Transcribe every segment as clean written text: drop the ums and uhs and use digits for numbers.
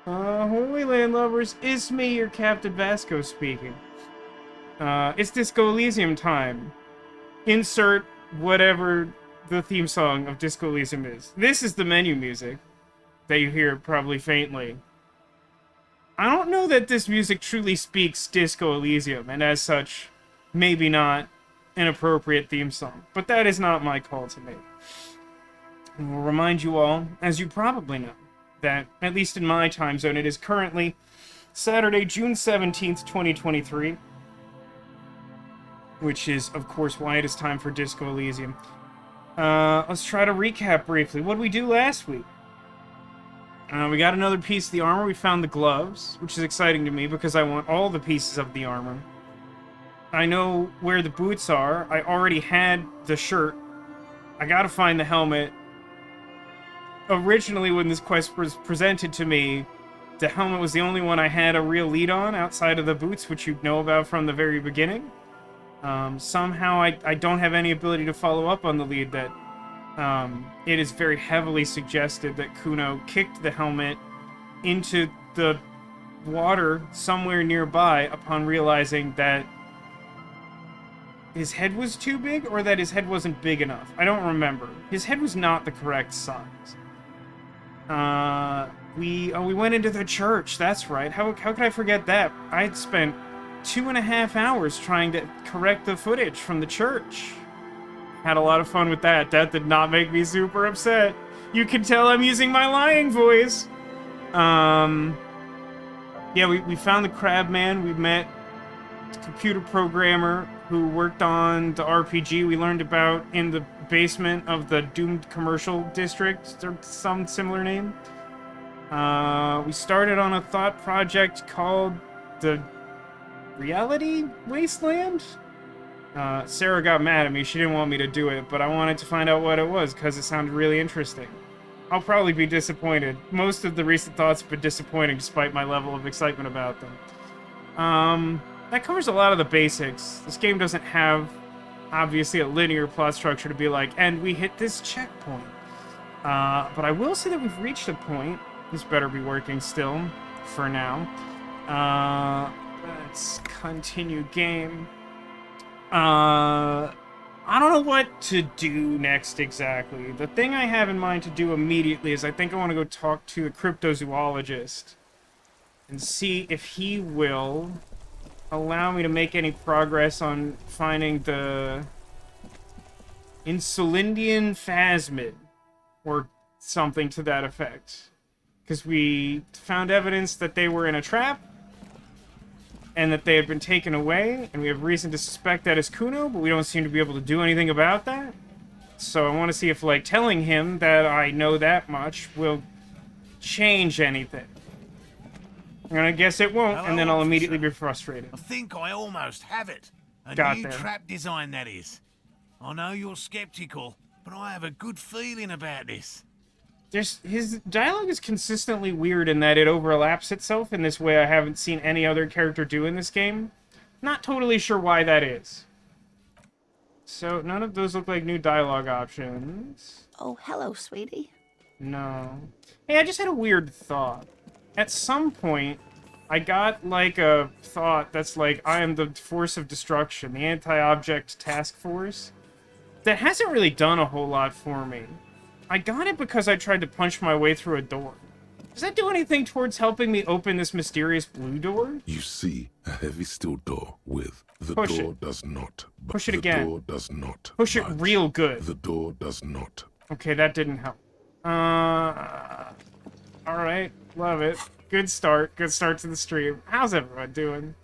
Holy landlubbers, it's me, your Captain Vasco speaking. It's Disco Elysium time. Insert whatever the theme song of Disco Elysium is. This is the menu music that you hear probably faintly. I don't know that this music truly speaks Disco Elysium, and as such, maybe not an appropriate theme song. But that is not my call to make. I will remind you all, as you probably know, that, at least in my time zone, it is currently Saturday, June 17th, 2023. Which is, of course, why it is time for Disco Elysium. Let's try to recap briefly. What did we do last week? We got another piece of the armor. We found the gloves, which is exciting to me because I want all the pieces of the armor. I know where the boots are. I already had the shirt. I gotta find the helmet. Originally, when this quest was presented to me, the helmet was the only one I had a real lead on outside of the boots, which you know about from the very beginning. Somehow I don't have any ability to follow up on the lead that it is very heavily suggested that Kuno kicked the helmet into the water somewhere nearby upon realizing that his head was too big or that his head wasn't big enough. I don't remember. His head was not the correct size. We went into the church. That's right. How could I forget that? I'd spent 2.5 hours trying to correct the footage from the church. Had a lot of fun with that. That did not make me super upset. You can tell I'm using my lying voice. Yeah, we found the crab man. We met the computer programmer who worked on the RPG we learned about in the basement of the doomed commercial district, or some similar name. We started on a thought project called the Reality Wasteland? Sarah got mad at me. She didn't want me to do it, but I wanted to find out what it was because it sounded really interesting. I'll probably be disappointed. Most of the recent thoughts have been disappointing despite my level of excitement about them. That covers a lot of the basics. This game doesn't have, obviously, a linear plot structure to be like, and we hit this checkpoint. But I will say that we've reached a point. This better be working still, for now. Let's continue game. I don't know what to do next exactly. The thing I have in mind to do immediately is I think I want to go talk to a cryptozoologist and see if he will allow me to make any progress on finding the Insulindian phasmid or something to that effect. Because we found evidence that they were in a trap and that they had been taken away, and we have reason to suspect that is Kuno, but we don't seem to be able to do anything about that. So I want to see if, like, telling him that I know that much will change anything. I'm gonna guess it won't, and then I'll immediately be frustrated. I think I almost have it. A new trap design, that is. I know you're skeptical, but I have a good feeling about this. His dialogue is consistently weird in that it overlaps itself in this way I haven't seen any other character do in this game. Not totally sure why that is. So, none of those look like new dialogue options. Oh, hello, sweetie. No. Hey, I just had a weird thought. At some point, I got, like, a thought that's like, I am the force of destruction, the anti-object task force. That hasn't really done a whole lot for me. I got it because I tried to punch my way through a door. Does that do anything towards helping me open this mysterious blue door? You see a heavy steel door with the Push door it. does not. But Push it the again. door does not. Push it budge. real good. The door does not. Okay, that didn't help. Alright, love it. Good start. Good start to the stream. How's everyone doing?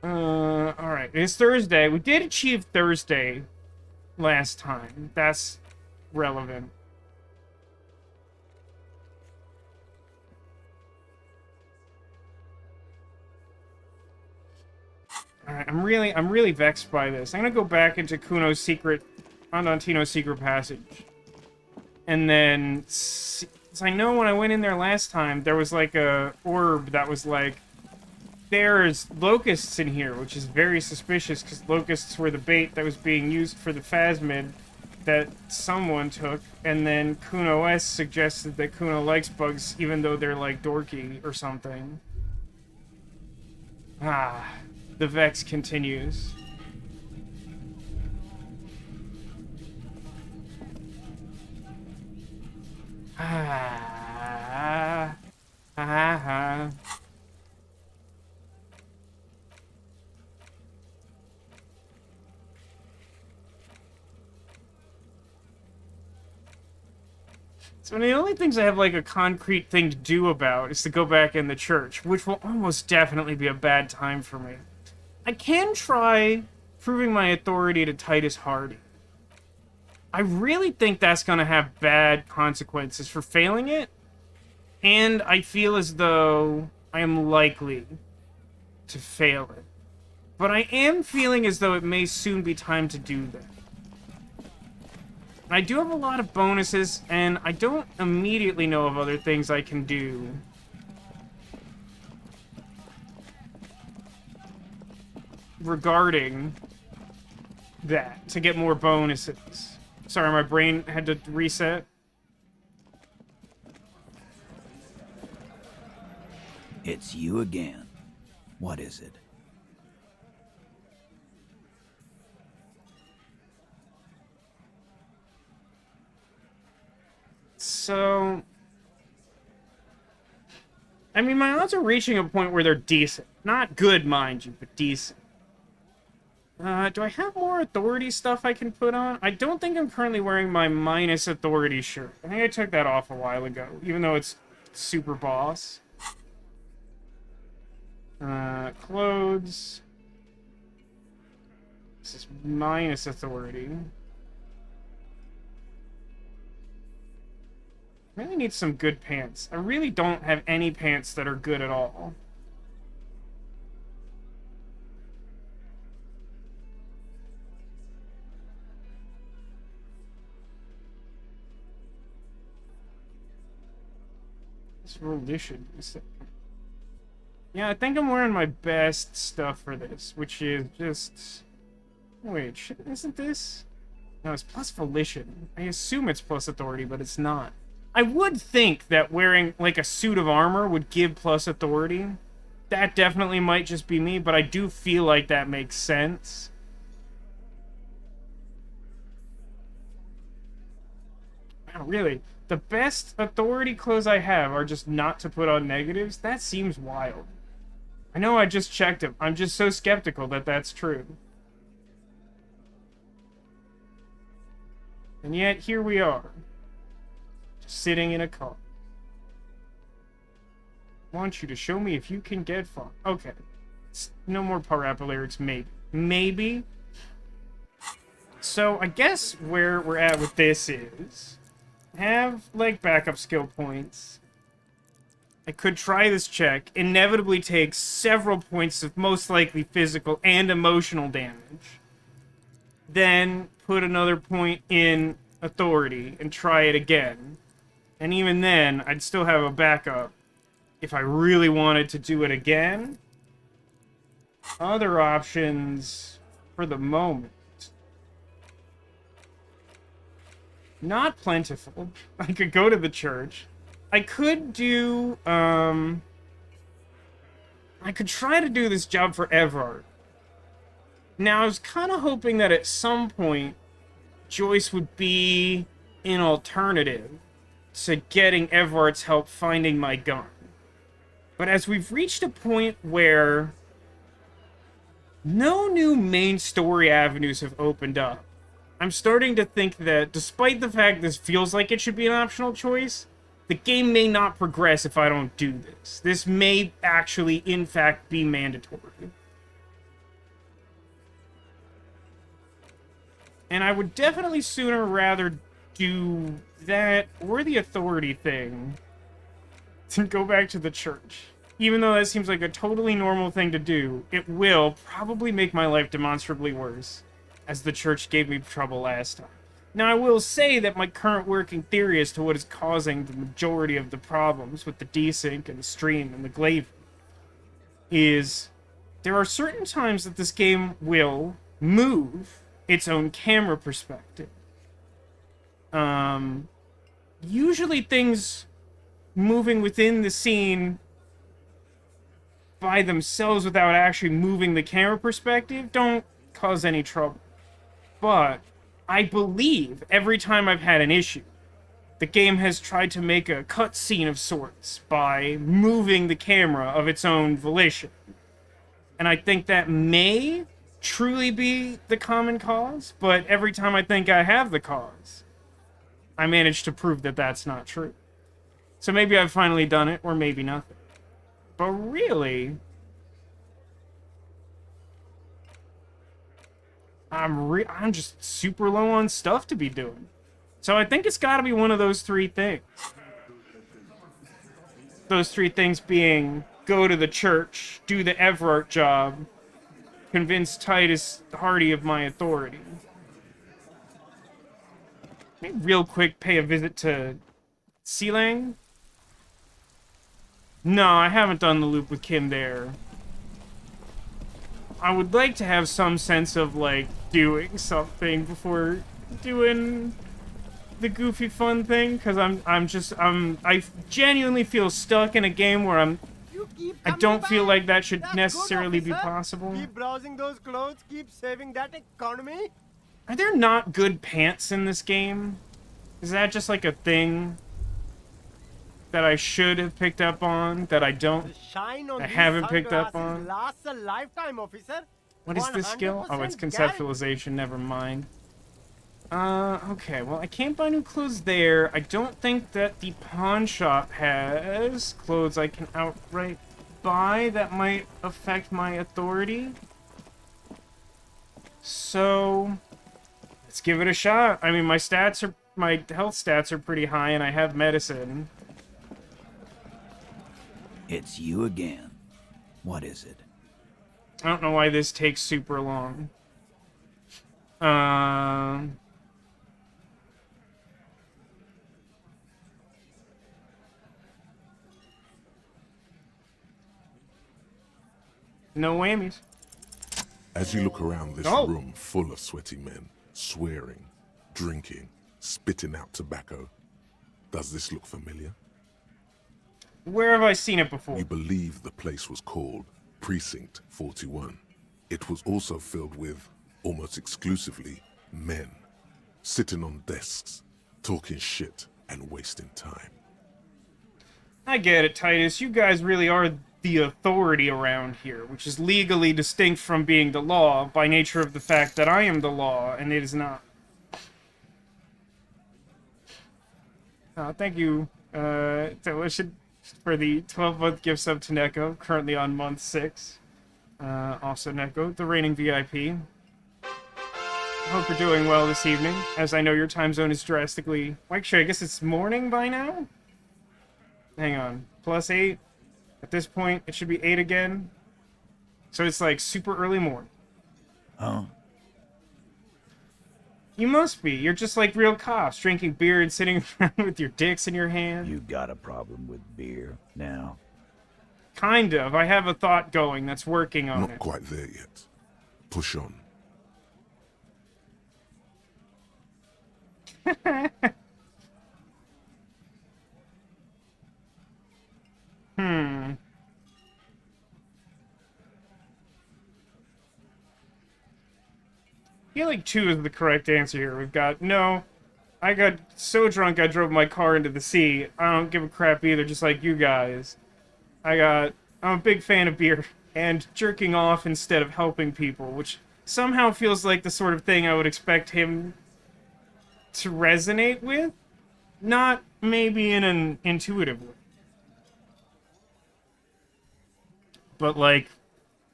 Alright. It's Thursday. We did achieve Thursday last time. That's relevant. Alright, I'm really vexed by this. I'm gonna go back into Kuno's secret, Andantino's secret passage. And then, so I know when I went in there last time, there was like a orb that was like, there's locusts in here, which is very suspicious, because locusts were the bait that was being used for the phasmid, that someone took, and then Kuno S suggested that Kuno likes bugs even though they're like dorky or something. Ah, the Vex continues. Ah, ah. So the only things I have like a concrete thing to do about is to go back in the church, which will almost definitely be a bad time for me. I can try proving my authority to Titus Hardy. I really think that's going to have bad consequences for failing it, and I feel as though I am likely to fail it. But I am feeling as though it may soon be time to do that. I do have a lot of bonuses, and I don't immediately know of other things I can do. Regarding that, to get more bonuses. Sorry, my brain had to reset. It's you again. What is it? So, I mean, my odds are reaching a point where they're decent. Not good, mind you, but decent. Do I have more authority stuff I can put on? I don't think I'm currently wearing my minus authority shirt. I think I took that off a while ago, even though it's super boss. Clothes. This is minus authority. I really need some good pants. I really don't have any pants that are good at all. This volition. Yeah, I think I'm wearing my best stuff for this, which is just... Wait, isn't this? No, it's plus volition. I assume it's plus authority, but it's not. I would think that wearing, like, a suit of armor would give plus authority. That definitely might just be me, but I do feel like that makes sense. Wow, really? The best authority clothes I have are just not to put on negatives? That seems wild. I know I just checked them. I'm just so skeptical that that's true. And yet, here we are. Just sitting in a car. I want you to show me if you can get far. Okay. No more Parappa lyrics, maybe. Maybe. So, I guess where we're at with this is... have, like, backup skill points. I could try this check, inevitably take several points of most likely physical and emotional damage. Then put another point in authority and try it again. And even then, I'd still have a backup if I really wanted to do it again. Other options for the moment. Not plentiful. I could go to the church. I could do, I could try to do this job for Everard. Now, I was kind of hoping that at some point, Joyce would be an alternative to getting Everard's help finding my gun. But as we've reached a point where no new main story avenues have opened up, I'm starting to think that, despite the fact this feels like it should be an optional choice, the game may not progress if I don't do this. This may actually, in fact, be mandatory. And I would definitely sooner rather do that or the authority thing than go back to the church. Even though that seems like a totally normal thing to do, it will probably make my life demonstrably worse, as the church gave me trouble last time. Now, I will say that my current working theory as to what is causing the majority of the problems with the desync and the stream and the glaive is there are certain times that this game will move its own camera perspective. Usually things moving within the scene by themselves without actually moving the camera perspective don't cause any trouble. But I believe every time I've had an issue, the game has tried to make a cutscene of sorts by moving the camera of its own volition. And I think that may truly be the common cause, but every time I think I have the cause, I manage to prove that that's not true. So maybe I've finally done it, or maybe nothing. But really, I'm just super low on stuff to be doing. So I think it's got to be one of those three things. Those three things being go to the church, do the Everart job, convince Titus Hardy of my authority. Let me real quick pay a visit to Sealang. No, I haven't done the loop with Kim there. I would like to have some sense of, like, doing something before doing the goofy fun thing, because I genuinely feel stuck in a game where I don't feel like that should necessarily be possible. Keep browsing those clothes, keep saving that economy. Are there not good pants in this game? Is that just like a thing that I should have picked up on, that I don't, I haven't picked up on? Lasts a lifetime, officer. What is this skill? Oh, it's conceptualization, never mind. Okay, well, I can't buy new clothes there. I don't think that the pawn shop has clothes I can outright buy that might affect my authority. So, let's give it a shot. I mean, my health stats are pretty high, and I have medicine. It's you again. What is it? I don't know why this takes super long. No whammies. As you look around this room full of sweaty men, swearing, drinking, spitting out tobacco, does this look familiar? Where have I seen it before? You believe the place was called Precinct 41. It was also filled with, almost exclusively, men, sitting on desks, talking shit and wasting time. I get it, Titus. You guys really are the authority around here, which is legally distinct from being the law by nature of the fact that I am the law and it is not. Thank you, Delicious, for the 12-month gift sub to Neko, currently on month 6. Also, Neko, the reigning VIP. Hope you're doing well this evening, as I know your time zone is drastically... Actually, I guess it's morning by now? Hang on. +8. At this point, it should be 8 again. So it's like super early morning. Huh? You must be. You're just like real cops, drinking beer and sitting around with your dicks in your hand. You got a problem with beer now? Kind of. I have a thought going that's working on it. Not quite there yet. Push on. I feel like 2 is the correct answer here. We've got, no, I got so drunk I drove my car into the sea. I don't give a crap either, just like you guys. I'm a big fan of beer and jerking off instead of helping people, which somehow feels like the sort of thing I would expect him to resonate with. Not maybe in an intuitive way. But like,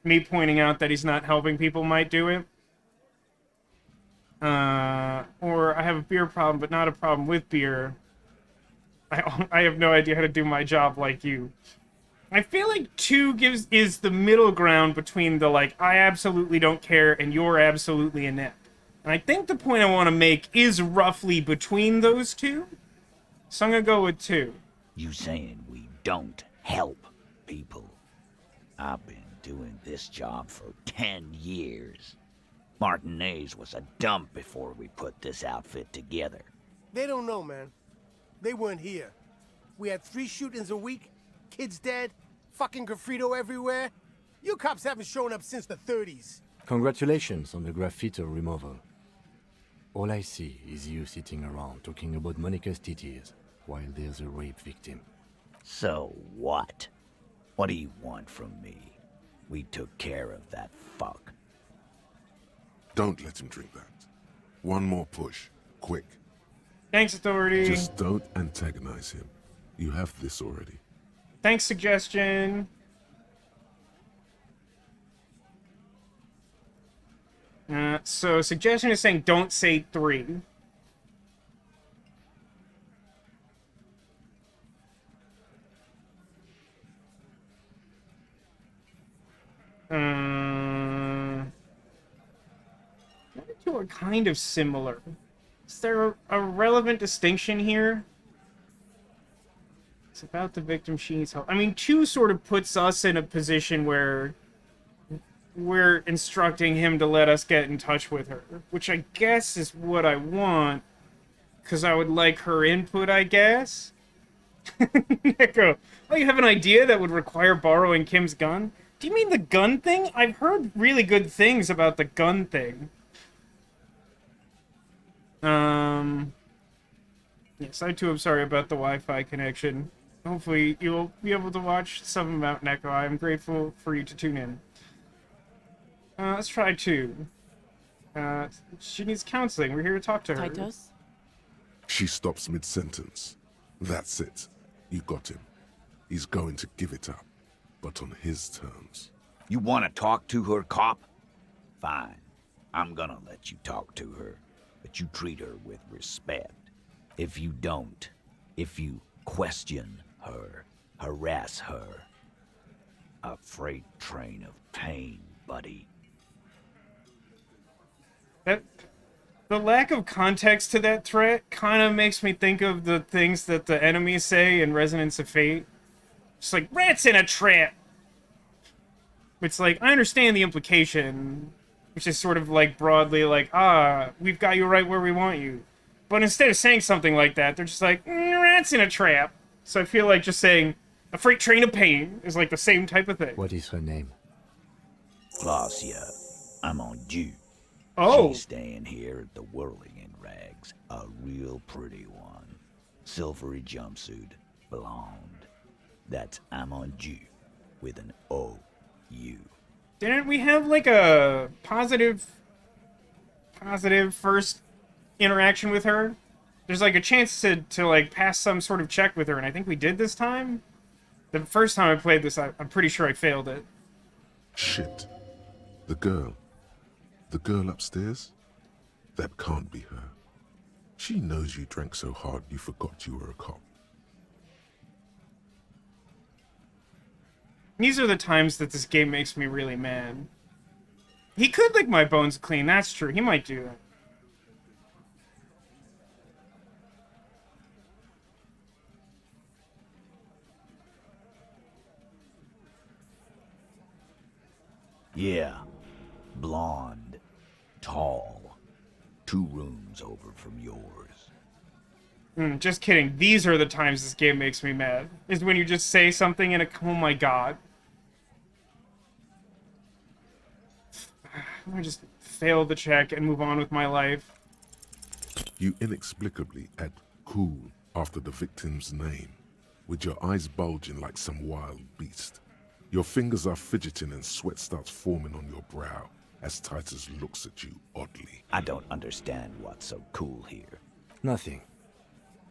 me pointing out that he's not helping people might do it. Or I have a beer problem, but not a problem with beer. I have no idea how to do my job like you. I feel like 2 is the middle ground between the, like, I absolutely don't care and you're absolutely inept. And I think the point I want to make is roughly between those two. So I'm gonna go with 2. You saying we don't help people? I've been doing this job for 10 years. Martinez was a dump before we put this outfit together. They don't know, man. They weren't here. We had 3 shootings a week, kids dead, fucking graffito everywhere. You cops haven't shown up since the 30s. Congratulations on the graffiti removal. All I see is you sitting around talking about Monica's titties while there's a rape victim. So what? What do you want from me? We took care of that fuck. Don't let him drink that. One more push. Quick. Thanks, Authority. Just don't antagonize him. You have this already. Thanks, Suggestion. So Suggestion is saying don't say 3. The two are kind of similar. Is there a relevant distinction here? It's about the victim she needs help. I mean, 2 sort of puts us in a position where we're instructing him to let us get in touch with her, which I guess is what I want, because I would like her input, I guess. Echo, oh, you have an idea that would require borrowing Kim's gun? Do you mean the gun thing? I've heard really good things about the gun thing. Yes, I too am sorry about the Wi-Fi connection. Hopefully you'll be able to watch some about Neko. I'm grateful for you to tune in. Let's try 2. She needs counseling. We're here to talk to her. Titus? She stops mid-sentence. That's it. You got him. He's going to give it up, but on his terms. You want to talk to her, cop? Fine. I'm gonna let you talk to her, but you treat her with respect. If you don't, if you question her, harass her, a freight train of pain, buddy. The lack of context to that threat kind of makes me think of the things that the enemies say in Resonance of Fate. Just like, rats in a trap! It's like, I understand the implication, which is sort of like broadly like, we've got you right where we want you. But instead of saying something like that, they're just like, rats in a trap. So I feel like just saying, a freight train of pain is like the same type of thing. What is her name? Glacia, I'm on due. Oh. She's staying here at the Whirling-in-Rags. A real pretty one. Silvery jumpsuit. Blonde. That's I'm on due. With an O-U. Didn't we have like a positive first interaction with her? There's like a chance to like pass some sort of check with her, and I think we did this time. The first time I played this, I'm pretty sure I failed it. Shit. The girl. The girl upstairs? That can't be her. She knows you drank so hard you forgot you were a cop. These are the times that this game makes me really mad. He could lick my bones clean, that's true. He might do that. Yeah. Blonde. Tall. 2 rooms over from yours. Just kidding. These are the times this game makes me mad. Is when you just say something and oh my god. I just fail the check and move on with my life. You inexplicably add cool after the victim's name, with your eyes bulging like some wild beast. Your fingers are fidgeting and sweat starts forming on your brow as Titus looks at you oddly. I don't understand what's so cool here. Nothing.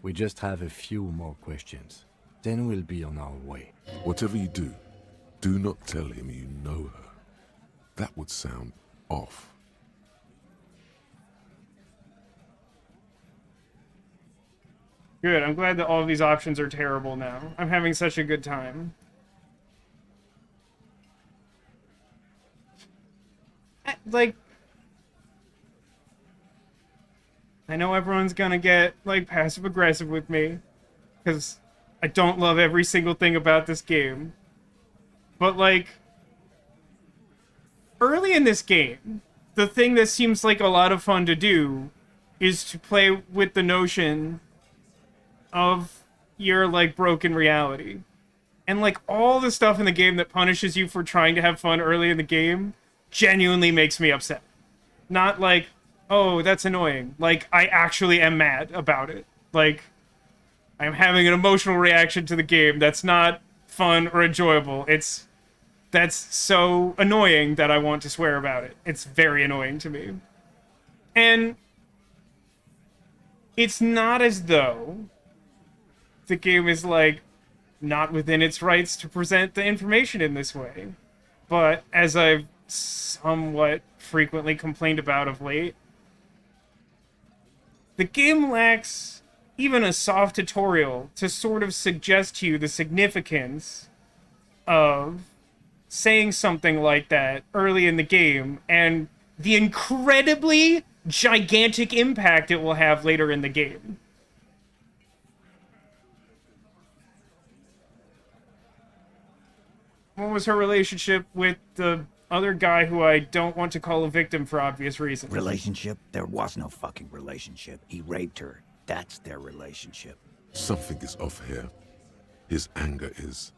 We just have a few more questions. Then we'll be on our way. Whatever you do not tell him you know her. That would sound off. Good, I'm glad that all of these options are terrible now. I'm having such a good time. Like, I know everyone's gonna get, like, passive-aggressive with me, because I don't love every single thing about this game. But, like, early in this game, the thing that seems like a lot of fun to do is to play with the notion of your, like, broken reality. And, like, all the stuff in the game that punishes you for trying to have fun early in the game genuinely makes me upset. Not like, oh, that's annoying. Like, I actually am mad about it. Like, I'm having an emotional reaction to the game that's not fun or enjoyable. That's so annoying that I want to swear about it. It's very annoying to me. And it's not as though the game is, like, not within its rights to present the information in this way. But as I've somewhat frequently complained about of late, the game lacks even a soft tutorial to sort of suggest to you the significance of saying something like that early in the game and the incredibly gigantic impact it will have later in the game. What was her relationship with the other guy who I don't want to call a victim for obvious reasons? Relationship? There was no fucking relationship. He raped her. That's their relationship. Something is off here. His anger is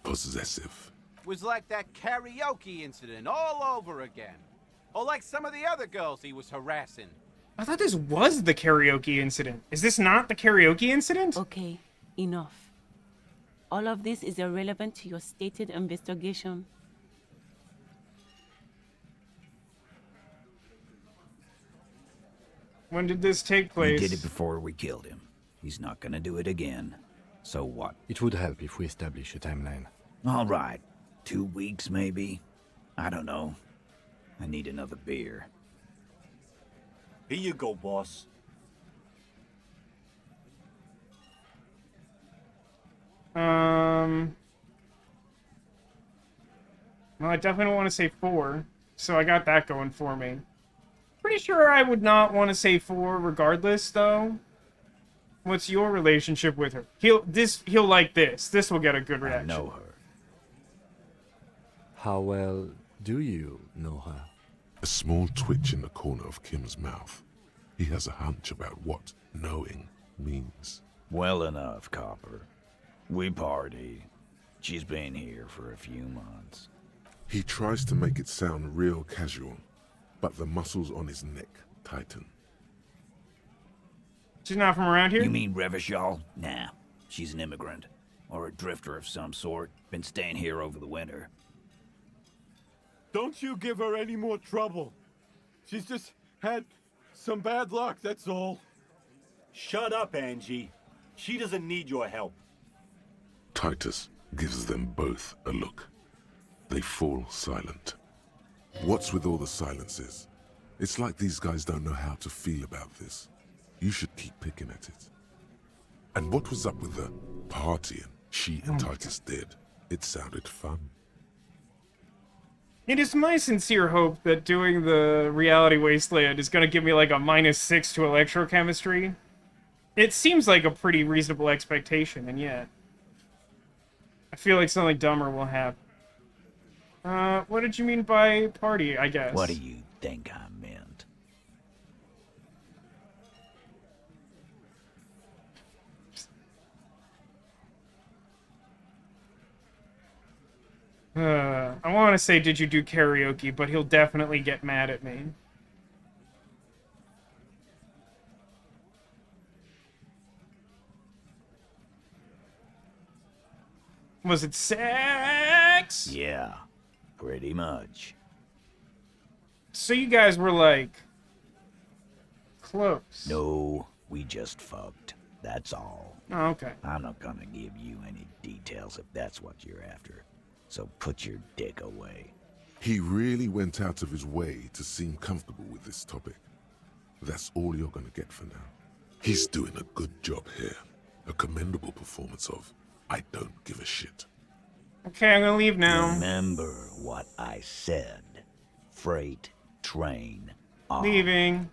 possessive. Was like that karaoke incident all over again. Or like some of the other girls he was harassing. I thought this was the karaoke incident. Is this not the karaoke incident? Okay, enough. All of this is irrelevant to your stated investigation. When did this take place? He did it before we killed him. He's not gonna do it again. So what? It would help if we establish a timeline. All right. 2 weeks, maybe? I don't know. I need another beer. Here you go, boss. Well, I definitely don't want to say 4, so I got that going for me. Pretty sure I would not want to say 4 regardless, though. What's your relationship with her? He'll like this. This will get a good reaction. I know her. How well do you know her? A small twitch in the corner of Kim's mouth. He has a hunch about what knowing means. Well enough, Copper. We party. She's been here for a few months. He tries to make it sound real casual, but the muscles on his neck tighten. She's not from around here? You mean Revachol? Nah, she's an immigrant. Or a drifter of some sort. Been staying here over the winter. Don't you give her any more trouble. She's just had some bad luck, that's all. Shut up, Angie. She doesn't need your help. Titus gives them both a look. They fall silent. What's with all the silences? It's like these guys don't know how to feel about this. You should keep picking at it. And what was up with the partying she and Titus did? It sounded fun. It is my sincere hope that doing the Reality Wasteland is going to give me like a -6 to electrochemistry. It seems like a pretty reasonable expectation, and yet I feel like something dumber will happen. What did you mean by party, I guess? What do you think I meant? I want to say, did you do karaoke, but he'll definitely get mad at me. Was it sex? Yeah, pretty much. So you guys were, like, close. No, we just fucked. That's all. Oh, okay. I'm not gonna give you any details if that's what you're after. So put your dick away. He really went out of his way to seem comfortable with this topic. That's all you're gonna get for now. He's doing a good job here. A commendable performance of I don't give a shit. Okay, I'm gonna leave now. Remember what I said. Freight train on. Leaving.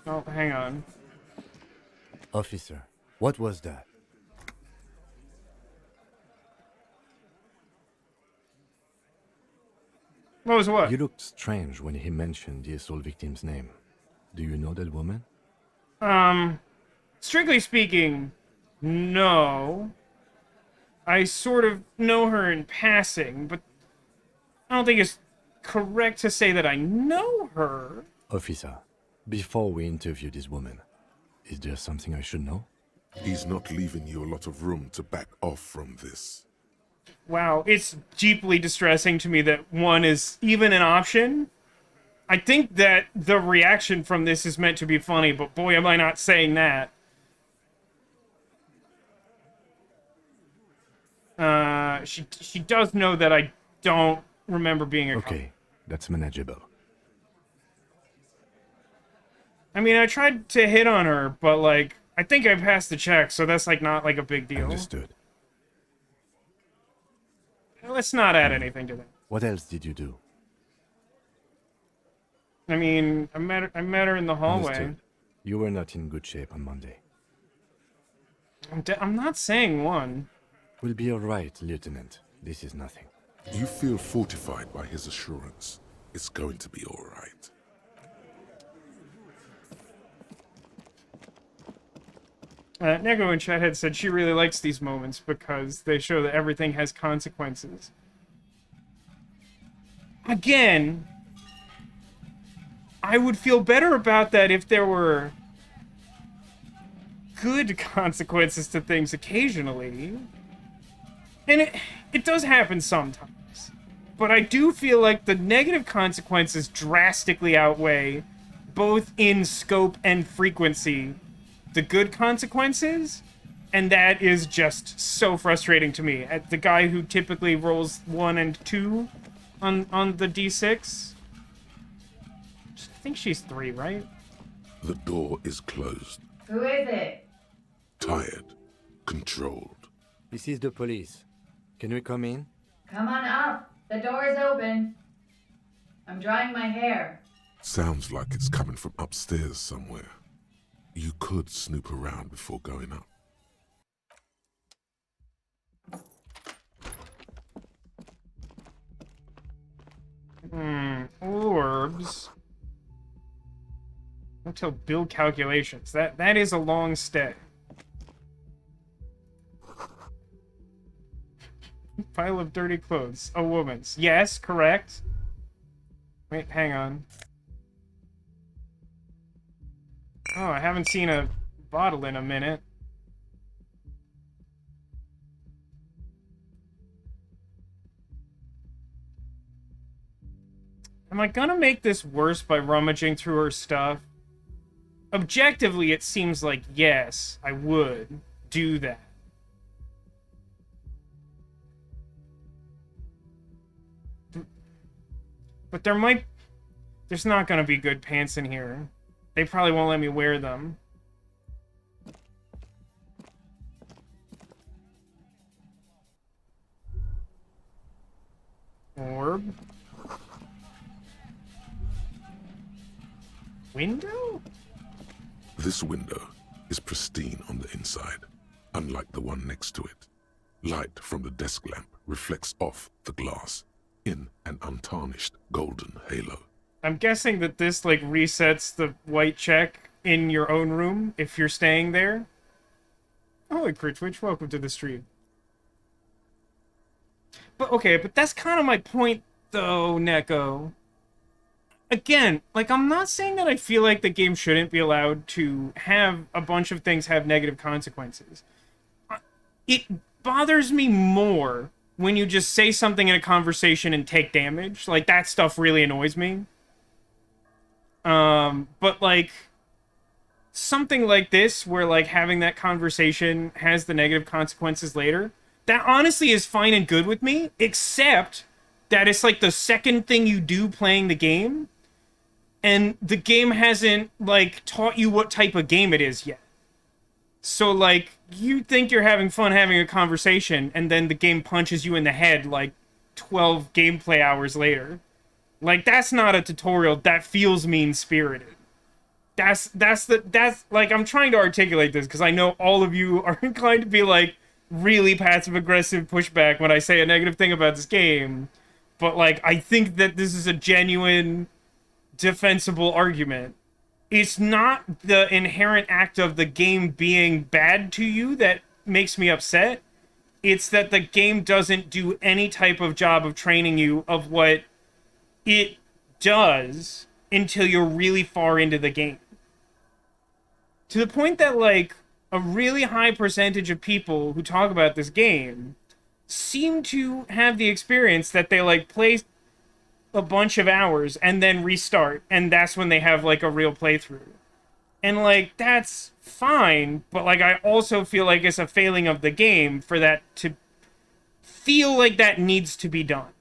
Oh, hang on. Officer, what was that? What was what? You looked strange when he mentioned the assault victim's name. Do you know that woman? Strictly speaking, no. I sort of know her in passing, but I don't think it's correct to say that I know her. Officer, before we interview this woman, is there something I should know? He's not leaving you a lot of room to back off from this. Wow, it's deeply distressing to me that one is even an option. I think that the reaction from this is meant to be funny, but boy, am I not saying that. She does know that I don't remember being a cop. Okay, that's manageable. I mean, I tried to hit on her, but, like, I think I passed the check, so that's, like, not, like, a big deal. Understood. Let's not add anything to that. What else did you do? I mean, I met her in the hallway. Understood. You were not in good shape on Monday. I'm not saying one. We'll be all right, Lieutenant. This is nothing. You feel fortified by his assurance. It's going to be all right. Nego in chat had said she really likes these moments because they show that everything has consequences. Again, I would feel better about that if there were good consequences to things occasionally. And it does happen sometimes. But I do feel like the negative consequences drastically outweigh, both in scope and frequency, the good consequences, and that is just so frustrating to me. The guy who typically rolls 1 and 2 on the d6. I think she's 3, right? The door is closed. Who is it? Tired. Controlled. This is the police. Can we come in? Come on up. The door is open. I'm drying my hair. Sounds like it's coming from upstairs somewhere. You could snoop around before going up. Orbs. Until build calculations. That is a long stay. Pile of dirty clothes. A woman's. Yes, correct. Wait, hang on. Oh, I haven't seen a bottle in a minute. Am I gonna make this worse by rummaging through her stuff? Objectively, it seems like yes, I would do that. But there's not gonna be good pants in here. They probably won't let me wear them. Orb. Window? This window is pristine on the inside, unlike the one next to it. Light from the desk lamp reflects off the glass in an untarnished golden halo. I'm guessing that this, like, resets the white check in your own room if you're staying there. Oh, Critwitch, welcome to the stream. But, okay, but that's kind of my point, though, Neko. Again, like, I'm not saying that I feel like the game shouldn't be allowed to have a bunch of things have negative consequences. It bothers me more when you just say something in a conversation and take damage. Like, that stuff really annoys me. But, like, something like this, where, like, having that conversation has the negative consequences later, that honestly is fine and good with me, except that it's, like, the second thing you do playing the game, and the game hasn't, like, taught you what type of game it is yet. So, like, you think you're having fun having a conversation, and then the game punches you in the head, like, 12 gameplay hours later. Like, that's not a tutorial. That feels mean-spirited. That's like, I'm trying to articulate this, because I know all of you are inclined to be, like, really passive-aggressive pushback when I say a negative thing about this game. but, like, I think that this is a genuine, defensible argument. It's not the inherent act of the game being bad to you that makes me upset. It's that the game doesn't do any type of job of training you of what it does until you're really far into the game. To the point that, like, a really high percentage of people who talk about this game seem to have the experience that they, like, play a bunch of hours and then restart, and that's when they have, like, a real playthrough. And, like, that's fine, but, like, I also feel like it's a failing of the game for that to feel like that needs to be done.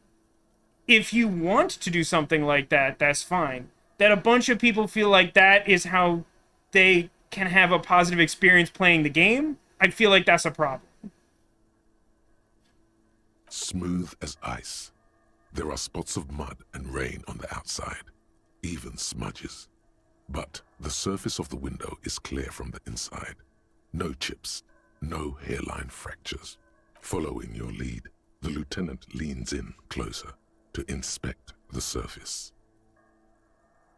If you want to do something like that, that's fine. That a bunch of people feel like that is how they can have a positive experience playing the game, I feel like that's a problem. Smooth as ice. There are spots of mud and rain on the outside, even smudges. But the surface of the window is clear from the inside. No chips, no hairline fractures. Following your lead, the lieutenant leans in closer to inspect the surface.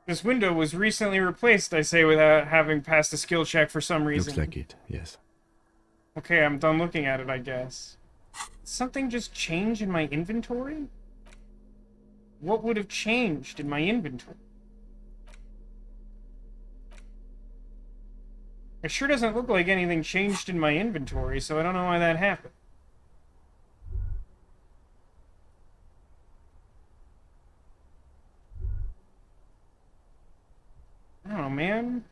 This window was recently replaced, I say, without having passed a skill check for some reason. Looks like it, yes. Okay, I'm done looking at it, I guess. Did something just change in my inventory? What would have changed in my inventory? It sure doesn't look like anything changed in my inventory, so I don't know why that happened. I don't know, man.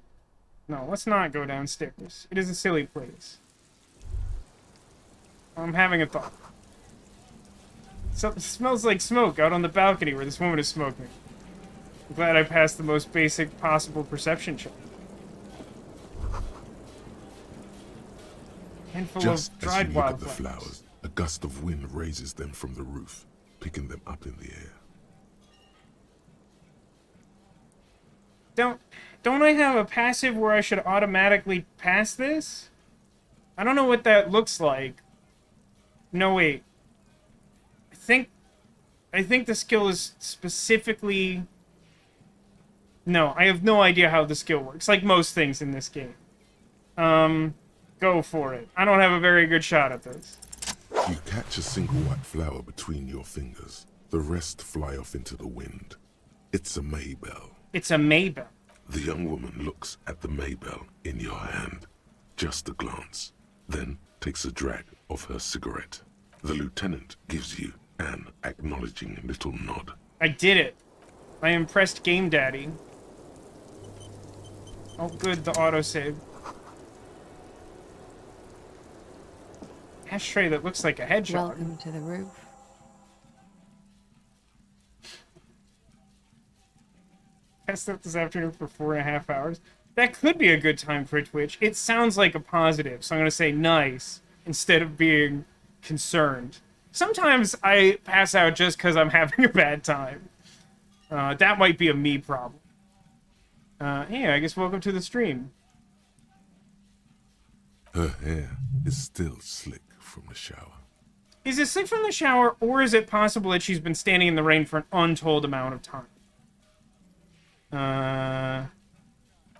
No, let's not go downstairs. It is a silly place. I'm having a thought. It smells like smoke out on the balcony where this woman is smoking. I'm glad I passed the most basic possible perception check. Handful Just of dried as you look at the wildflowers. flowers, a gust of wind raises them from the roof, picking them up in the air. Don't I have a passive where I should automatically pass this? I don't know what that looks like. No, wait. I think the skill is specifically... No, I have no idea how the skill works, like most things in this game. Go for it. I don't have a very good shot at this. You catch a single white flower between your fingers. The rest fly off into the wind. It's a maybell. It's a maybell. The young woman looks at the maybell in your hand. Just a glance. Then takes a drag of her cigarette. The lieutenant gives you an acknowledging little nod. I did it. I impressed Game Daddy. Oh, good, the autosave. Ashtray that looks like a hedgehog. Welcome to the roof. Passed up this afternoon for 4.5 hours. That could be a good time for Twitch. It sounds like a positive, so I'm going to say nice instead of being concerned. Sometimes I pass out just because I'm having a bad time. That might be a me problem. Yeah, I guess welcome to the stream. Her hair is still slick from the shower. Is it slick from the shower, or is it possible that she's been standing in the rain for an untold amount of time?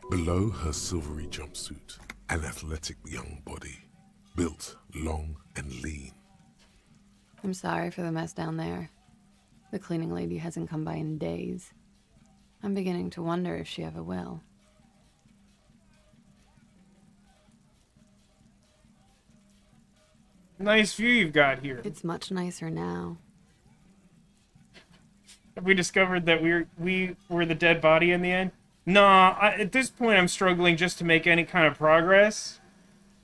Below her silvery jumpsuit, an athletic young body, built long and lean. I'm sorry for the mess down there. The cleaning lady hasn't come by in days. I'm beginning to wonder if she ever will. Nice view you've got here. It's much nicer now. Have we discovered that we were the dead body in the end? Nah, at this point I'm struggling just to make any kind of progress.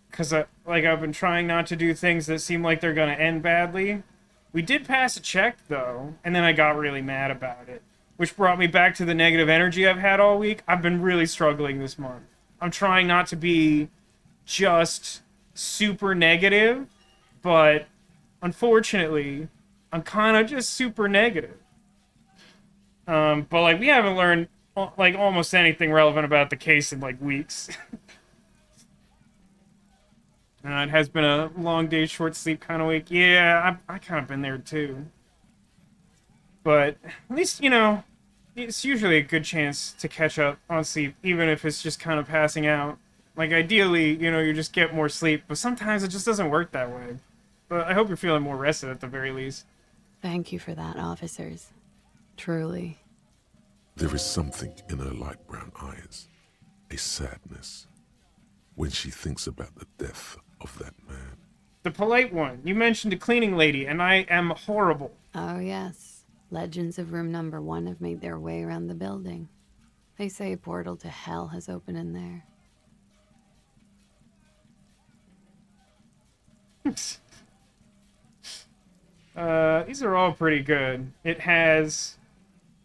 Because I've been trying not to do things that seem like they're going to end badly. We did pass a check, though, and then I got really mad about it. Which brought me back to the negative energy I've had all week. I've been really struggling this month. I'm trying not to be just super negative, but unfortunately, I'm kind of just super negative. But, like, we haven't learned, like, almost anything relevant about the case in, like, weeks. It has been a long day, short sleep kind of week. Yeah, I kind of been there, too. But at least, it's usually a good chance to catch up on sleep, even if it's just kind of passing out. Like, ideally, you just get more sleep, but sometimes it just doesn't work that way. But I hope you're feeling more rested at the very least. Thank you for that, officers. Truly. There is something in her light brown eyes, a sadness, when she thinks about the death of that man. The polite one. You mentioned a cleaning lady, and I am horrible. Oh, yes. Legends of room number 1 have made their way around the building. They say a portal to hell has opened in there. These are all pretty good. It has,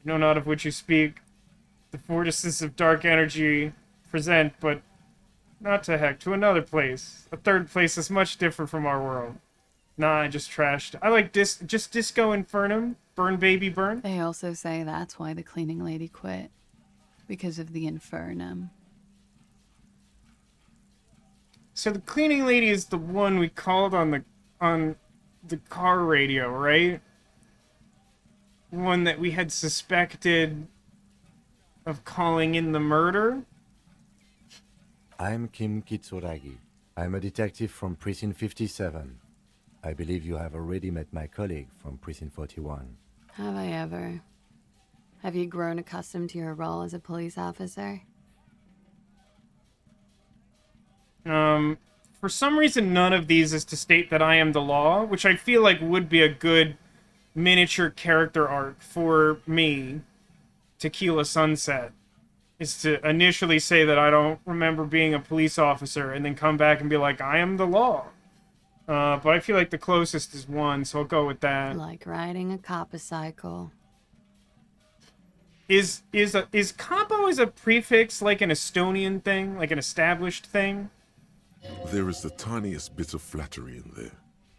know not of which you speak, the fortresses of dark energy present, but not to heck, to another place. A third place is much different from our world. Nah, I just trashed. I like just Disco Infernum. Burn baby burn. They also say that's why the cleaning lady quit. Because of the Infernum. So the cleaning lady is the one we called on the car radio, right? One that we had suspected of calling in the murder? I'm Kim Kisturagi. I'm a detective from Precinct 57. I believe you have already met my colleague from Precinct 41. Have I ever? Have you grown accustomed to your role as a police officer? For some reason, none of these is to state that I am the law, which I feel like would be a good miniature character arc for me, Tequila Sunset, is to initially say that I don't remember being a police officer and then come back and be like, I am the law. But I feel like the closest is 1, so I'll go with that. Like riding a copper-cycle. Is capo as a prefix like an Estonian thing, like an established thing? There is the tiniest bit of flattery in there.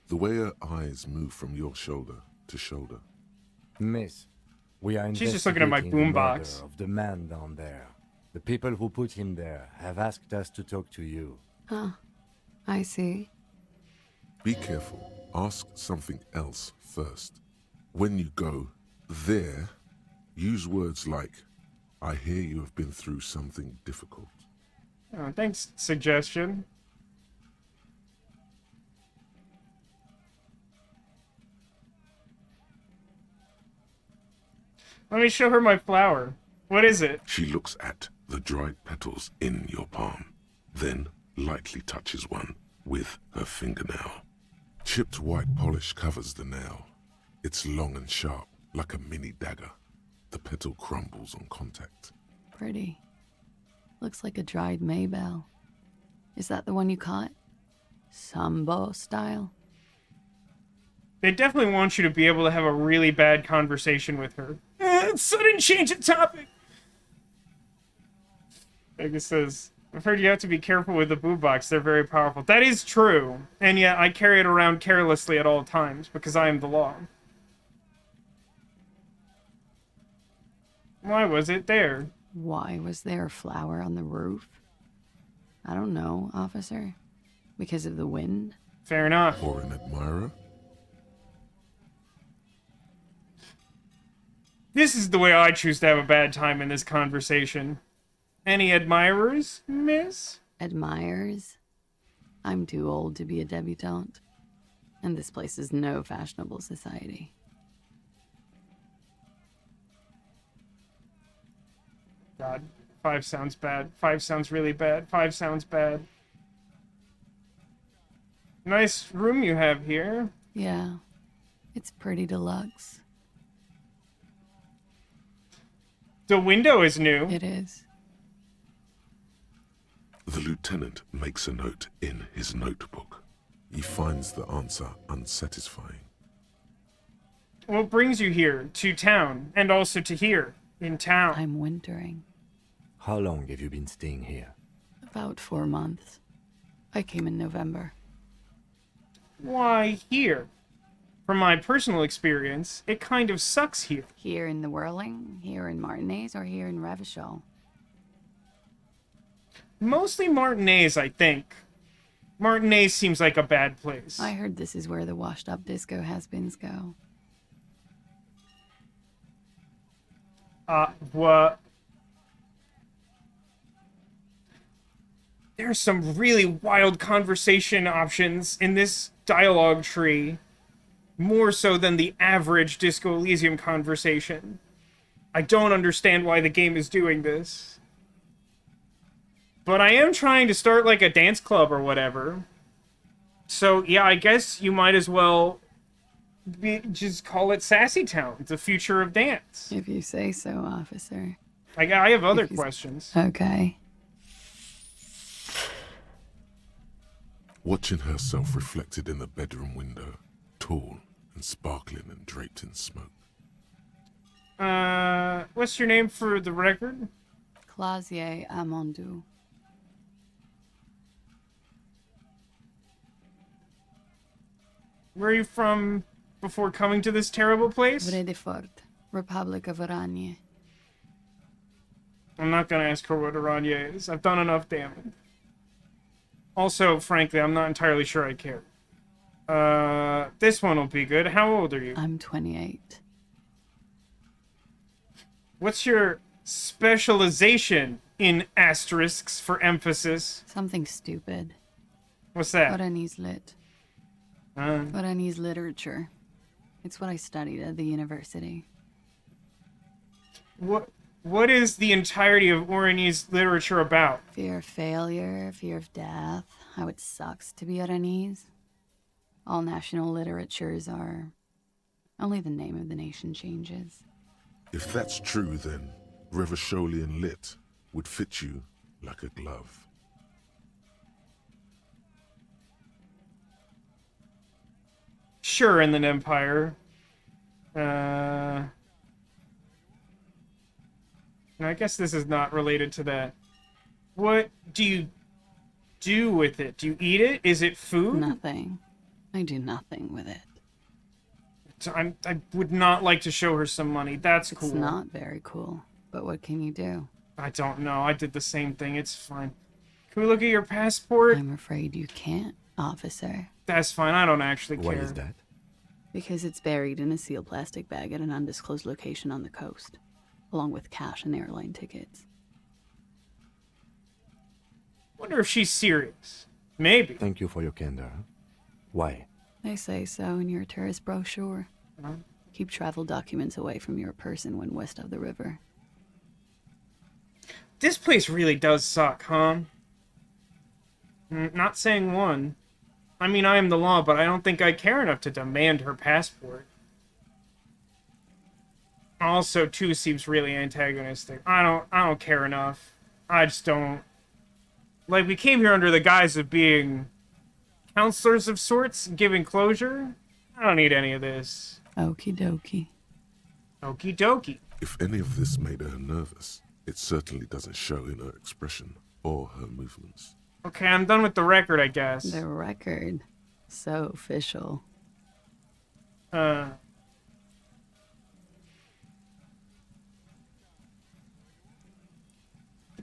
The way her eyes move from your shoulder to shoulder. Miss, we are She's just looking at my boombox. Of the man down there. The people who put him there have asked us to talk to you. Huh. I see. Be careful. Ask something else first. When you go there, use words like, I hear you have been through something difficult. Oh, thanks, suggestion. Let me show her my flower. What is it? She looks at the dried petals in your palm, then lightly touches one with her fingernail. Chipped white polish covers the nail. It's long and sharp, like a mini dagger. The petal crumbles on contact. Pretty. Looks like a dried maybell. Is that the one you caught? Sambo style? They definitely want you to be able to have a really bad conversation with her. Sudden change of topic! Vegas says, I've heard you have to be careful with the boombox. They're very powerful. That is true. And yet I carry it around carelessly at all times because I am the law. Why was it there? Why was there a flower on the roof? I don't know, officer. Because of the wind? Fair enough. Or an admirer? This is the way I choose to have a bad time in this conversation. Any admirers, miss? Admirers? I'm too old to be a debutante. And this place is no fashionable society. God, 5 sounds bad. 5 sounds really bad. 5 sounds bad. Nice room you have here. Yeah, it's pretty deluxe. The window is new. It is. The lieutenant makes a note in his notebook. He finds the answer unsatisfying. What brings you here? To town, and also to here, in town? I'm wintering. How long have you been staying here? About 4 months. I came in November. Why here? From my personal experience, it kind of sucks here. Here in the Whirling, here in Martinez, or here in Revachol? Mostly Martinez, I think. Martinez seems like a bad place. I heard this is where the washed-up disco has-beens go. What? There's some really wild conversation options in this dialogue tree. More so than the average Disco Elysium conversation. I don't understand why the game is doing this. But I am trying to start like a dance club or whatever. So yeah, I guess you might as well just call it Sassy Town, the future of dance. If you say so, officer. I have other questions. Okay. Watching herself reflected in the bedroom window, tall and sparkling and draped in smoke. What's your name for the record? Clausier Amandou. Where are you from before coming to this terrible place? Vredefort, Republic of Oranje. I'm not gonna ask her what Oranje is. I've done enough damage. Also, frankly, I'm not entirely sure I care. This one will be good. How old are you? I'm 28. What's your specialization in asterisks for emphasis? Something stupid. What's that? Oranese lit. Oranese literature. It's what I studied at the university. What is the entirety of Oranese literature about? Fear of failure, fear of death, how it sucks to be Oranese. All national literatures are... Only the name of the nation changes. If that's true, then Revacholian lit would fit you like a glove. Sure, Inland Empire. I guess this is not related to that. What do you do with it? Do you eat it? Is it food? Nothing. I do nothing with it. I would not like to show her some money. That's cool. It's not very cool. But what can you do? I don't know. I did the same thing. It's fine. Can we look at your passport? I'm afraid you can't, officer. That's fine. I don't actually care. Why is that? Because it's buried in a sealed plastic bag at an undisclosed location on the coast, along with cash and airline tickets. Wonder if she's serious. Maybe. Thank you for your candor. Why? They say so in your tourist brochure. Keep travel documents away from your person when west of the river. This place really does suck, huh? Not saying one. I mean, I am the law, but I don't think I care enough to demand her passport. Also, 2 seems really antagonistic. I don't care enough. I just don't. Like, we came here under the guise of being counselors of sorts, giving closure. I don't need any of this. Okie dokie. Okie dokie. If any of this made her nervous, it certainly doesn't show in her expression or her movements. Okay, I'm done with the record, I guess. The record. So official. Did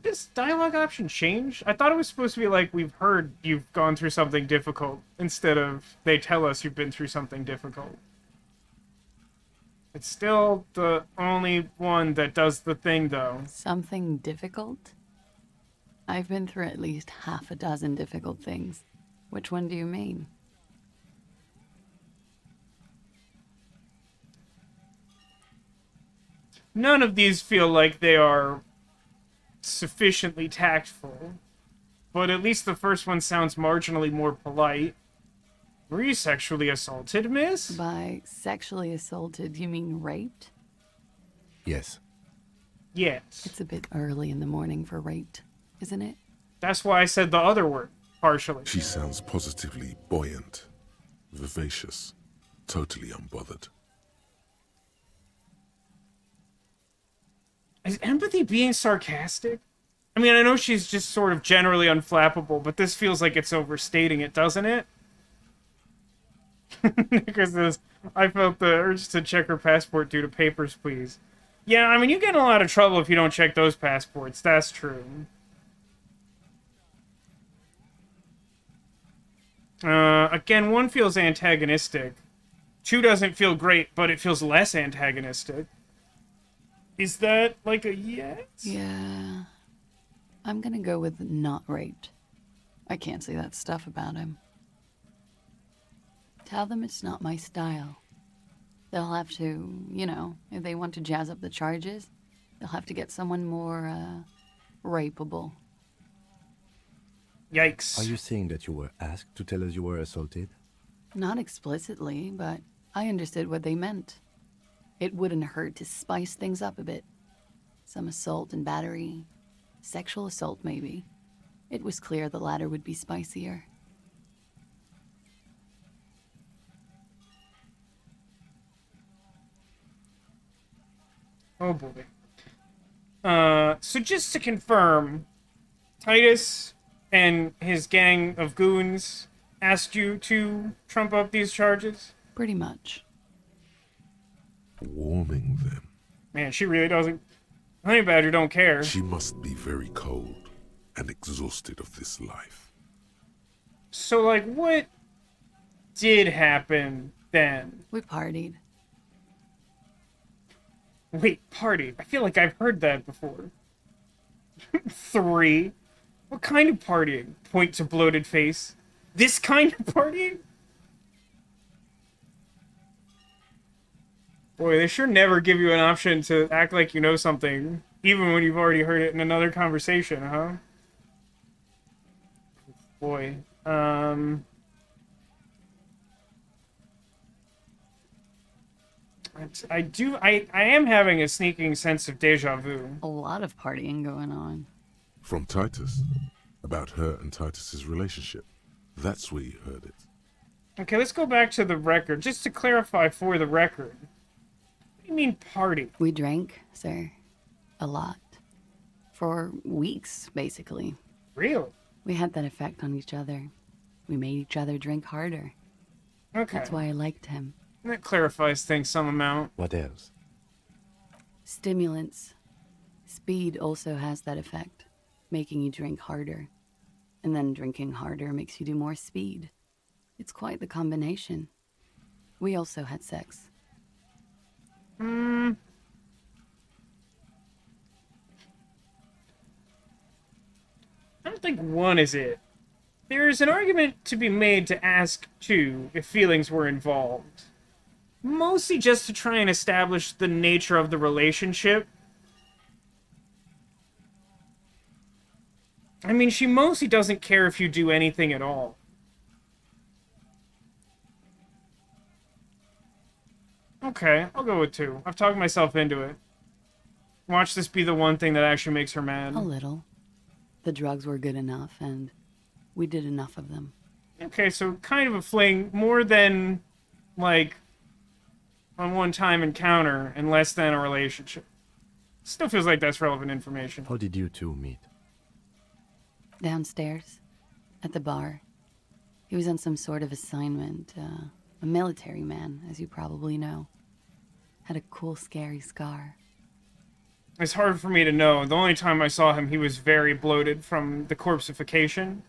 this dialogue option change? I thought it was supposed to be like, we've heard you've gone through something difficult, instead of they tell us you've been through something difficult. It's still the only one that does the thing, though. Something difficult? I've been through at least half a dozen difficult things. Which one do you mean? None of these feel like they are sufficiently tactful. But at least the first one sounds marginally more polite. Were you sexually assaulted, miss? By sexually assaulted, you mean raped? Yes. Yes. It's a bit early in the morning for raped, isn't it? That's why I said the other word, partially. She sounds positively buoyant, vivacious, totally unbothered. Is empathy being sarcastic? I mean, I know she's just sort of generally unflappable, but this feels like it's overstating it, doesn't it? Because this, I felt the urge to check her passport due to papers, please. Yeah, I mean, you get in a lot of trouble if you don't check those passports. That's true. Again, 1 feels antagonistic. 2 doesn't feel great, but it feels less antagonistic. Is that like a yes? Yeah. I'm gonna go with not raped. I can't say that stuff about him. Tell them it's not my style. They'll have to, you know, if they want to jazz up the charges, they'll have to get someone more, rapeable. Yikes. Are you saying that you were asked to tell us you were assaulted? Not explicitly, but I understood what they meant. It wouldn't hurt to spice things up a bit. Some assault and battery. Sexual assault, maybe. It was clear the latter would be spicier. Oh boy. So just to confirm, Titus and his gang of goons asked you to trump up these charges? Pretty much. Warming them. Man, she really doesn't. Honey Badger don't care. She must be very cold and exhausted of this life. So, like, what did happen then? We partied. Wait, party? I feel like I've heard that before. 3? What kind of partying? Point to bloated face. This kind of partying? Boy, they sure never give you an option to act like you know something, even when you've already heard it in another conversation, huh? Boy, I am having a sneaking sense of deja vu. A lot of partying going on. From Titus. About her and Titus's relationship. That's where you heard it. Okay, let's go back to the record, just to clarify for the record. What do you mean party? We drank, sir. A lot. For weeks, basically. Really? We had that effect on each other. We made each other drink harder. Okay. That's why I liked him. That clarifies things some amount. What else? Stimulants. Speed also has that effect, making you drink harder. And then drinking harder makes you do more speed. It's quite the combination. We also had sex. I don't think one is it. There's an argument to be made to ask two if feelings were involved. Mostly just to try and establish the nature of the relationship. I mean, she mostly doesn't care if you do anything at all. Okay, I'll go with 2. I've talked myself into it. Watch this be the one thing that actually makes her mad. A little. The drugs were good enough, and we did enough of them. Okay, so kind of a fling, more than, like, a one-time encounter, and less than a relationship. Still feels like that's relevant information. How did you two meet? Downstairs, at the bar. He was on some sort of assignment, a military man, as you probably know. Had a cool, scary scar. It's hard for me to know. The only time I saw him, he was very bloated from the corpseification.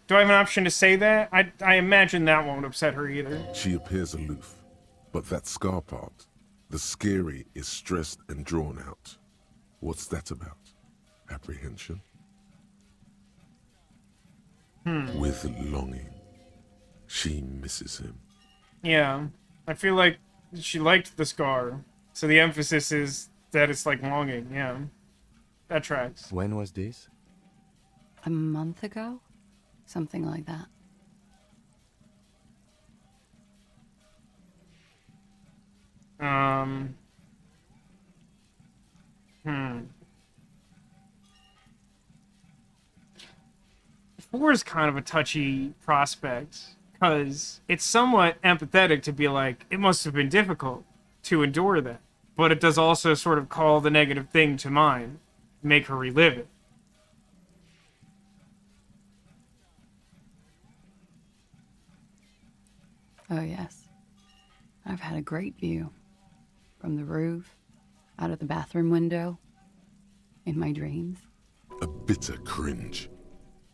Do I have an option to say that? I imagine that won't upset her either. She appears aloof, but that scar part, the scary, is stressed and drawn out. What's that about? Apprehension? With longing. She misses him. Yeah. I feel like she liked the scar. So the emphasis is that it's like longing, yeah. That tracks. When was this? A month ago? Something like that. Four is kind of a touchy prospect, because it's somewhat empathetic to be like, it must have been difficult to endure that. But it does also sort of call the negative thing to mind, make her relive it. Oh, yes. I've had a great view. From the roof, out of the bathroom window, in my dreams. A bitter cringe.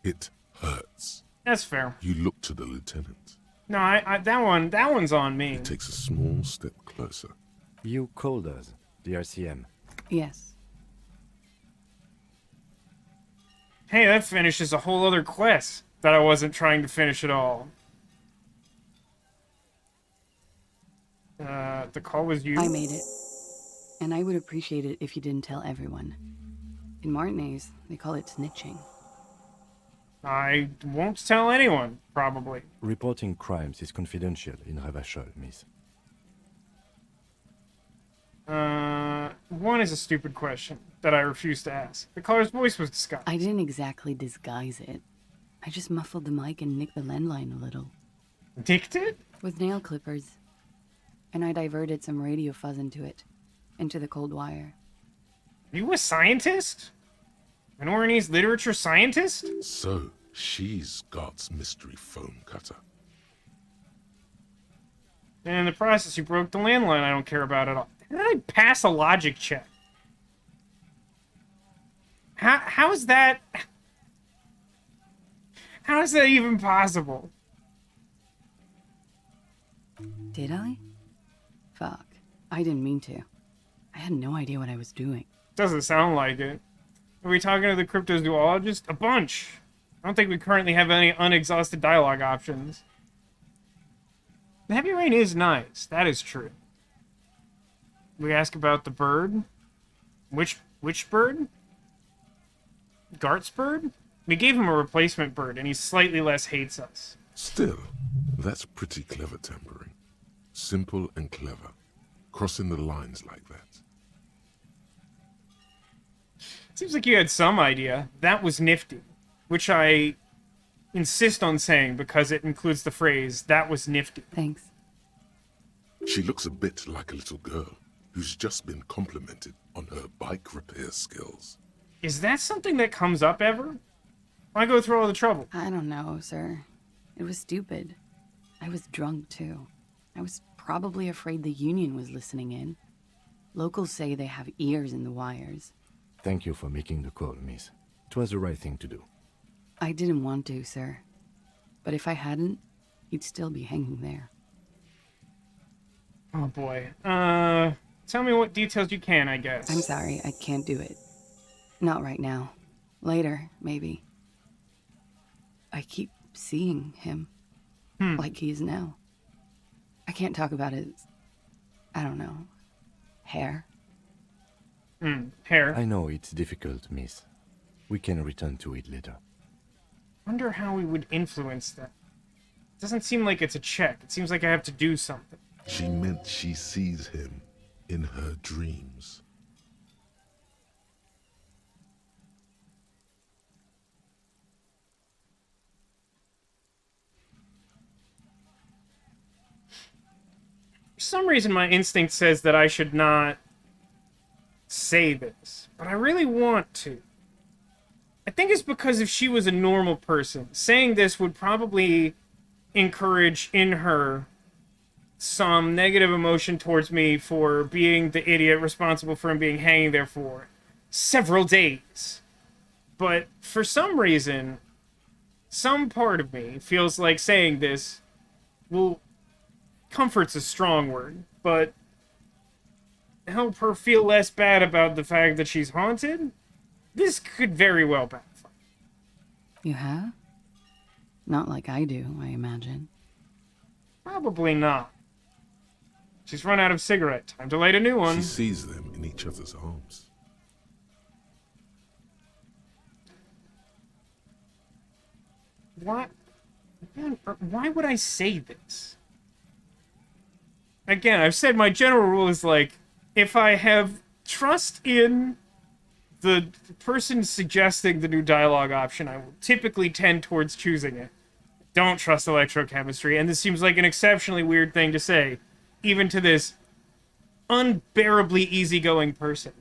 It hurts. That's fair. You look to the lieutenant. No, that one's on me. He takes a small step closer. You called us, the RCM. Yes. Hey, that finishes a whole other quest that I wasn't trying to finish at all. The call was you? I made it. And I would appreciate it if you didn't tell everyone. In Martinez, they call it snitching. I won't tell anyone, probably. Reporting crimes is confidential in Revachol, miss. One is a stupid question that I refuse to ask. The caller's voice was disguised. I didn't exactly disguise it. I just muffled the mic and nicked the landline a little. Nicked it? With nail clippers. And I diverted some radio fuzz into it. Into the cold wire. You a scientist? An Oranese literature scientist? So, she's God's mystery phone cutter. And in the process, you broke the landline I don't care about at all. Did I pass a logic check? How is that... How is that even possible? Did I? Fuck. I didn't mean to. I had no idea what I was doing. Doesn't sound like it. Are we talking to the cryptozoologist? A bunch. I don't think we currently have any unexhausted dialogue options. The heavy rain is nice. That is true. We ask about the bird. Which bird? Gart's bird? We gave him a replacement bird, and he slightly less hates us. Still, that's pretty clever tampering. Simple and clever. Crossing the lines like that. Seems like you had some idea. That was nifty. Which I insist on saying because it includes the phrase, that was nifty. Thanks. She looks a bit like a little girl who's just been complimented on her bike repair skills. Is that something that comes up ever? Why go through all the trouble? I don't know, sir. It was stupid. I was drunk, too. I was probably afraid the Union was listening in. Locals say they have ears in the wires. Thank you for making the call, miss. It was the right thing to do. I didn't want to, sir. But if I hadn't, he'd still be hanging there. Oh boy. Tell me what details you can, I guess. I'm sorry, I can't do it. Not right now. Later, maybe. I keep seeing him. Like he is now. I can't talk about his... I don't know. Hair. Hair. I know it's difficult, miss. We can return to it later. Wonder how we would influence that. Doesn't seem like it's a check. It seems like I have to do something. She meant she sees him in her dreams. For some reason, my instinct says that I should not say this, but I really want to. I think it's because if she was a normal person, saying this would probably encourage in her some negative emotion towards me for being the idiot responsible for him being hanging there for several days. But for some reason, some part of me feels like saying this will... Comfort's a strong word, but help her feel less bad about the fact that she's haunted? This could very well backfire. You have? Not like I do, I imagine. Probably not. She's run out of cigarette. Time to light a new one. She sees them in each other's arms. What? Why would I say this? Again, I've said my general rule is like, if I have trust in the person suggesting the new dialogue option, I will typically tend towards choosing it. Don't trust electrochemistry, and this seems like an exceptionally weird thing to say, even to this unbearably easygoing person.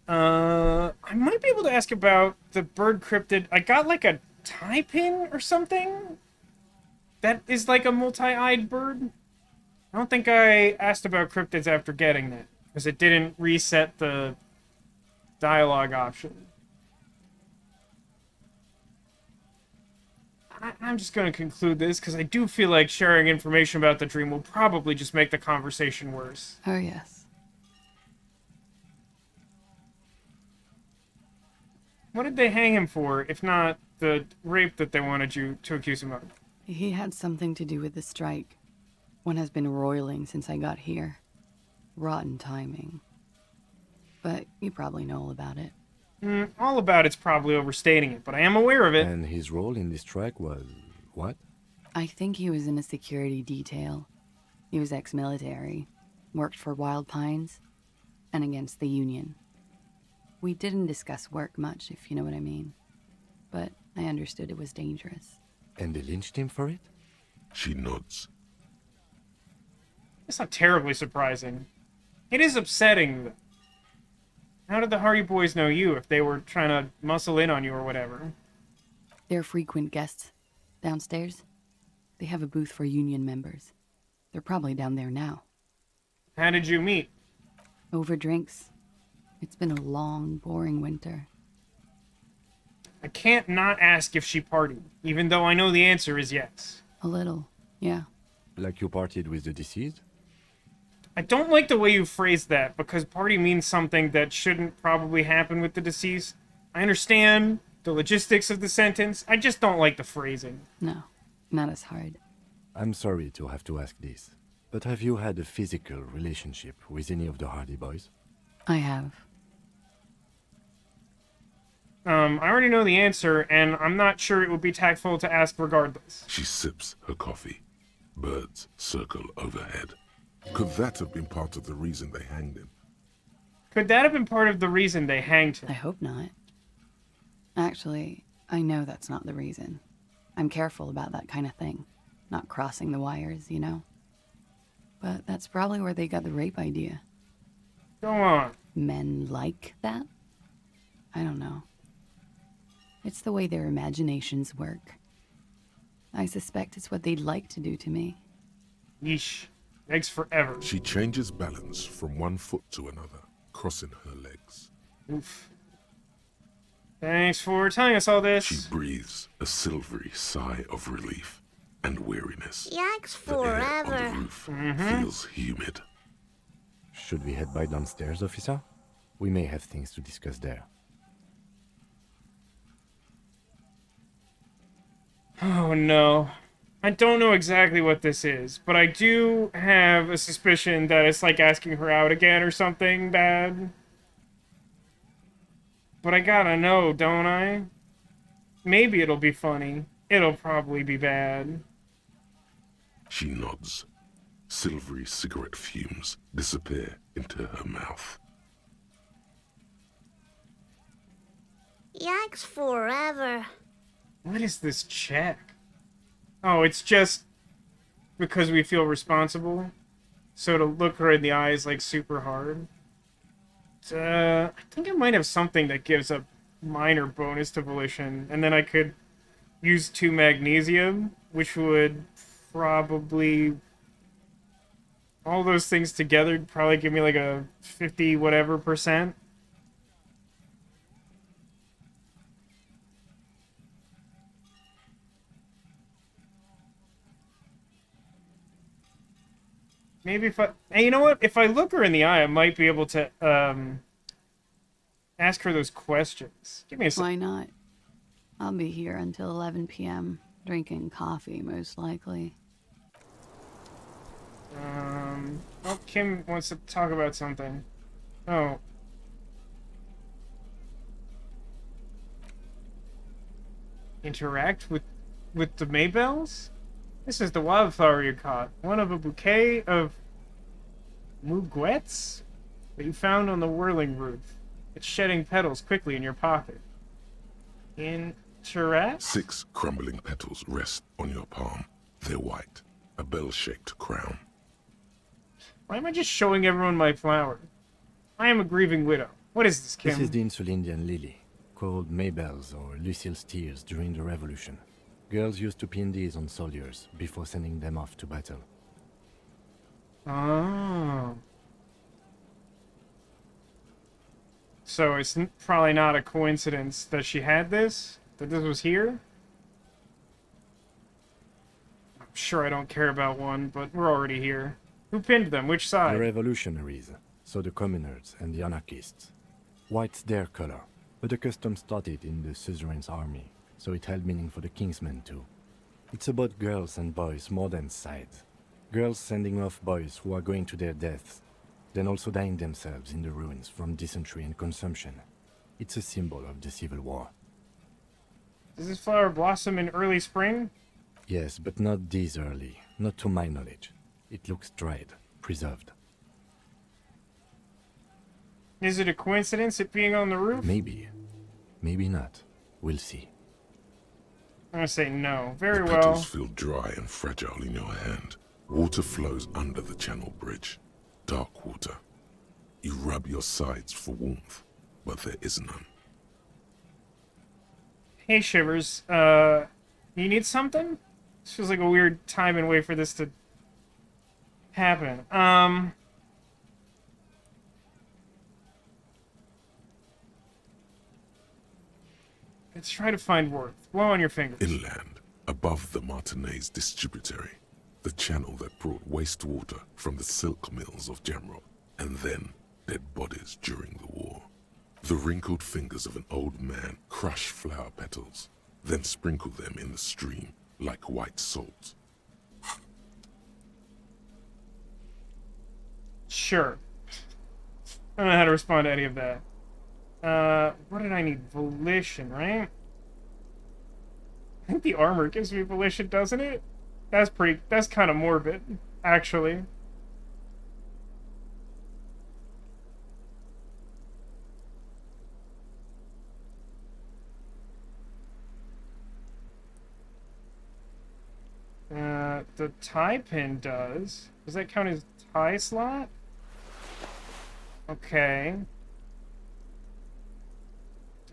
I might be able to ask about the bird cryptid. I got like a tie pin or something that is like a multi-eyed bird. I don't think I asked about cryptids after getting that, because it didn't reset the dialogue option. I'm just going to conclude this, because I do feel like sharing information about the dream will probably just make the conversation worse. Oh, yes. What did they hang him for, if not the rape that they wanted you to accuse him of? He had something to do with the strike. One has been roiling since I got here. Rotten timing. But you probably know all about it. All about it's probably overstating it, but I am aware of it. And his role in this strike was... what? I think he was in a security detail. He was ex-military, worked for Wild Pines, and against the Union. We didn't discuss work much, if you know what I mean. But I understood it was dangerous. And they lynched him for it? She nods. It's not terribly surprising. It is upsetting, though. How did the Hardy Boys know you if they were trying to muscle in on you or whatever? They're frequent guests. Downstairs, they have a booth for Union members. They're probably down there now. How did you meet? Over drinks. It's been a long, boring winter. I can't not ask if she partied, even though I know the answer is yes. A little, yeah. Like you partied with the deceased? I don't like the way you phrased that, because party means something that shouldn't probably happen with the deceased. I understand the logistics of the sentence, I just don't like the phrasing. No, not as hard. I'm sorry to have to ask this, but have you had a physical relationship with any of the Hardy Boys? I have. I already know the answer, and I'm not sure it would be tactful to ask regardless. She sips her coffee. Birds circle overhead. Could that have been part of the reason they hanged him? Could that have been part of the reason they hanged him? I hope not. Actually, I know that's not the reason. I'm careful about that kind of thing. Not crossing the wires, you know? But that's probably where they got the rape idea. Go on. Men like that? I don't know. It's the way their imaginations work. I suspect it's what they'd like to do to me. Yeesh. Legs forever. She changes balance from one foot to another, crossing her legs. Oof. Thanks for telling us all this. She breathes a silvery sigh of relief and weariness. Yikes The air on forever. the roof feels humid. Should we head back downstairs, officer? We may have things to discuss there. Oh no. I don't know exactly what this is, but I do have a suspicion that it's like asking her out again or something bad. But I gotta know, don't I? Maybe it'll be funny. It'll probably be bad. She nods. Silvery cigarette fumes disappear into her mouth. Yikes forever. What is this check? Oh, it's just because we feel responsible. So to look her in the eyes like super hard. I think I might have something that gives a minor bonus to volition, and then I could use 2 magnesium, which would probably... all those things together would probably give me like a 50 whatever %. Maybe if I... Hey, you know what? If I look her in the eye, I might be able to, ask her those questions. Give me a Why not? I'll be here until 11 p.m., drinking coffee, most likely. Oh, Kim wants to talk about something. Oh. Interact with the Maybells? This is the wildflower you caught. One of a bouquet of muguets that you found on the whirling roof. It's shedding petals quickly in your pocket. Interact? 6 crumbling petals rest on your palm. They're white, a bell-shaped crown. Why am I just showing everyone my flower? I am a grieving widow. What is this, Kim? This is the Insulindian lily, called Maybells or Lucille's tears during the Revolution. Girls used to pin these on soldiers before sending them off to battle. Oh. So it's probably not a coincidence that she had this? That this was here? I'm sure I don't care about one, but we're already here. Who pinned them? Which side? The revolutionaries, so the communards and the anarchists. White's their color. But the custom started in the suzerain's army, so it held meaning for the king's men too. It's about girls and boys more than sight. Girls sending off boys who are going to their deaths, then also dying themselves in the ruins from dysentery and consumption. It's a symbol of the civil war. Does this flower blossom in early spring? Yes, but not this early. Not to my knowledge. It looks dried, preserved. Is it a coincidence it being on the roof? Maybe. Maybe not. We'll see. I'm gonna say no. Very the well. petals feel dry and fragile in your hand. Water flows under the channel bridge. Dark water. You rub your sides for warmth, but there is none. Hey, Shivers. You need something? This feels like a weird time and way for this to happen. Let's try to find worth. Blow on your fingers. Inland, above the Martinez distributary, the channel that brought wastewater from the silk mills of Jamrod, and then dead bodies during the war. The wrinkled fingers of an old man crush flower petals, then sprinkle them in the stream like white salt. Sure. I don't know how to respond to any of that. What did I need? Volition, right? I think the armor gives me volition, doesn't it? That's kind of morbid, actually. The tie pin does. Does that count as tie slot? Okay.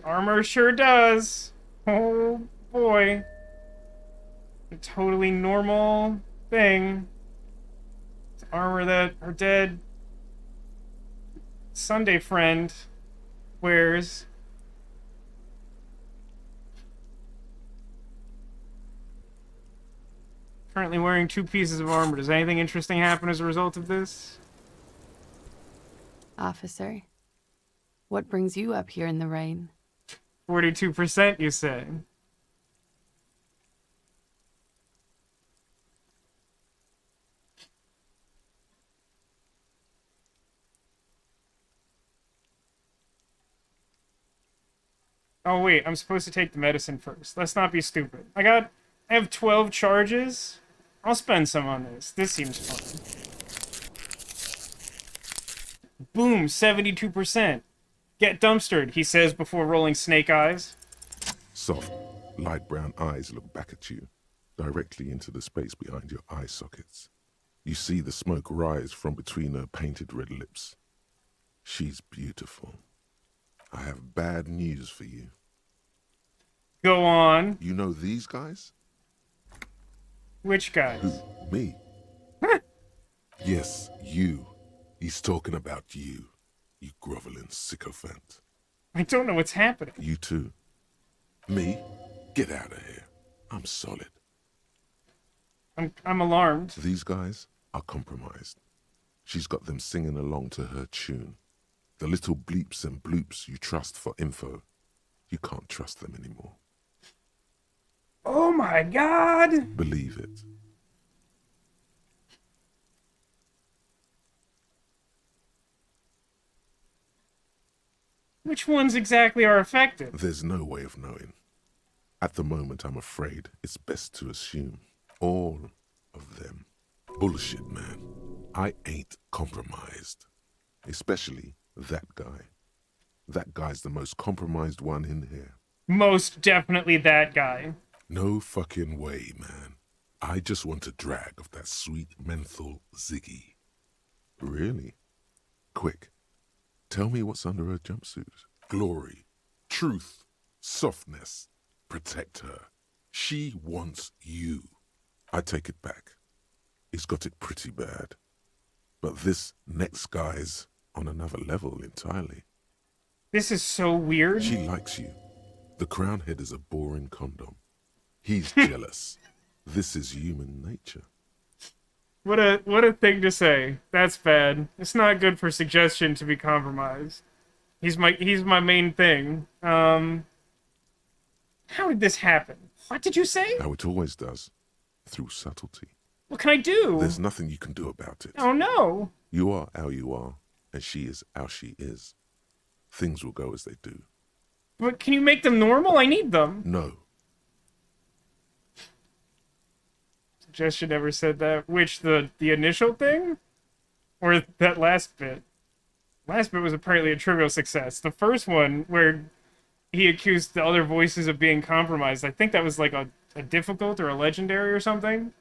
Armor sure does. Oh boy. A totally normal thing. It's armor that our dead Sunday friend wears. Currently wearing 2 pieces of armor. Does anything interesting happen as a result of this? Officer, what brings you up here in the rain? 42%, you say? Oh wait, I'm supposed to take the medicine first. Let's not be stupid. I have 12 charges. I'll spend some on this. This seems fun. Boom, 72%. Get dumpstered, he says before rolling snake eyes. Soft, light brown eyes look back at you, directly into the space behind your eye sockets. You see the smoke rise from between her painted red lips. She's beautiful. I have bad news for you. Go on. You know these guys? Which guys? Who? Me? Yes, you. He's talking about you, you groveling sycophant. I don't know what's happening. You too. Me? Get out of here. I'm solid. I'm alarmed. These guys are compromised. She's got them singing along to her tune. The little bleeps and bloops you trust for info, you can't trust them anymore. Oh my god! Believe it. Which ones exactly are affected? There's no way of knowing. At the moment, I'm afraid it's best to assume all of them. Bullshit, man. I ain't compromised. Especially that guy. That guy's the most compromised one in here. Most definitely that guy. No fucking way, man. I just want a drag of that sweet menthol Ziggy. Really? Quick. Tell me what's under her jumpsuit. Glory. Truth. Softness. Protect her. She wants you. I take it back. He's got it pretty bad. But this next guy's on another level entirely. This is so weird. She likes you. The crown head is a boring condom. He's jealous. This is human nature. What a thing to say. That's bad. It's not good for suggestion to be compromised. He's my main thing. How did this happen? What did you say? How it always does. Through subtlety. What can I do? There's nothing you can do about it. Oh no! You are how you are, and she is how she is. Things will go as they do. But can you make them normal? I need them. No. Suggestion never said that. Which, the initial thing? Or that last bit? Last bit was apparently a trivial success. The first one, where he accused the other voices of being compromised, I think that was like a difficult or a legendary or something.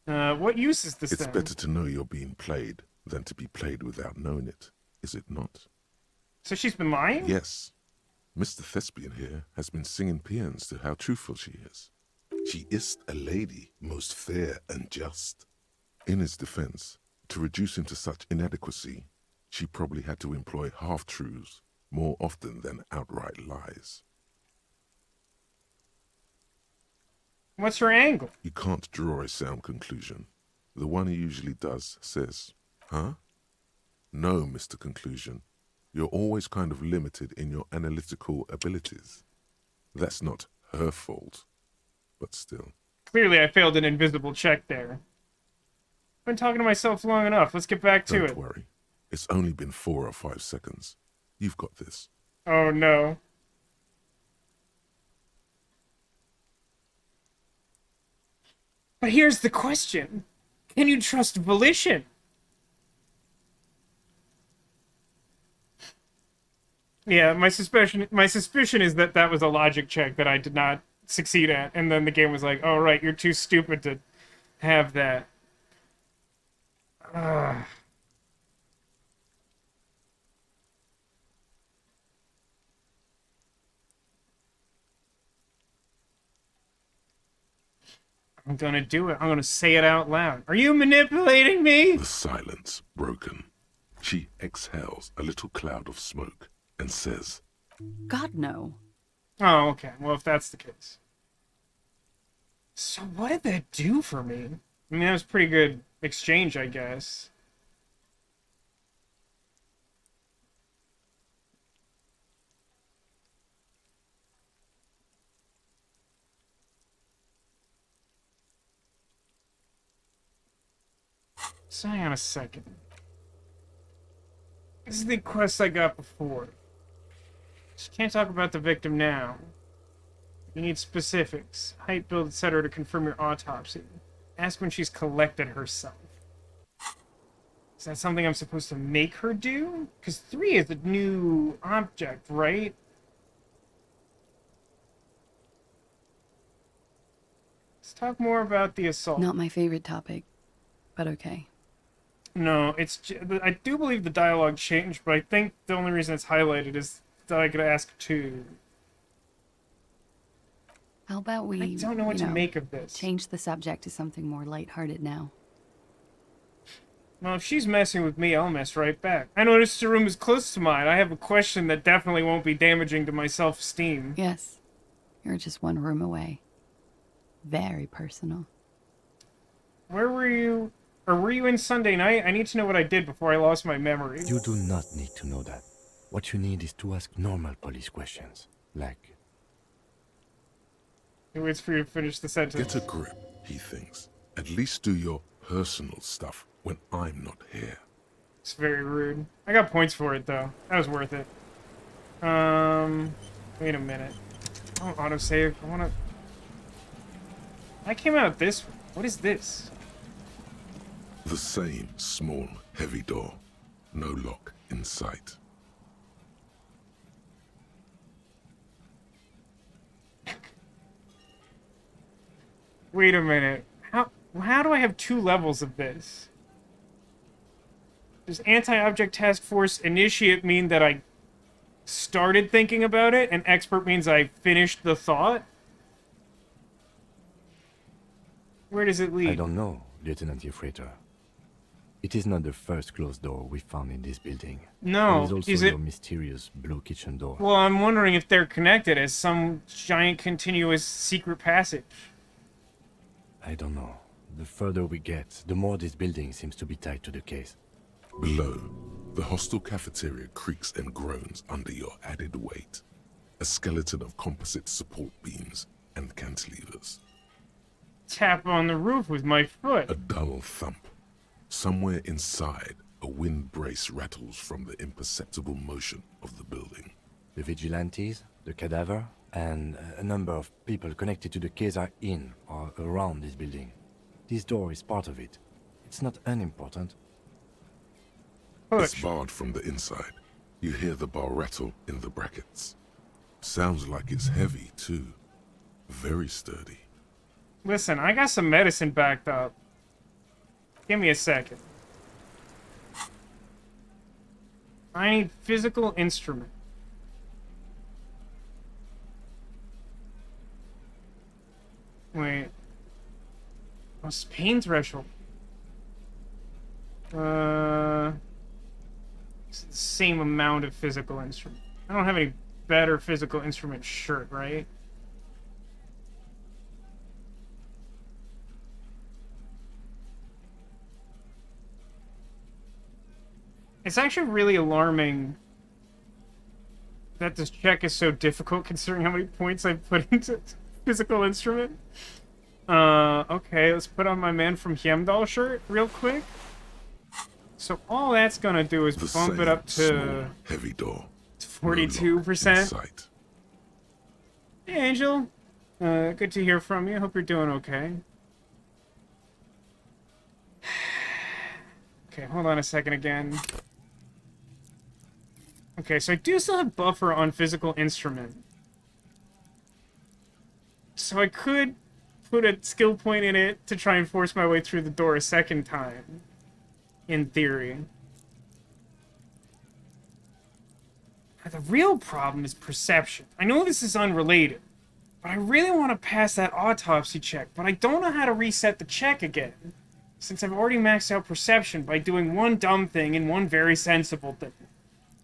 What use is this It's thing? better to know you're being played than to be played without knowing it, is it not? So she's been lying? Yes. Mr. Thespian here has been singing paeans to how truthful she is. She is a lady, most fair and just. In his defense, to reduce him to such inadequacy, she probably had to employ half-truths more often than outright lies. What's her angle? You can't draw a sound conclusion. The one he usually does says, huh? No, Mr. Conclusion. You're always kind of limited in your analytical abilities. That's not her fault, but still. Clearly I failed an invisible check there. I've been talking to myself long enough. Let's get back to it. Don't worry. It's only been 4 or 5 seconds. You've got this. Oh no. But here's the question. Can you trust volition? Yeah, my suspicion is that that was a logic check that I did not succeed at, and then the game was like, "Oh right, you're too stupid to have that." I'm gonna do it. I'm gonna say it out loud. Are you manipulating me? The silence broken. She exhales a little cloud of smoke and says, God, no. Oh, okay. Well, if that's the case. So what did that do for me? I mean, that was pretty good exchange, I guess. So hang on a second. This is the quest I got before. Just can't talk about the victim now. You need specifics, height, build, etc. to confirm your autopsy. Ask when she's collected herself. Is that something I'm supposed to make her do? Because 3 is a new object, right? Let's talk more about the assault. Not my favorite topic, but okay. No, I do believe the dialogue changed, but I think the only reason it's highlighted is that I could ask 2. How about we, I don't know what to make of this. Change the subject to something more lighthearted now. Well, if she's messing with me, I'll mess right back. I noticed your room is close to mine. I have a question that definitely won't be damaging to my self-esteem. Yes. You're just one room away. Very personal. Where were you? Or were you in Sunday night? I need to know what I did before I lost my memory. You do not need to know that. What you need is to ask normal police questions. Like... He waits for you to finish the sentence. Get a grip, he thinks. At least do your personal stuff when I'm not here. It's very rude. I got points for it, though. That was worth it. Wait a minute. I don't autosave. I wanna... I came out this... What is this? The same small, heavy door. No lock in sight. Wait a minute. How do I have 2 levels of this? Does anti-object task force initiate mean that I started thinking about it, and expert means I finished the thought? Where does it lead? I don't know, Lieutenant Yefreiter. It is not the first closed door we found in this building. No. There is also your mysterious blue kitchen door. Well, I'm wondering if they're connected as some giant continuous secret passage. I don't know. The further we get, the more this building seems to be tied to the case. Below, The hostel cafeteria creaks and groans under your added weight. A skeleton of composite support beams and cantilevers. Tap on the roof with my foot. A dull thump. Somewhere inside, a wind brace rattles from the imperceptible motion of the building. The vigilantes, the cadaver, and a number of people connected to the case are in or around this building. This door is part of it. It's not unimportant. It's barred from the inside. You hear the bar rattle in the brackets. Sounds like it's heavy, too. Very sturdy. Listen, I got some medicine backed up. Give me a second. I need physical instrument. Wait. What's pain threshold? It's the same amount of physical instrument. I don't have any better physical instrument shirt, right? It's actually really alarming that this check is so difficult considering how many points I've put into physical instrument. Okay, let's put on my Man from Heimdall shirt real quick. So all that's gonna do is bump it up to heavy door. 42%. Hey, Angel. Good to hear from you. Hope you're doing okay. Okay, hold on a second again. Okay, so I do still have buffer on physical instrument. So I could put a skill point in it to try and force my way through the door a second time. In theory. Now, the real problem is perception. I know this is unrelated, but I really want to pass that autopsy check, but I don't know how to reset the check again, since I've already maxed out perception by doing one dumb thing and one very sensible thing.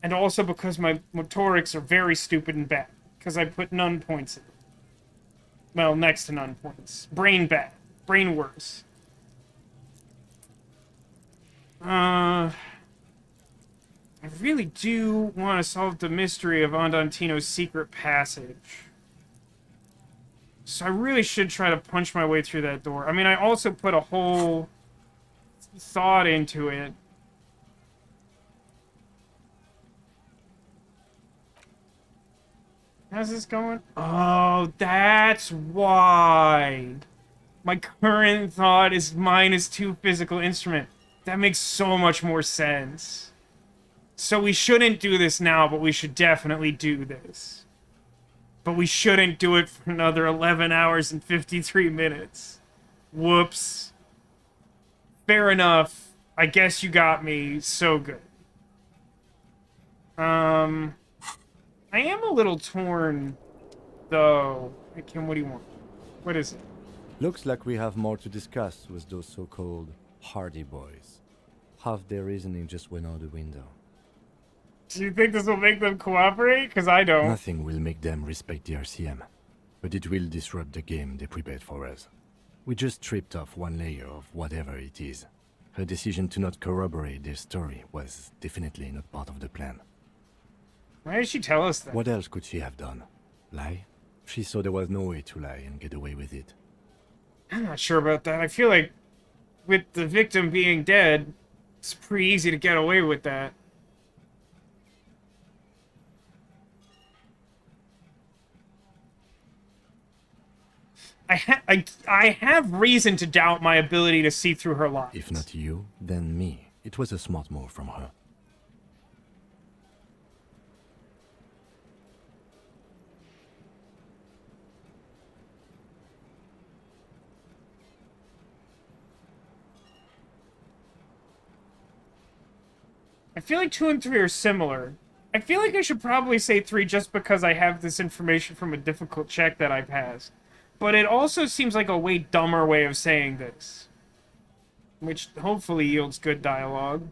And also because my motorics are very stupid and bad, because I put none points in. Well, next to none points. Brain bad. Brain worse. I really do want to solve the mystery of Andantino's secret passage. So I really should try to punch my way through that door. I mean, I also put a whole thought into it. How's this going? Oh, that's why. My current thought is -2 physical instrument. That makes so much more sense. So we shouldn't do this now, but we should definitely do this. But we shouldn't do it for another 11 hours and 53 minutes. Whoops. Fair enough. I guess you got me. So good. I am a little torn, though. Hey, Kim, what do you want? What is it? Looks like we have more to discuss with those so-called Hardy Boys. Half their reasoning just went out the window. Do you think this will make them cooperate? Because I don't. Nothing will make them respect the RCM, but it will disrupt the game they prepared for us. We just stripped off one layer of whatever it is. Her decision to not corroborate their story was definitely not part of the plan. Why did she tell us that? What else could she have done? Lie? She saw there was no way to lie and get away with it. I'm not sure about that. I feel like with the victim being dead, it's pretty easy to get away with that. I have reason to doubt my ability to see through her lies. If not you, then me. It was a smart move from her. I feel like 2 and 3 are similar. I feel like I should probably say 3 just because I have this information from a difficult check that I passed. But it also seems like a way dumber way of saying this. Which hopefully yields good dialogue.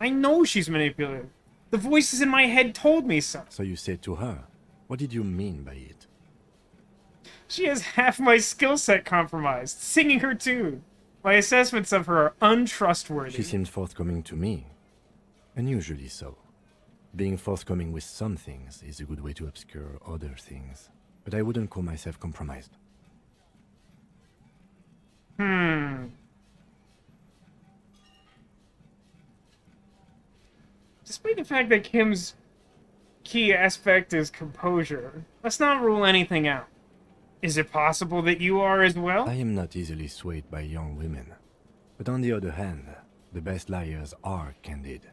I know she's manipulative. The voices in my head told me so. So you said to her, what did you mean by it? She has half my skill set compromised, singing her tune. My assessments of her are untrustworthy. She seemed forthcoming to me. Unusually so. Being forthcoming with some things is a good way to obscure other things, but I wouldn't call myself compromised. Despite the fact that Kim's key aspect is composure, let's not rule anything out. Is it possible that you are as well? I am not easily swayed by young women. But on the other hand, the best liars are candid.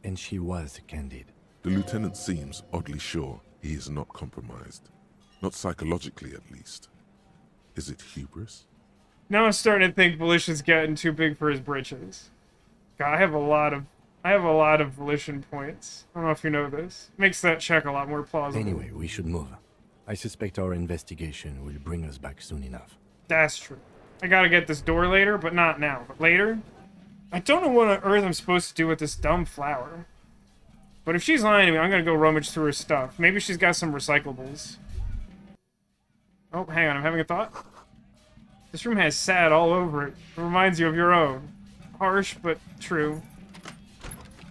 And she was candid. The lieutenant seems oddly sure he is not compromised. Not psychologically, at least. Is it hubris? Now I'm starting to think Volition's getting too big for his britches. God, I have a lot of Volition points. I don't know if you know this. Makes that check a lot more plausible. Anyway, we should move. I suspect our investigation will bring us back soon enough. That's true. I gotta get this door later, but not now. But later? I don't know what on earth I'm supposed to do with this dumb flower. But if she's lying to me, I'm gonna go rummage through her stuff. Maybe she's got some recyclables. Oh, hang on, I'm having a thought. This room has sad all over it. It reminds you of your own. Harsh, but true.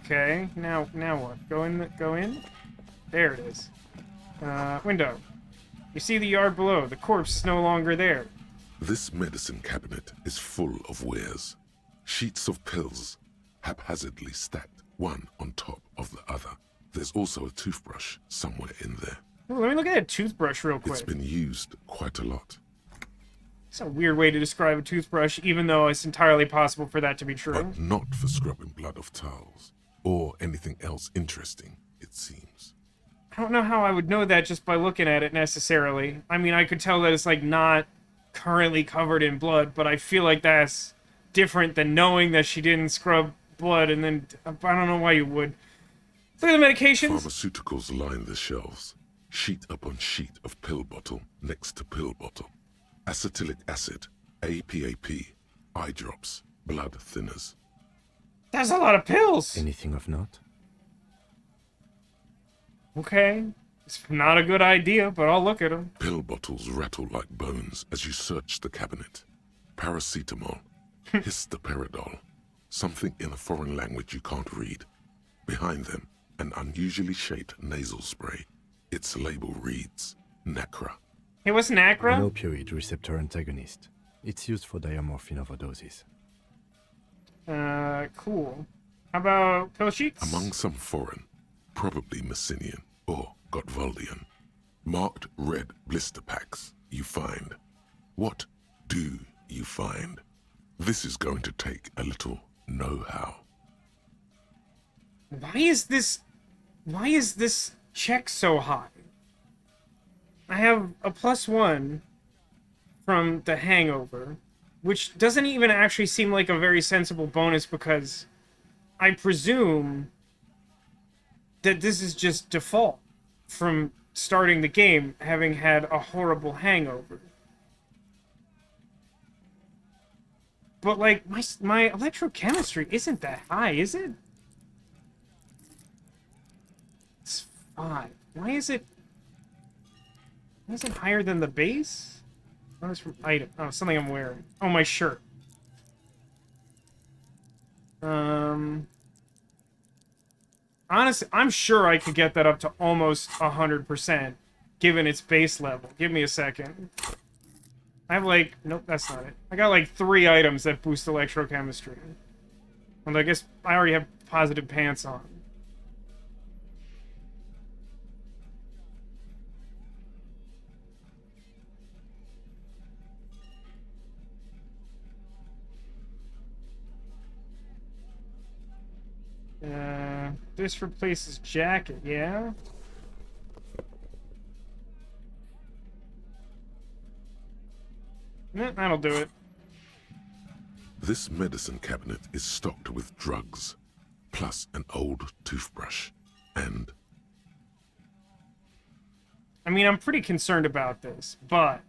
Okay, now what? Go in? There it is. Window. You see the yard below. The corpse is no longer there. This medicine cabinet is full of wares. Sheets of pills, haphazardly stacked, one on top of the other. There's also a toothbrush somewhere in there. Ooh, let me look at that toothbrush real quick. It's been used quite a lot. It's a weird way to describe a toothbrush, even though it's entirely possible for that to be true. But not for scrubbing blood off towels, or anything else interesting, it seems. I don't know how I would know that just by looking at it necessarily. I mean, I could tell that it's like not currently covered in blood, but I feel like that's different than knowing that she didn't scrub blood and then I don't know why you would. Look at the medications. Pharmaceuticals line the shelves, sheet upon sheet of pill bottle next to pill bottle. Acetylic acid, APAP, eye drops, blood thinners. That's a lot of pills. Anything of note? Okay. It's not a good idea, but I'll look at them. Pill bottles rattle like bones as you search the cabinet. Paracetamol, histoperidol, something in a foreign language you can't read. Behind them, an unusually shaped nasal spray. Its label reads, Nacra. Hey, what's Nacra? An opioid receptor antagonist. It's used for diamorphine overdoses. Cool. How about pill sheets? Among some foreign, probably Messinian or Gotwaldian, marked red blister packs you find. What do you find? This is going to take a little know-how. Why is this check so high? I have a +1 from The Hangover, which doesn't even actually seem like a very sensible bonus because I presume that this is just default from starting the game, having had a horrible hangover. But, like, my electrochemistry isn't that high, is it? It's 5. Why is it higher than the base? Oh, it's from item. Oh, something I'm wearing. Oh, my shirt. Honestly, I'm sure I could get that up to almost 100%, given its base level. Give me a second. I have, like... Nope, that's not it. I got, like, 3 items that boost electrochemistry. Well, I guess I already have positive pants on. This replaces jacket, yeah? That'll do it. This medicine cabinet is stocked with drugs, plus an old toothbrush, and... I mean, I'm pretty concerned about this, but...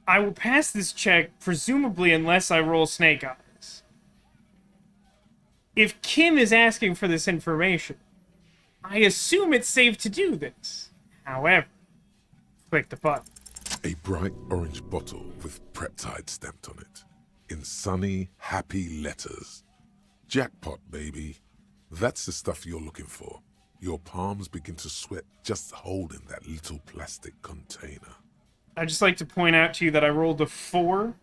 I will pass this check, presumably unless I roll snake eyes. If Kim is asking for this information, I assume it's safe to do this. However, click the button. A bright orange bottle with peptide stamped on it, in sunny, happy letters. Jackpot, baby. That's the stuff you're looking for. Your palms begin to sweat just holding that little plastic container. I'd just like to point out to you that I rolled a 4.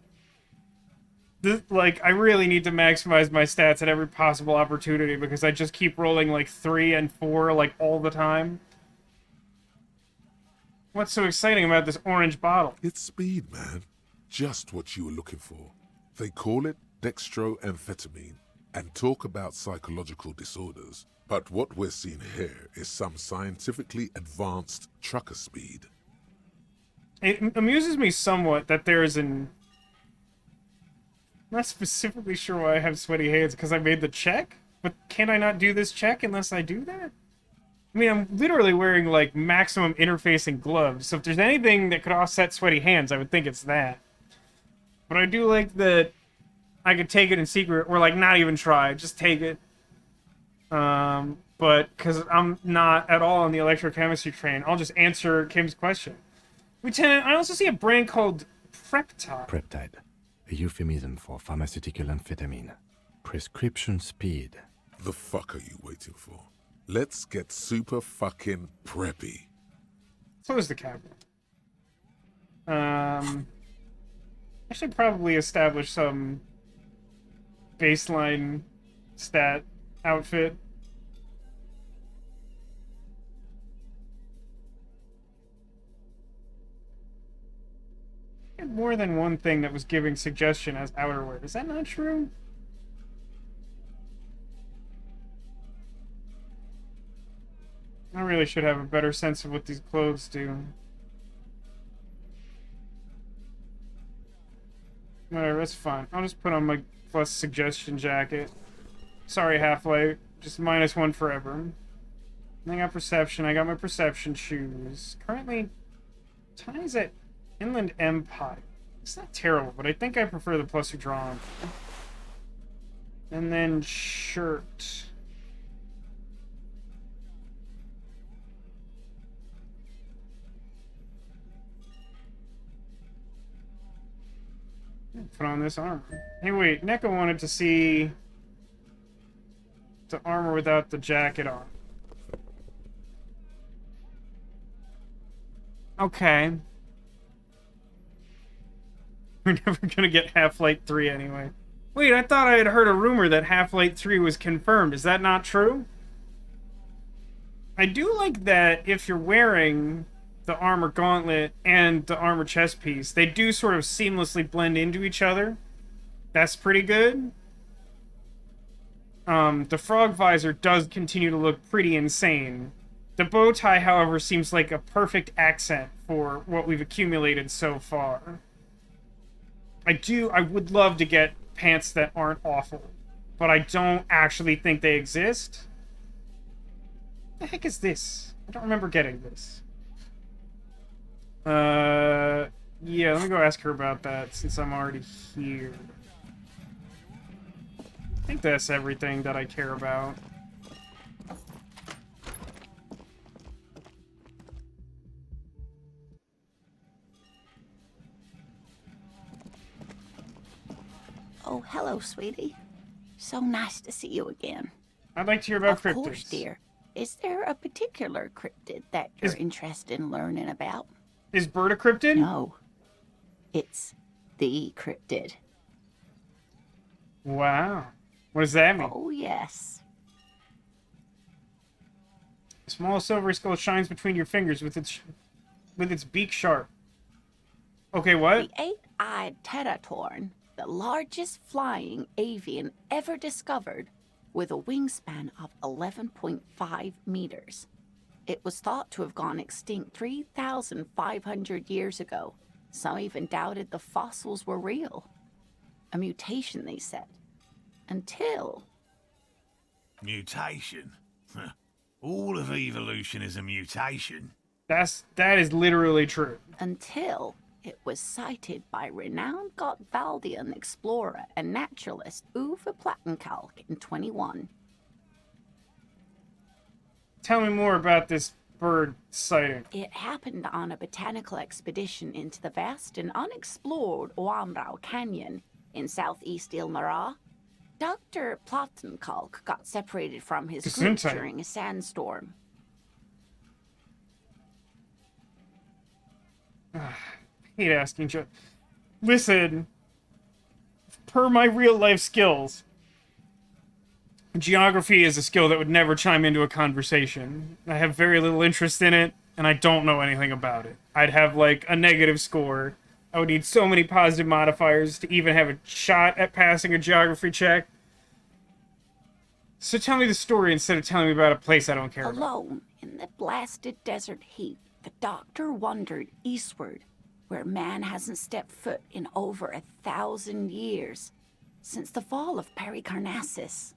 I really need to maximize my stats at every possible opportunity because I just keep rolling like 3 and 4 like all the time. What's so exciting about this orange bottle? It's speed, man. Just what you were looking for. They call it dextroamphetamine and talk about psychological disorders. But what we're seeing here is some scientifically advanced trucker speed. It amuses me somewhat that there's an... I'm not specifically sure why I have sweaty hands, because I made the check? But can I not do this check unless I do that? I mean, I'm literally wearing, like, maximum interfacing gloves, so if there's anything that could offset sweaty hands, I would think it's that. But I do like that I could take it in secret, or, like, not even try, just take it. But, because I'm not at all on the electrochemistry train, I'll just answer Kim's question. Lieutenant, I also see a brand called Preptide. Preptide, a euphemism for pharmaceutical amphetamine. Prescription speed. The fuck are you waiting for? Let's get super fucking preppy. Close the cabinet. I should probably establish some baseline stat outfit. I had more than one thing that was giving suggestion as outerwear. Is that not true? I really should have a better sense of what these clothes do. Whatever, that's fine. I'll just put on my plus suggestion jacket. Sorry, Half-Life. Just -1 forever. I got perception. I got my perception shoes. Currently, ties at Inland Empire. It's not terrible, but I think I prefer the plus drawn. And then shirt. Put on this armor. Hey, wait. Neko wanted to see the armor without the jacket on. Okay. We're never gonna get Half-Life 3 anyway. Wait, I thought I had heard a rumor that Half-Life 3 was confirmed. Is that not true? I do like that if you're wearing the armor gauntlet and the armor chest piece, they do sort of seamlessly blend into each other. That's pretty good. The frog visor does continue to look pretty insane. The bow tie, however, seems like a perfect accent for what we've accumulated so far. I would love to get pants that aren't awful, but I don't actually think they exist. What the heck is this? I don't remember getting this. Yeah, let me go ask her about that since I'm already here. I think that's everything that I care about. Oh, hello, sweetie. So nice to see you again. I'd like to hear about cryptids. Of course, dear. Is there a particular cryptid that you're interested in learning about? Is Bird a cryptid? No. It's the cryptid. Wow. What does that mean? Oh, yes. A small silvery skull shines between your fingers with its beak sharp. Okay, what? The eight-eyed teratorn, the largest flying avian ever discovered, with a wingspan of 11.5 meters. It was thought to have gone extinct 3,500 years ago. Some even doubted the fossils were real. A mutation, they said. Until... Mutation? All of evolution is a mutation. That is literally true. Until it was cited by renowned Gotvaldian explorer and naturalist Uwe Plattenkalk in 21. Tell me more about this bird sighting. It happened on a botanical expedition into the vast and unexplored Oamrau Canyon in southeast Ilmara. Dr. Plottenkalk got separated from his group Gesundheit. during a sandstorm. Hate asking Joe. Listen, per my real life skills, geography is a skill that would never chime into a conversation. I have very little interest in it, and I don't know anything about it. I'd have, like, a negative score. I would need so many positive modifiers to even have a shot at passing a geography check. So tell me the story instead of telling me about a place I don't care about. Alone in the blasted desert heat, the doctor wandered eastward, where man hasn't stepped foot in over 1,000 years, since the fall of Pericarnassus.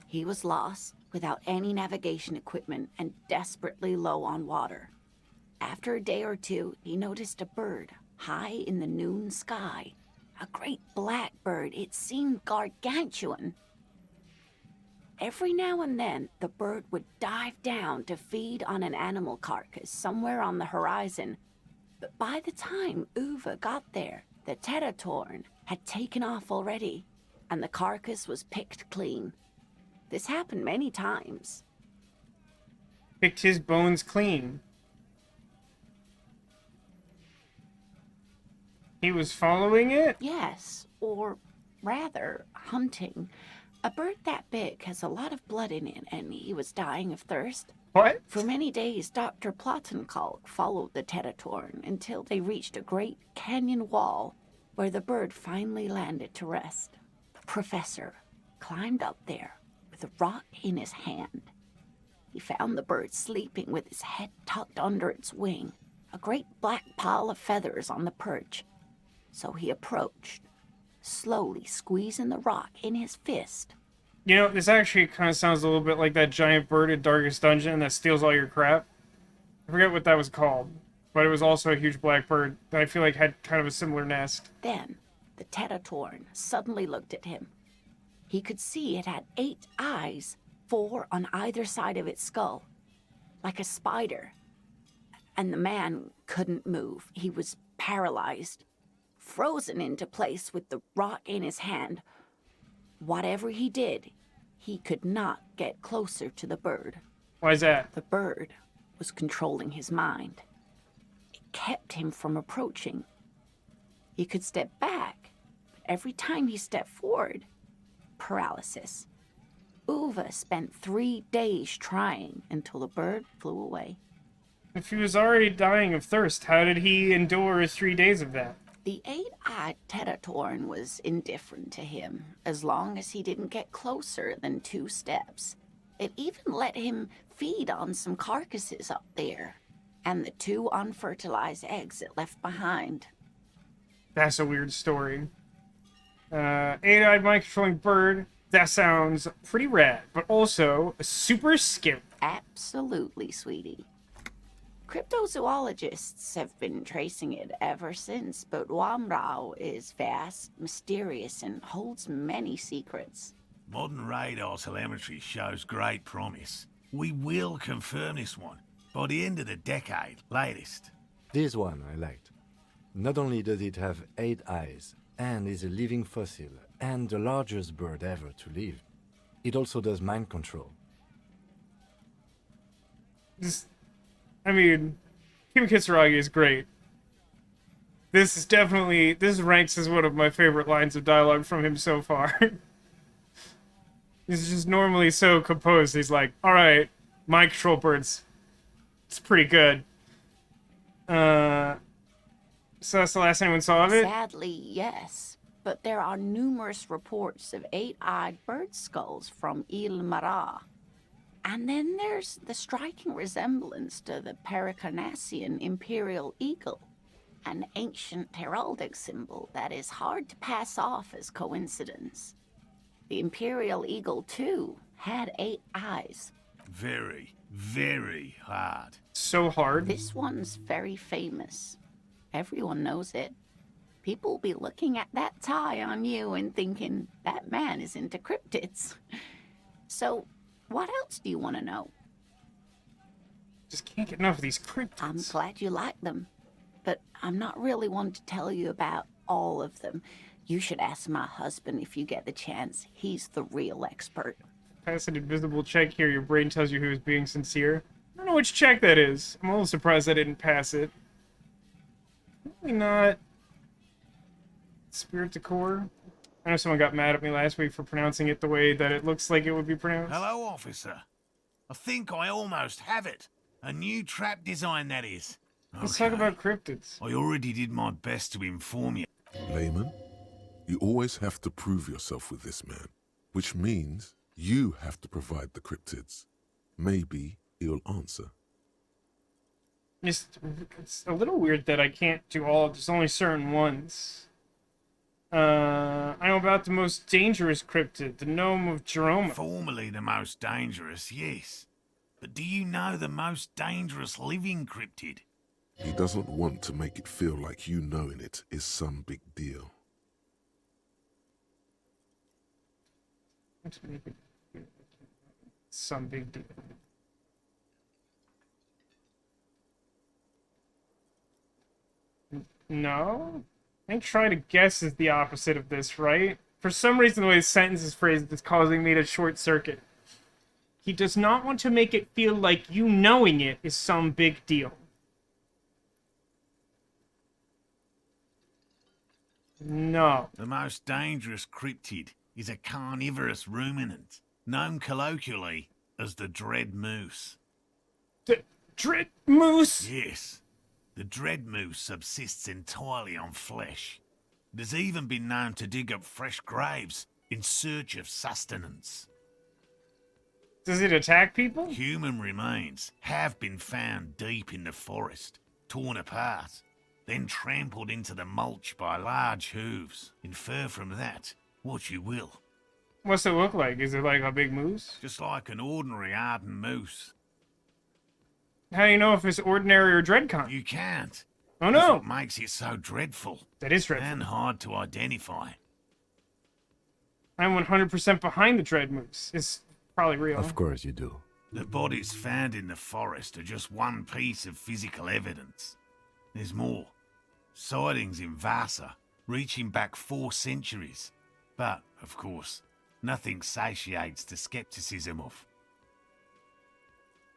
He was lost, without any navigation equipment, and desperately low on water. After a day or two, he noticed a bird high in the noon sky. A great black bird. It seemed gargantuan. Every now and then, the bird would dive down to feed on an animal carcass somewhere on the horizon. But by the time Uva got there, the Teratorn had taken off already, and the carcass was picked clean. This happened many times. Picked his bones clean. He was following it? Yes, or rather, hunting. A bird that big has a lot of blood in it, and he was dying of thirst. What? For many days, Dr. Plottenkalk followed the Teratorn until they reached a great canyon wall where the bird finally landed to rest. The professor climbed up there with a rock in his hand. He found the bird sleeping with his head tucked under its wing, a great black pile of feathers on the perch. So he approached, slowly squeezing the rock in his fist. You know, this actually kind of sounds a little bit like that giant bird in Darkest Dungeon that steals all your crap. I forget what that was called, but it was also a huge black bird that I feel like had kind of a similar nest. Then, the Teratorn suddenly looked at him. He could see it had 8 eyes, 4 on either side of its skull, like a spider. And the man couldn't move. He was paralyzed, frozen into place with the rock in his hand. Whatever he did, he could not get closer to the bird. Why is that? The bird was controlling his mind. It kept him from approaching. He could step back, but every time he stepped forward, paralysis. Uva spent 3 days trying until the bird flew away. If he was already dying of thirst, how did he endure 3 days of that? The 8-eyed Teratorn was indifferent to him, as long as he didn't get closer than 2 steps. It even let him feed on some carcasses up there, and the 2 unfertilized eggs it left behind. That's a weird story. 8-eyed mind-controlling bird, that sounds pretty rad, but also super scary. Absolutely, sweetie. Cryptozoologists have been tracing it ever since, but Wamrao is vast, mysterious, and holds many secrets. Modern radar telemetry shows great promise. We will confirm this one by the end of the decade, latest. This one I liked. Not only does it have 8 eyes, and is a living fossil, and the largest bird ever to live, it also does mind control. I mean, Kim Kisturagi is great. This ranks as one of my favorite lines of dialogue from him so far. He's just normally so composed. He's like, alright, mind control birds. It's pretty good. So that's the last anyone saw of it? Sadly, yes. But there are numerous reports of 8-eyed bird skulls from Il Mara. And then there's the striking resemblance to the Pericarnassian imperial eagle, an ancient heraldic symbol that is hard to pass off as coincidence. The imperial eagle, too, had 8 eyes. Very, very hard. So hard. This one's very famous. Everyone knows it. People will be looking at that tie on you and thinking, that man is into cryptids. So, what else do you want to know? Just can't get enough of these cryptids. I'm glad you like them, but I'm not really one to tell you about all of them. You should ask my husband if you get the chance. He's the real expert. Pass an invisible check here. Your brain tells you who is being sincere. I don't know which check that is. I'm a little surprised I didn't pass it. Probably not. Spirit Decor. I know someone got mad at me last week for pronouncing it the way that it looks like it would be pronounced. Hello, officer. I think I almost have it. A new trap design, that is. Let's talk about cryptids. I already did my best to inform you. Layman, you always have to prove yourself with this man, which means you have to provide the cryptids. Maybe he'll answer. It's a little weird that I can't do all of there's only certain ones. I know about the most dangerous cryptid, the Gnome of Jerome. Formerly the most dangerous, yes. But do you know the most dangerous living cryptid? He doesn't want to make it feel like you knowing it is some big deal. Some big deal. No? I think try to guess is the opposite of this, right? For some reason, the way the sentence is phrased is causing me to short circuit. He does not want to make it feel like you knowing it is some big deal. No. The most dangerous cryptid is a carnivorous ruminant, known colloquially as the dread moose. The dread moose? Yes. The dread moose subsists entirely on flesh. It has even been known to dig up fresh graves in search of sustenance. Does it attack people? Human remains have been found deep in the forest, torn apart, then trampled into the mulch by large hooves. Infer from that what you will. What's it look like? Is it like a big moose? Just like an ordinary ardent moose. How do you know if it's ordinary or dreadcon? You can't. Oh That's no! what makes it so dreadful. That is dreadful. And hard to identify. I'm 100% behind the dread moose. It's probably real. Of course you do. The bodies found in the forest are just one piece of physical evidence. There's more. Sightings in Vasa, reaching back 4 centuries. But, of course, nothing satiates the skepticism of.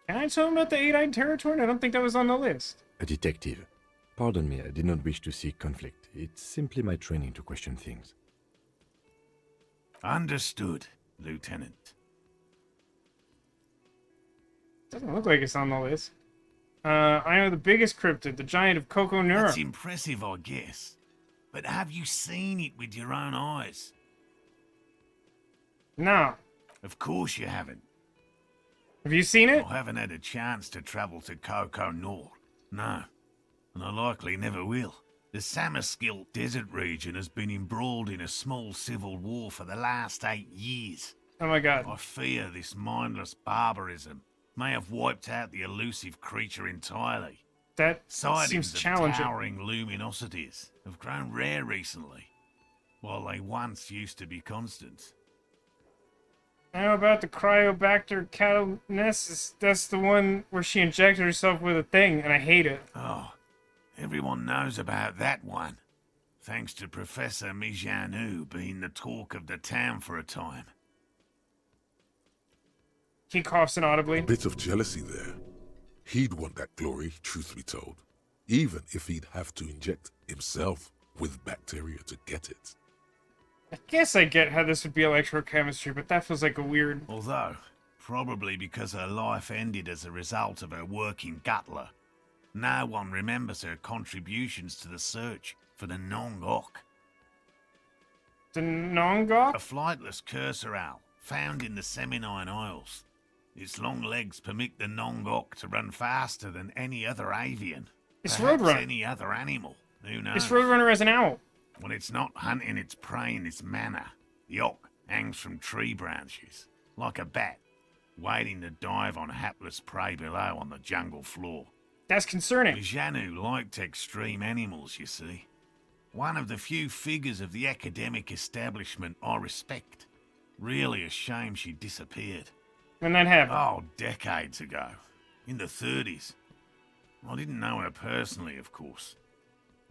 Can I tell him about the 8-eyed Territorn? I don't think that was on the list. A detective. Pardon me, I did not wish to seek conflict. It's simply my training to question things. Understood, Lieutenant. Doesn't look like it's on the list. I know the biggest cryptid, the giant of Coco Nura. That's impressive, I guess. But have you seen it with your own eyes? No. Of course you haven't. Have you seen it? I haven't had a chance to travel to Coco Nor. No. And I likely never will. The Samaskil desert region has been embroiled in a small civil war for the last 8 years. Oh my god. I fear this mindless barbarism may have wiped out the elusive creature entirely. That Sightings seems of challenging. towering luminosities have grown rare recently, while they once used to be constant. I know about the Cryobacter catalysis. That's the one where she injected herself with a thing, and I hate it. Oh, everyone knows about that one, thanks to Professor Mijanu being the talk of the town for a time. He coughs inaudibly. A bit of jealousy there. He'd want that glory, truth be told, even if he'd have to inject himself with bacteria to get it. I guess I get how this would be electrochemistry, but that feels like a weird... Although, probably because her life ended as a result of her work in Gutler, no one remembers her contributions to the search for the Nongok. The Nongok? A flightless cursor owl found in the Seminine Isles. Its long legs permit the Nongok to run faster than any other avian. It's Perhaps Roadrunner. any other animal. Who knows? It's Roadrunner as an owl. When it's not hunting its prey in this manner, the Ock hangs from tree branches, like a bat, waiting to dive on hapless prey below on the jungle floor. That's concerning. Mijanu liked extreme animals, you see. One of the few figures of the academic establishment I respect. Really a shame she disappeared. When that happened? Oh, decades ago. In the 30s. I didn't know her personally, of course.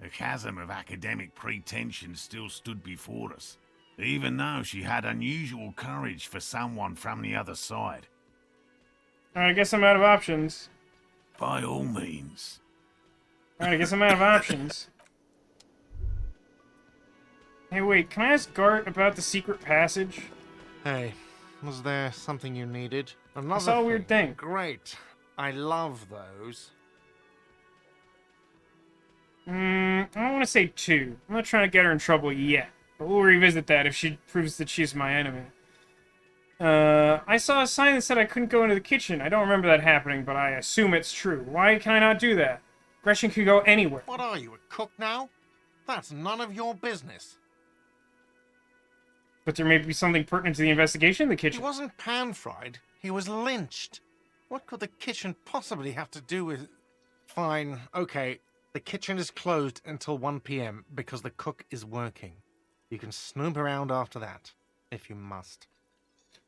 A chasm of academic pretension still stood before us, even though she had unusual courage for someone from the other side. I guess I'm out of options. By all means. Alright, I guess I'm out of options. Hey, wait, can I ask Gart about the secret passage? Hey, was there something you needed? Another I saw a weird thing. Great. I love those. I don't want to say 2. I'm not trying to get her in trouble yet. But we'll revisit that if she proves that she's my enemy. I saw a sign that said I couldn't go into the kitchen. I don't remember that happening, but I assume it's true. Why can I not do that? Gretchen could go anywhere. What are you, a cook now? That's none of your business. But there may be something pertinent to the investigation in the kitchen. He wasn't pan-fried. He was lynched. What could the kitchen possibly have to do with... Fine, okay. The kitchen is closed until 1 p.m. because the cook is working. You can snoop around after that, if you must.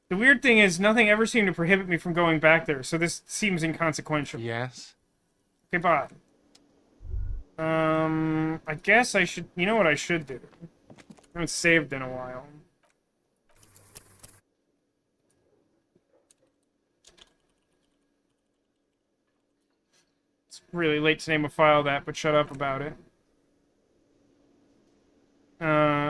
The weird thing is, nothing ever seemed to prohibit me from going back there, so this seems inconsequential. Yes? Okay, bye. I guess I should... You know what I should do? I haven't saved in a while. It's really late to name a file that, but shut up about it.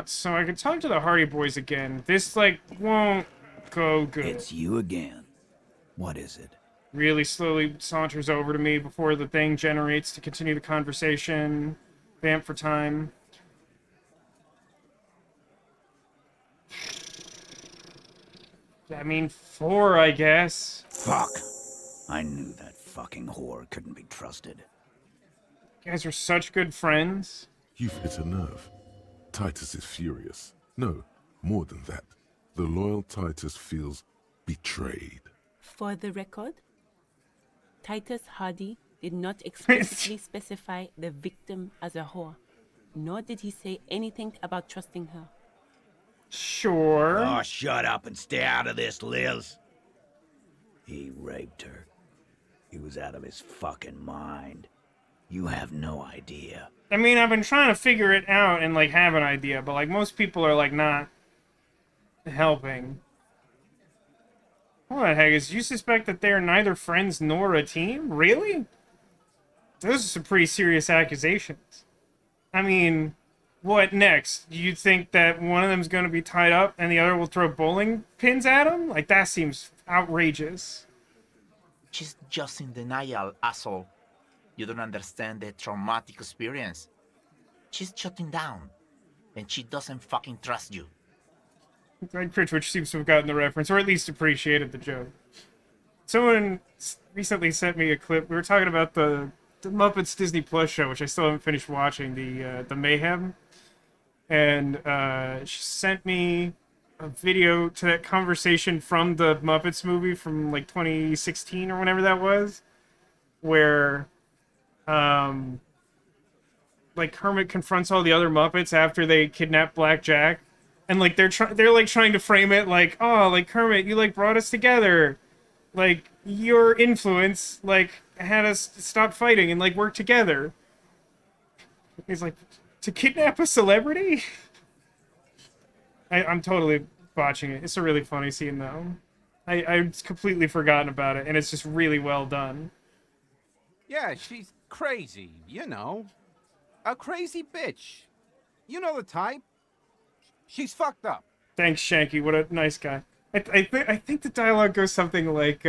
So I could talk to the Hardy Boys again. This, like, won't go good. It's you again. What is it? Really slowly saunters over to me before the thing generates to continue the conversation. Vamp for time. I mean, 4, I guess. Fuck. I knew that fucking whore couldn't be trusted. You guys are such good friends. You've hit a nerve. Titus is furious. No, more than that. The loyal Titus feels betrayed. For the record, Titus Hardy did not explicitly specify the victim as a whore, nor did he say anything about trusting her. Sure. Oh, shut up and stay out of this, Liz. He raped her. He was out of his fucking mind. You have no idea. I mean, I've been trying to figure it out and, like, have an idea, but, like, most people are, like, not helping. Hold on, Haggis. You suspect that they are neither friends nor a team? Really? Those are some pretty serious accusations. I mean, what next? Do you think that one of them's going to be tied up and the other will throw bowling pins at him? Like, that seems outrageous. She's just in denial, asshole. You don't understand the traumatic experience. She's shutting down, and she doesn't fucking trust you. Greg Critchwich seems to have gotten the reference, or at least appreciated the joke. Someone recently sent me a clip. We were talking about the Muppets Disney Plus show, which I still haven't finished watching, the Mayhem. And she sent me a video to that conversation from the Muppets movie from, like, 2016 or whenever that was, where... like Kermit confronts all the other Muppets after they kidnap Black Jack, and like they're like trying to frame it like, oh, like Kermit, you like brought us together, like your influence like had us stop fighting and like work together. He's like, to kidnap a celebrity? I'm totally botching it. It's a really funny scene though. I've completely forgotten about it, and it's just really well done. Yeah, she's crazy, you know. A crazy bitch. You know the type. She's fucked up. Thanks, Shanky. What a nice guy. I think the dialogue goes something like,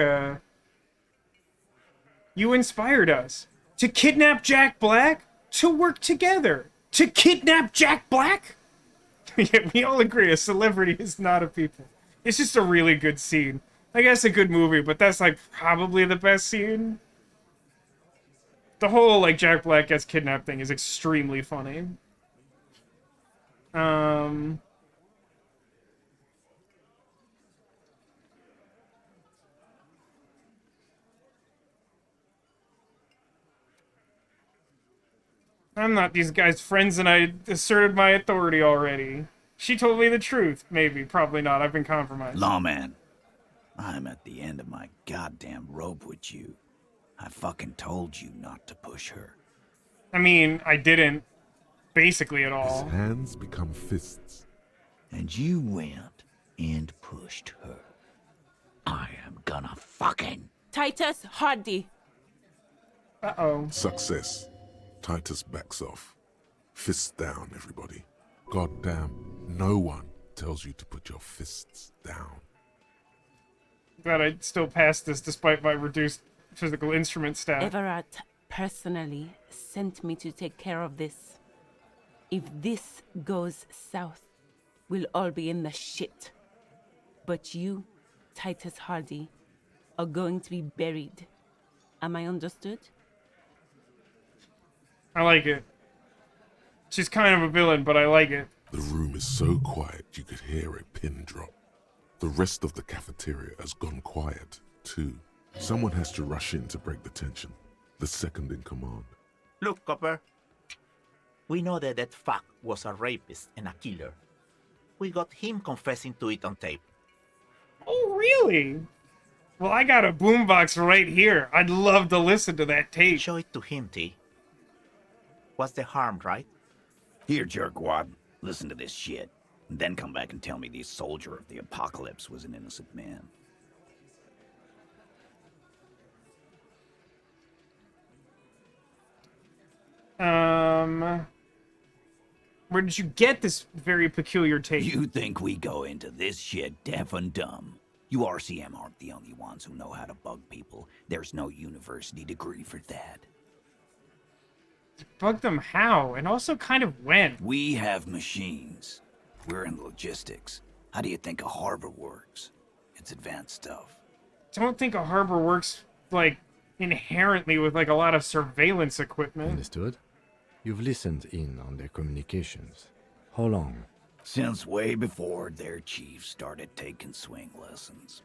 you inspired us to kidnap Jack Black, to work together. To kidnap Jack Black? Yeah, we all agree a celebrity is not a people. It's just a really good scene. I guess a good movie, but that's like probably the best scene. The whole, like, Jack Black gets kidnapped thing is extremely funny. I'm not these guys' friends, and I asserted my authority already. She told me the truth. Maybe. Probably not. I've been compromised. Lawman, I'm at the end of my goddamn rope with you. I fucking told you not to push her. I mean, I didn't. basically at His all. hands become fists. And you went and pushed her. I am gonna fucking... Titus Hardy. Uh-oh. Success. Titus backs off. Fists down, everybody. God damn, no one tells you to put your fists down. Glad I still passed this despite my reduced physical instrument stat. Everett personally sent me to take care of this. If this goes south, we'll all be in the shit. But you, Titus Hardy, are going to be buried. Am I understood? I like it. She's kind of a villain, but I like it. The room is so quiet you could hear a pin drop. The rest of the cafeteria has gone quiet, too. Someone has to rush in to break the tension. The second in command. Look, Copper. We know that that fuck was a rapist and a killer. We got him confessing to it on tape. Oh, really? Well, I got a boombox right here. I'd love to listen to that tape. Show it to him, T. What's the harm, right? Here, jerkwad. Listen to this shit. And then come back and tell me the soldier of the apocalypse was an innocent man. Where did you get this very peculiar tape? You think we go into this shit deaf and dumb? You RCM aren't the only ones who know how to bug people. There's no university degree for that. Bug them how? And also kind of when? We have machines. We're in logistics. How do you think a harbor works? It's advanced stuff. I don't think a harbor works, like, inherently with, like, a lot of surveillance equipment. Understood? You've listened in on their communications. How long? Since way before their chief started taking swing lessons.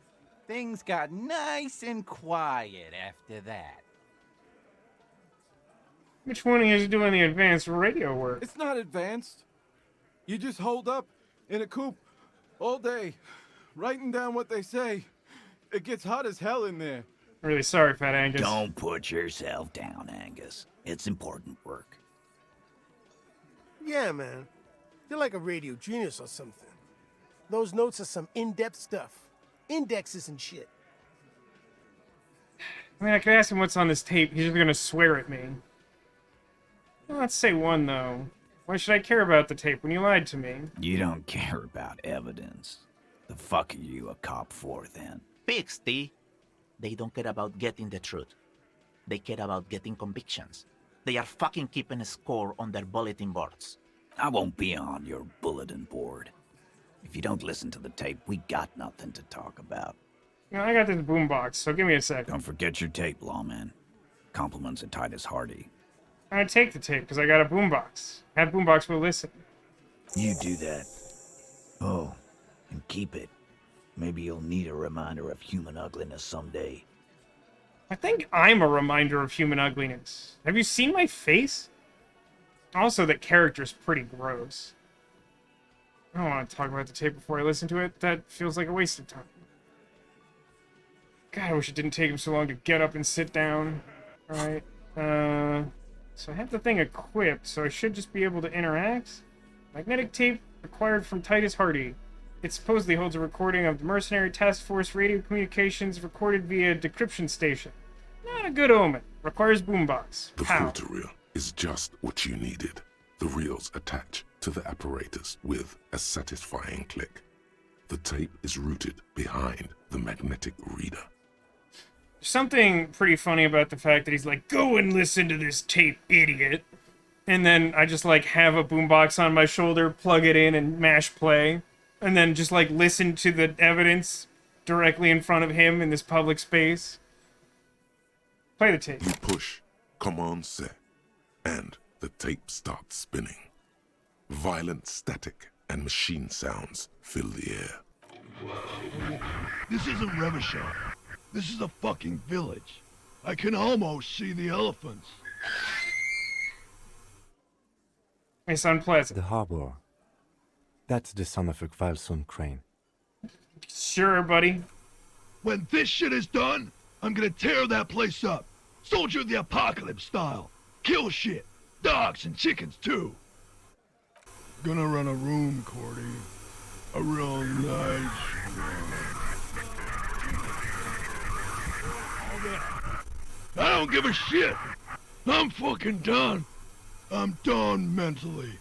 Things got nice and quiet after that. Which one is doing the advanced radio work? It's not advanced. You just hold up in a coop all day, writing down what they say. It gets hot as hell in there. Really sorry, Fat Angus. Don't put yourself down, Angus. It's important work. Yeah, man. You're like a radio genius or something. Those notes are some in-depth stuff. Indexes and shit. I mean, I could ask him what's on this tape. He's just gonna swear at me. Well, let's say one, though. Why should I care about the tape when you lied to me? You don't care about evidence. The fuck are you a cop for, then? Pigs, T. They don't care about getting the truth. They care about getting convictions. They are fucking keeping a score on their bulletin boards. I won't be on your bulletin board. If you don't listen to the tape, we got nothing to talk about. You know, I got this boombox, so give me a second. Don't forget your tape, lawman. Compliments of Titus Hardy. I'm gonna take the tape, because I got a boombox. That boombox will listen. You do that. Oh, and keep it. Maybe you'll need a reminder of human ugliness someday. I think I'm a reminder of human ugliness. Have you seen my face? Also, that character's pretty gross. I don't want to talk about the tape before I listen to it. That feels like a waste of time. God, I wish it didn't take him so long to get up and sit down. Alright, so I have the thing equipped, so I should just be able to interact. Magnetic tape acquired from Titus Hardy. It supposedly holds a recording of the Mercenary Task Force radio communications recorded via decryption station. Not a good omen. Requires boombox. The How? filter reel is just what you needed. The reels attach to the apparatus with a satisfying click. The tape is rooted behind the magnetic reader. Something pretty funny about the fact that he's like, go and listen to this tape, idiot. And then I just like have a boombox on my shoulder, plug it in and mash play. And then just like listen to the evidence directly in front of him in this public space. Play the tape. You push, command set, and the tape starts spinning. Violent static and machine sounds fill the air. This isn't Revachon. This is a fucking village. I can almost see the elephants. It's unpleasant. The harbor. That's the son of a Kvalson crane. Sure, buddy. When this shit is done, I'm gonna tear that place up. Soldier of the apocalypse style. Kill shit. Dogs and chickens too. Gonna run a room, Cordy. A real nice one. I don't give a shit. I'm fucking done. I'm done mentally.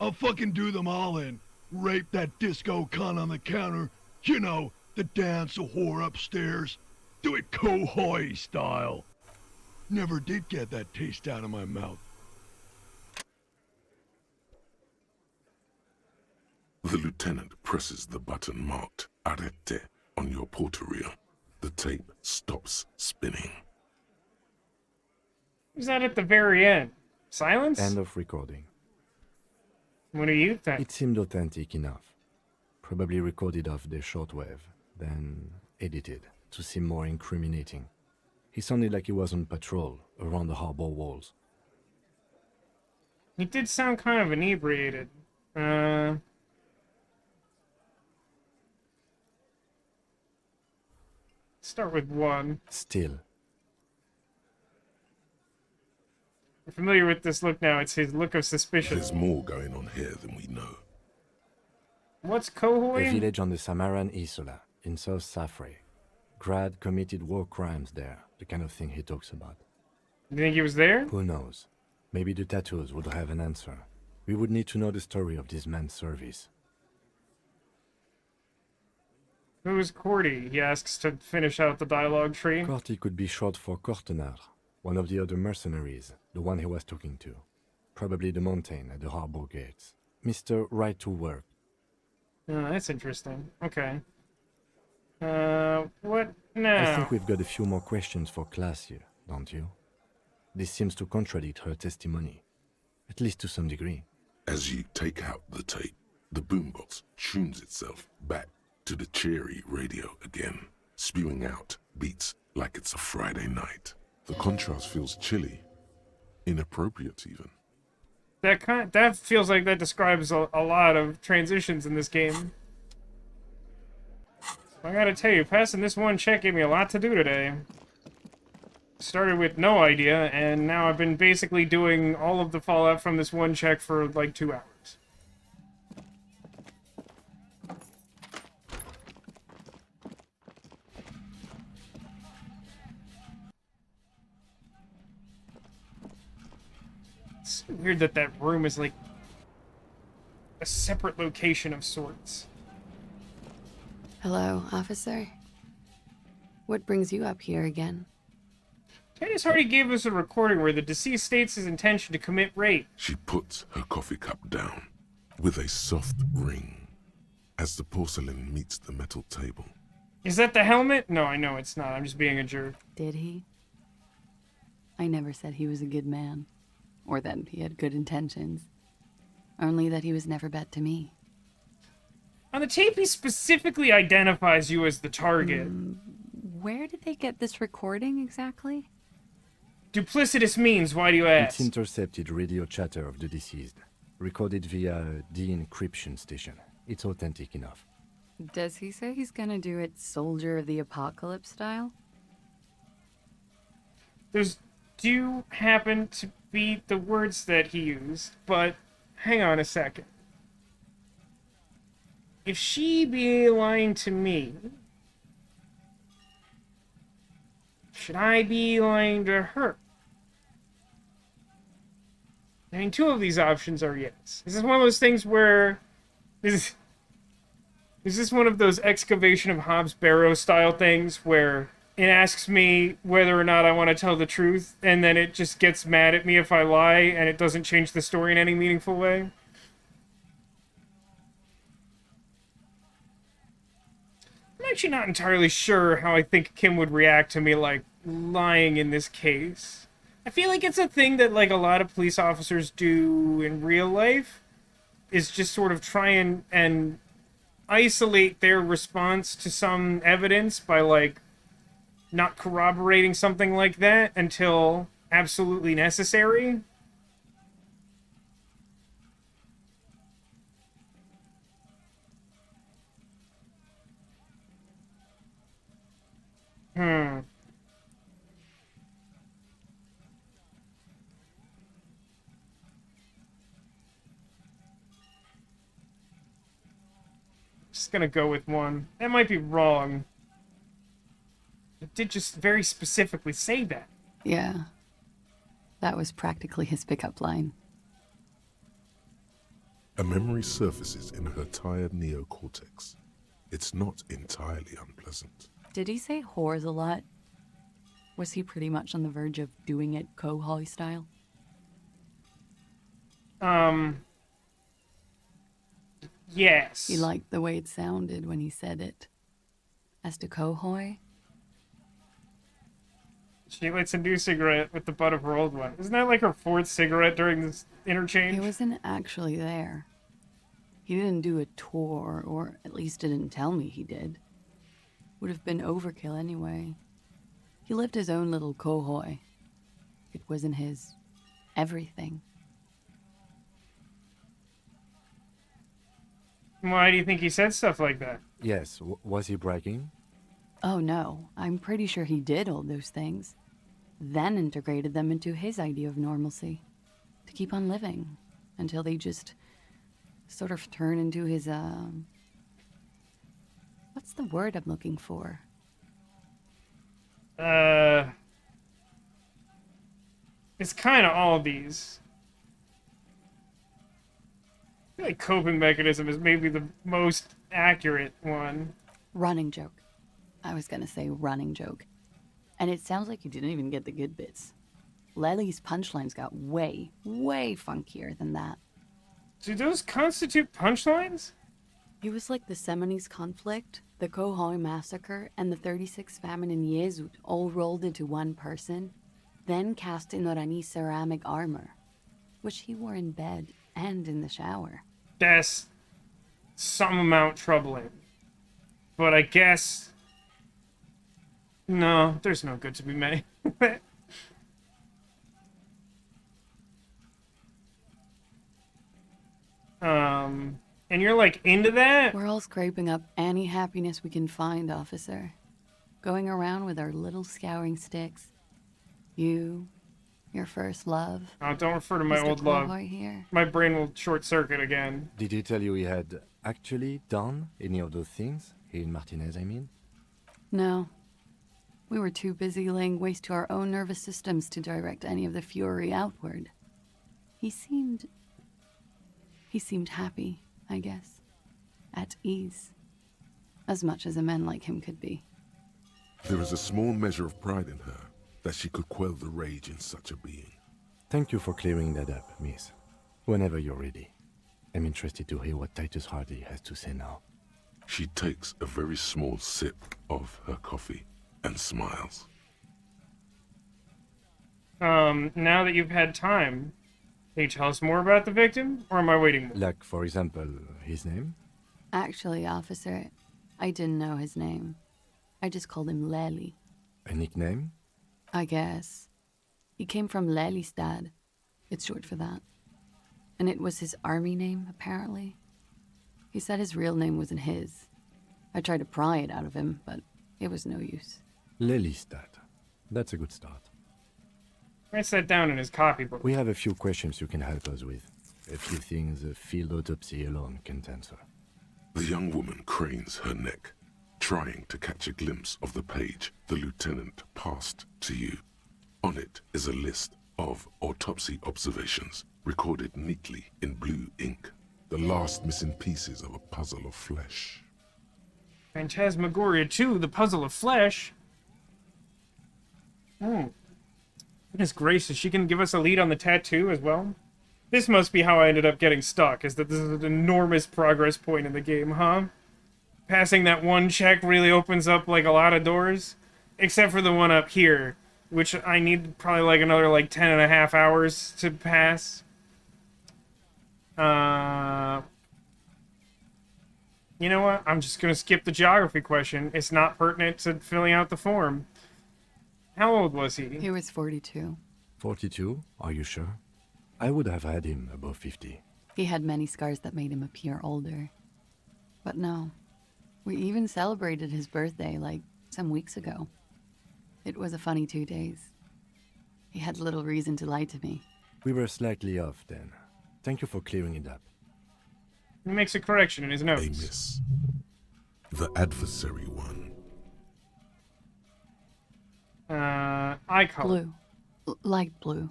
I'll fucking do them all in. Rape that disco cunt on the counter. You know, the dance a whore upstairs. Do it Kohoi style. Never did get that taste out of my mouth. The lieutenant presses the button marked Arrete on your portal-reel. The tape stops spinning. Who's that at the very end? Silence? End of recording. What do you think? It seemed authentic enough. Probably recorded off the shortwave, then edited to seem more incriminating. He sounded like he was on patrol around the harbor walls. He did sound kind of inebriated. Start with 1. Still. You're familiar with this look now. It's his look of suspicion. There's more going on here than we know. What's Kohoi? A village on the Samaran Isola, in South Safre. Grad committed war crimes there, the kind of thing he talks about. You think he was there? Who knows? Maybe the tattoos would have an answer. We would need to know the story of this man's service. Who is Cordy? He asks to finish out the dialogue tree. Corty could be short for Cortenar, one of the other mercenaries, the one he was talking to. Probably the mountain at the harbor gates. Mr. Right to Work. Oh, that's interesting. Okay. What now? I think we've got a few more questions for class here, don't you? This seems to contradict her testimony, at least to some degree. As you take out the tape, the boombox tunes itself back to the cheery radio again, spewing out beats like it's a Friday night. The contrast feels chilly, inappropriate even. That feels like that describes a lot of transitions in this game. I gotta tell you, passing this one check gave me a lot to do today. Started with no idea, and now I've been basically doing all of the fallout from this one check for like 2 hours. It's weird that that room is like a separate location of sorts. Hello, officer. What brings you up here again? Janice Hardy gave us a recording where the deceased states his intention to commit rape. She puts her coffee cup down with a soft ring as the porcelain meets the metal table. Is that the helmet? No, I know it's not. I'm just being a jerk. Did he? I never said he was a good man, or that he had good intentions. Only that he was never bad to me. On the tape, he specifically identifies you as the target. Where did they get this recording exactly? Duplicitous means, why do you ask? It's intercepted radio chatter of the deceased, recorded via de-encryption station. It's authentic enough. Does he say he's gonna do it Soldier of the Apocalypse style? Those do happen to be the words that he used, but hang on a second. If she be lying to me, should I be lying to her? I mean, 2 of these options are yes. Is this one of those things where... Is this one of those excavation of Hobbs Barrow style things where it asks me whether or not I want to tell the truth, and then it just gets mad at me if I lie, and it doesn't change the story in any meaningful way? I'm actually not entirely sure how I think Kim would react to me, like, lying in this case. I feel like it's a thing that, like, a lot of police officers do in real life, is just sort of try and isolate their response to some evidence by, like, not corroborating something like that until absolutely necessary. Just gonna go with 1. That might be wrong. It did just very specifically say that. Yeah. That was practically his pickup line. A memory surfaces in her tired neocortex. It's not entirely unpleasant. Did he say whores a lot? Was he pretty much on the verge of doing it Kohoi style? Yes. He liked the way it sounded when he said it. As to Kohoi? She lights a new cigarette with the butt of her old one. Isn't that like her 4th cigarette during this interchange? He wasn't actually there. He didn't do a tour, or at least didn't tell me he did. Would have been overkill anyway. He lived his own little Kohoi. It wasn't his everything. Why do you think he said stuff like that? Yes, was he bragging? Oh no, I'm pretty sure he did all those things. Then integrated them into his idea of normalcy. To keep on living. Until they just sort of turn into his, what's the word I'm looking for? It's kind of all of these. I feel like coping mechanism is maybe the most accurate one. Running joke. I was gonna say running joke. And it sounds like you didn't even get the good bits. Lely's punchlines got way, way funkier than that. Do those constitute punchlines? It was like the Seminoles conflict, the Kohoi massacre, and the 36 famine in Yezut all rolled into one person, then cast in Orani ceramic armor, which he wore in bed and in the shower. That's some amount troubling. But I guess... No, there's no good to be made. And you're like into that? We're all scraping up any happiness we can find, officer. Going around with our little scouring sticks. You, your first love. Oh, don't refer to my Mr. old love. Kohoi here. My brain will short circuit again. Did he tell you he had actually done any of those things? He and Martinez, I mean? No. We were too busy laying waste to our own nervous systems to direct any of the fury outward. He seemed happy, I guess. At ease. As much as a man like him could be. There is a small measure of pride in her, that she could quell the rage in such a being. Thank you for clearing that up, miss. Whenever you're ready. I'm interested to hear what Titus Hardy has to say now. She takes a very small sip of her coffee and smiles. Now that you've had time, can you tell us more about the victim, or am I waiting more? Like, for example, his name? Actually, officer, I didn't know his name. I just called him Lely. A nickname? I guess. He came from Lelystad. It's short for that. And it was his army name, apparently. He said his real name wasn't his. I tried to pry it out of him, but it was no use. Lelystad. That's a good start. Writes that down in his copybook. We have a few questions you can help us with. A few things a field autopsy alone can't answer. The young woman cranes her neck, trying to catch a glimpse of the page the lieutenant passed to you. On it is a list of autopsy observations, recorded neatly in blue ink. The last missing pieces of a puzzle of flesh. Phantasmagoria 2, the puzzle of flesh. Goodness gracious, she can give us a lead on the tattoo as well? This must be how I ended up getting stuck, is that this is an enormous progress point in the game, huh? Passing that one check really opens up, like, a lot of doors. Except for the one up here, which I need probably, like, another, like, 10.5 hours to pass. You know what? I'm just gonna skip the geography question. It's not pertinent to filling out the form. How old was he? He was 42. 42? Are you sure? I would have had him above 50. He had many scars that made him appear older. But no. We even celebrated his birthday, like, some weeks ago. It was a funny 2 days. He had little reason to lie to me. We were slightly off then. Thank you for clearing it up. He makes a correction in his notes. A miss. The adversary one. Eye color. Blue. Light blue.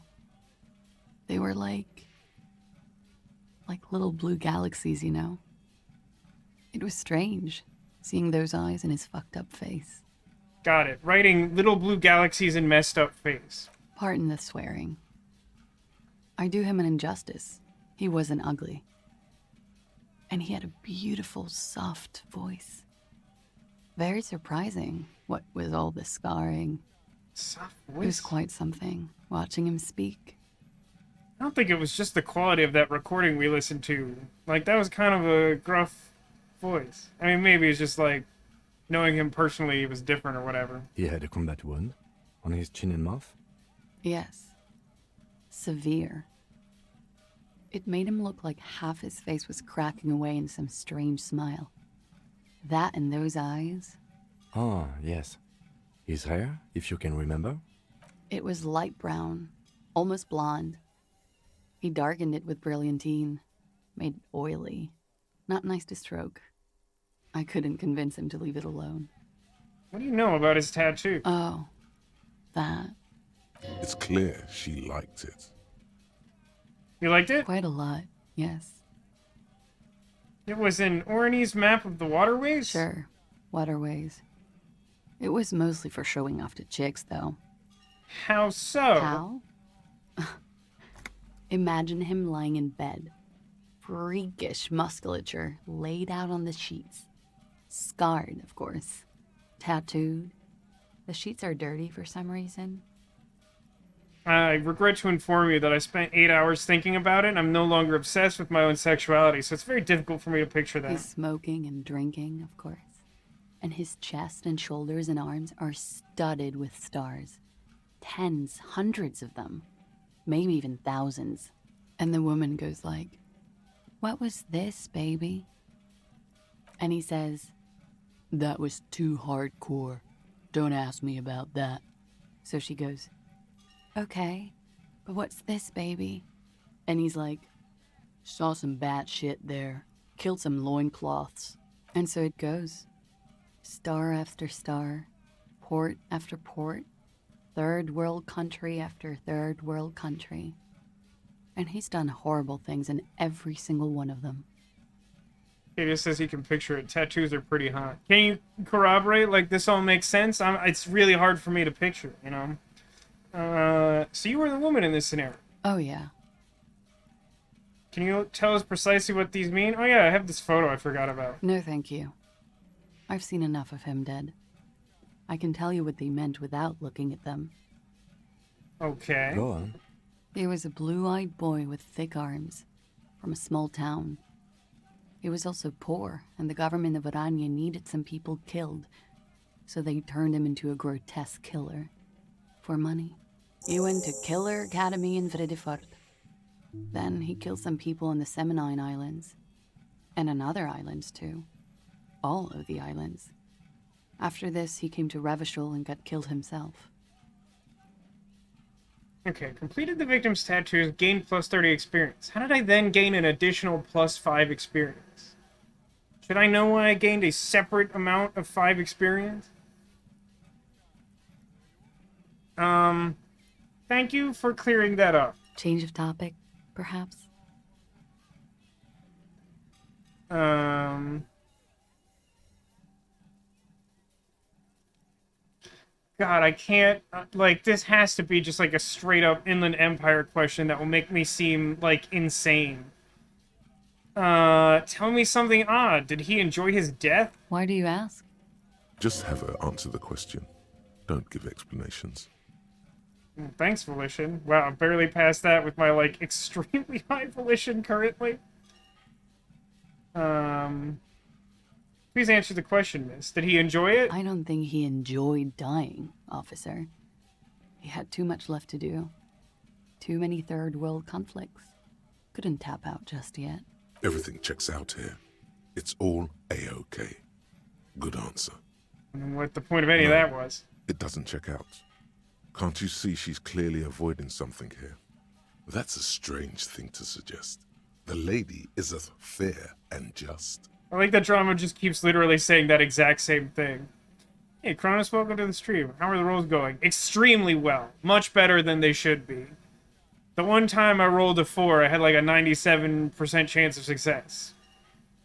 They were like little blue galaxies, you know? It was strange, seeing those eyes in his fucked up face. Got it. Writing little blue galaxies and messed up face. Pardon the swearing. I do him an injustice. He wasn't ugly. And he had a beautiful, soft voice. Very surprising, what with all the scarring. Soft It was voice? quite something, watching him speak. I don't think it was just the quality of that recording we listened to. Like, that was kind of a gruff voice. I mean, maybe it's just like, knowing him personally, it was different or whatever. He had a combat wound on his chin and mouth. Yes. Severe. It made him look like half his face was cracking away in some strange smile. That and those eyes. Ah, yes. His hair, if you can remember. It was light brown, almost blonde. He darkened it with brilliantine, made it oily. Not nice to stroke. I couldn't convince him to leave it alone. What do you know about his tattoo? Oh, that. It's clear she liked it. You liked it? Quite a lot, yes. It was an Orionese map of the waterways? Sure, waterways. It was mostly for showing off to chicks, though. How so? How? Imagine him lying in bed. Freakish musculature laid out on the sheets. Scarred, of course. Tattooed. The sheets are dirty for some reason. I regret to inform you that I spent 8 hours thinking about it, and I'm no longer obsessed with my own sexuality, so it's very difficult for me to picture that. He's smoking and drinking, of course. And his chest and shoulders and arms are studded with stars. Tens, hundreds of them. Maybe even thousands. And the woman goes like, "What was this, baby?" And he says, "That was too hardcore. Don't ask me about that." So she goes, "Okay, but what's this, baby?" And he's like, "Saw some bat shit there. Killed some loincloths." And so it goes. Star after star, port after port, third world country after third world country. And he's done horrible things in every single one of them. He just says he can picture it. Tattoos are pretty hot. Can you corroborate, like, this all makes sense? It's really hard for me to picture, you know? So you were the woman in this scenario. Oh, yeah. Can you tell us precisely what these mean? Oh yeah, I have this photo I forgot about. No, thank you. I've seen enough of him dead. I can tell you what they meant without looking at them. Okay. Go on. He was a blue-eyed boy with thick arms, from a small town. He was also poor, and the government of Orania needed some people killed, so they turned him into a grotesque killer. For money. He went to Killer Academy in Vredefort. Then he killed some people on the Semenine Islands. And on other islands, too. All of the islands. After this, he came to Revachol and got killed himself. Okay, completed the victim's tattoos, gained plus 30 experience. How did I then gain an additional plus 5 experience? Should I know why I gained a separate amount of 5 experience? Thank you for clearing that up. Change of topic, perhaps? God, I can't, like, this has to be just, like, a straight-up Inland Empire question that will make me seem, like, insane. Tell me something odd. Did he enjoy his death? Why do you ask? Just have her answer the question. Don't give explanations. Thanks, Volition. Wow, I barely passed that with my, like, extremely high Volition currently. Please answer the question, miss. Did he enjoy it? I don't think he enjoyed dying, officer. He had too much left to do. Too many third world conflicts. Couldn't tap out just yet. Everything checks out here. It's all A-OK. Good answer. I don't know what the point of any of that was. It doesn't check out. Can't you see she's clearly avoiding something here? That's a strange thing to suggest. The lady is as fair and just. I like that drama just keeps literally saying that exact same thing. Hey, Cronus, welcome to the stream. How are the rolls going? Extremely well. Much better than they should be. The one time I rolled a 4, I had like a 97% chance of success.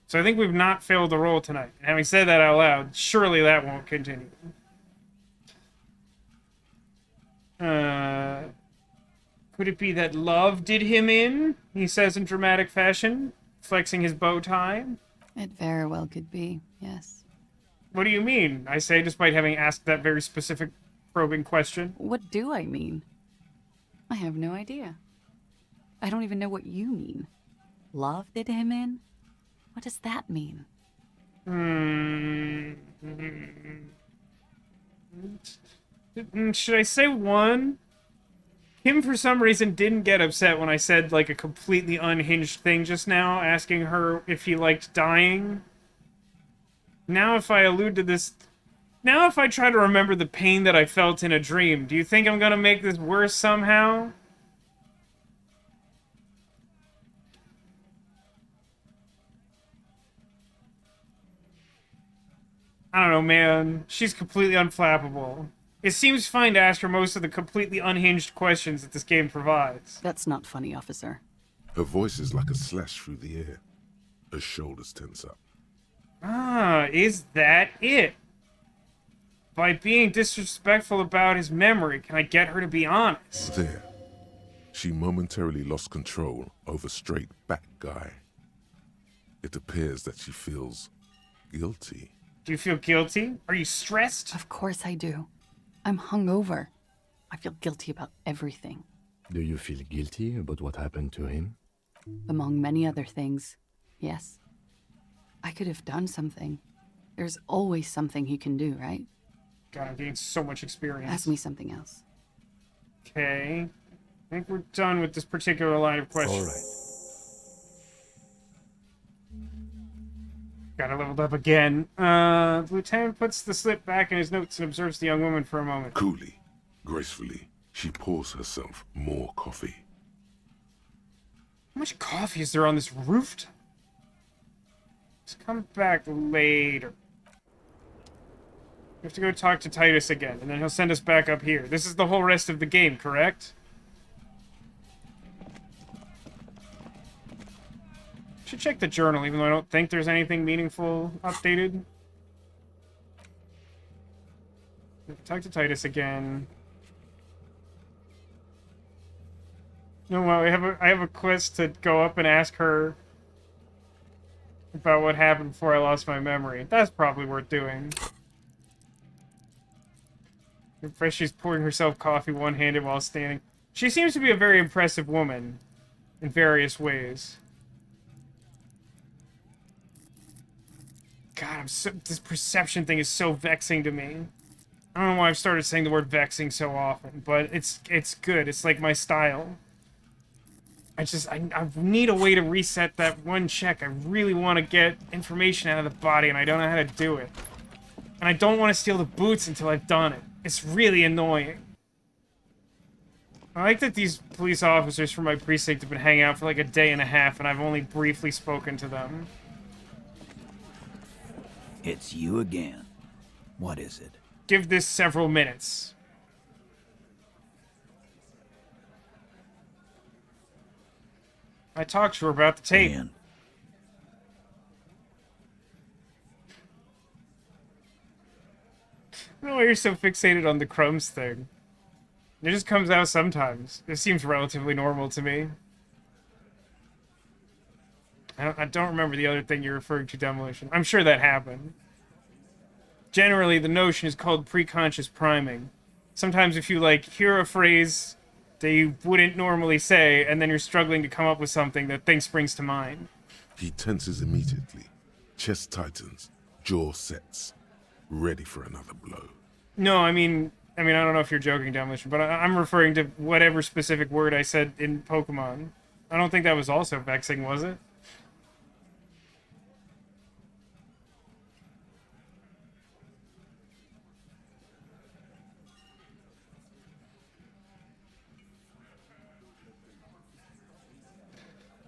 So I think we've not failed a roll tonight. And having said that out loud, surely that won't continue. Could it be that love did him in? He says in dramatic fashion, flexing his bow tie. It very well could be, yes. What do you mean? I say, despite having asked that very specific probing question. What do I mean? I have no idea. I don't even know what you mean. Love did him in? What does that mean? Should I say 1? Kim, for some reason, didn't get upset when I said, like, a completely unhinged thing just now, asking her if he liked dying. Now if I allude to this... Now if I try to remember the pain that I felt in a dream, do you think I'm gonna make this worse somehow? I don't know, man. She's completely unflappable. It seems fine to ask her most of the completely unhinged questions that this game provides. That's not funny, officer. Her voice is like a slash through the air. Her shoulders tense up. Ah, is that it? By being disrespectful about his memory, can I get her to be honest? There. She momentarily lost control over straight back guy. It appears that she feels guilty. Do you feel guilty? Are you stressed? Of course I do. I'm hungover. I feel guilty about everything. Do you feel guilty about what happened to him? Among many other things, yes. I could have done something. There's always something you can do, right? God, I'm getting so much experience. Ask me something else. Okay. I think we're done with this particular line of questions. All right. Got it leveled up again. The lieutenant puts the slip back in his notes and observes the young woman for a moment. Coolly, gracefully, she pours herself more coffee. How much coffee is there on this rooftop? Let's come back later. We have to go talk to Titus again, and then he'll send us back up here. This is the whole rest of the game, correct? Should check the journal, even though I don't think there's anything meaningful updated. Talk to Titus again. No, well, I have a quest to go up and ask her about what happened before I lost my memory. That's probably worth doing. She's pouring herself coffee one-handed while standing. She seems to be a very impressive woman in various ways. God, this perception thing is so vexing to me. I don't know why I've started saying the word vexing so often, but it's good. It's like my style. I need a way to reset that one check. I really want to get information out of the body, and I don't know how to do it. And I don't want to steal the boots until I've done it. It's really annoying. I like that these police officers from my precinct have been hanging out for like a day and a half, and I've only briefly spoken to them. It's you again. What is it? Give this several minutes. I talked to her about the tape. Man. I don't know why you're so fixated on the crumbs thing. It just comes out sometimes. It seems relatively normal to me. I don't remember the other thing you're referring to, Demolition. I'm sure that happened. Generally, the notion is called preconscious priming. Sometimes if you, like, hear a phrase that you wouldn't normally say, and then you're struggling to come up with something, that thing springs to mind. He tenses immediately. Chest tightens. Jaw sets. Ready for another blow. No, I mean, I don't know if you're joking, Demolition, but I'm referring to whatever specific word I said in Pokemon. I don't think that was also vexing, was it?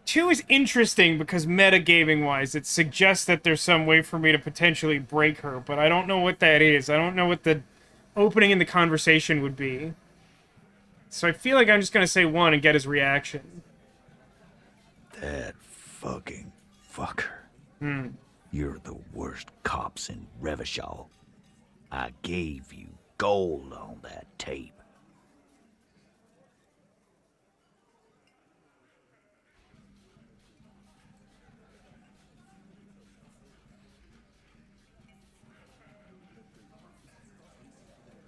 2 is interesting because metagaming-wise, it suggests that there's some way for me to potentially break her, but I don't know what that is. I don't know what the opening in the conversation would be. So I feel like I'm just gonna say 1 and get his reaction. That fucking fucker. Hmm. You're the worst cops in Revachol. I gave you gold on that tape.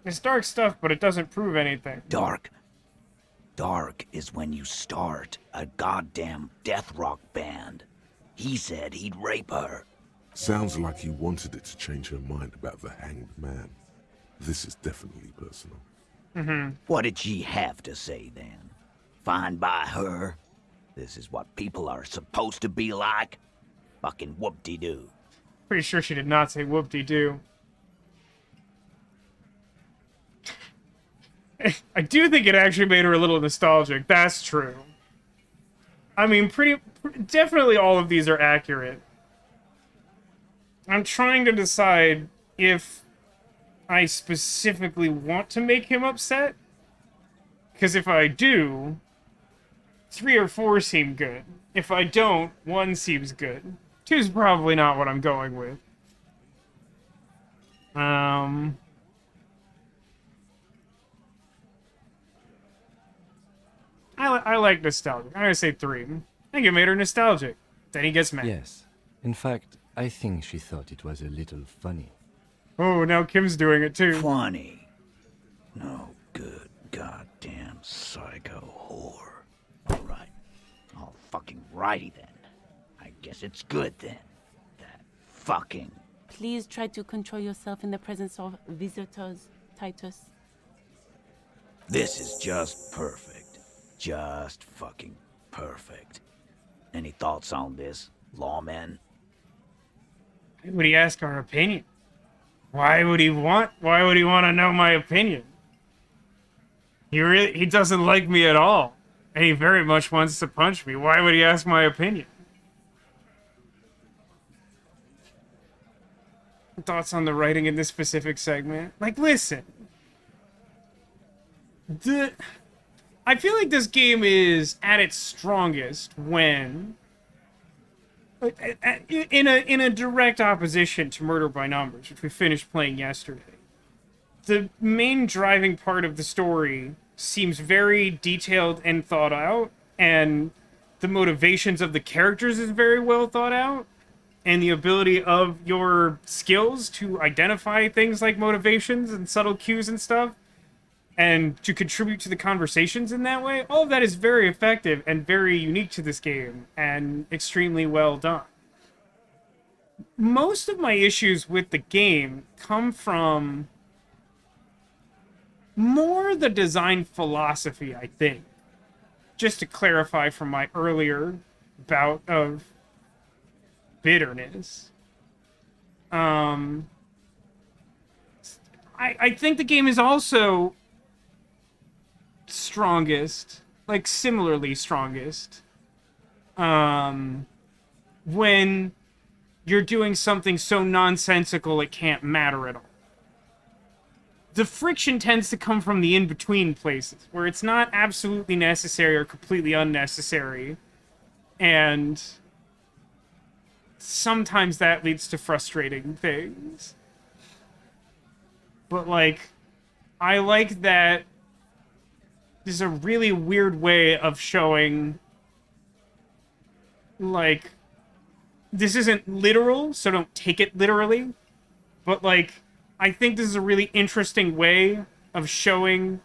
It's dark stuff, but it doesn't prove anything. Dark? Dark is when you start a goddamn death rock band. He said he'd rape her. Sounds like he wanted it to change her mind about the hanged man. This is definitely personal. Mm-hmm. What did she have to say then? Fine by her? This is what people are supposed to be like? Fucking whoop-de-doo. Pretty sure she did not say whoop-de-doo. I do think it actually made her a little nostalgic. That's true. I mean, definitely all of these are accurate. I'm trying to decide if I specifically want to make him upset. Because if I do, 3 or 4 seem good. If I don't, 1 seems good. 2 is probably not what I'm going with. I like nostalgic. I'm gonna say 3. I think it made her nostalgic. Then he gets mad. Yes. In fact, I think she thought it was a little funny. Oh, now Kim's doing it too. Funny. No good goddamn psycho whore. Alright. All fucking righty then. I guess it's good then. That fucking... Please try to control yourself in the presence of visitors, Titus. This is just perfect. Just fucking perfect. Any thoughts on this, lawman? Why would he ask our opinion? Why would he want to know my opinion? He doesn't like me at all. And he very much wants to punch me. Why would he ask my opinion? Thoughts on the writing in this specific segment? Like, listen. I feel like this game is at its strongest when... in a direct opposition to Murder by Numbers, which we finished playing yesterday. The main driving part of the story seems very detailed and thought out, and the motivations of the characters is very well thought out, and the ability of your skills to identify things like motivations and subtle cues and stuff, and to contribute to the conversations in that way, all of that is very effective and very unique to this game, and extremely well done. Most of my issues with the game come from more the design philosophy, I think. Just to clarify from my earlier bout of bitterness. I think the game is also strongest, like similarly strongest, when you're doing something so nonsensical it can't matter at all. The friction tends to come from the in-between places, where it's not absolutely necessary or completely unnecessary, and sometimes that leads to frustrating things. But, like, I like that there's a really weird way of showing, like, this isn't literal, so don't take it literally, but, like, I think this is a really interesting way of showing,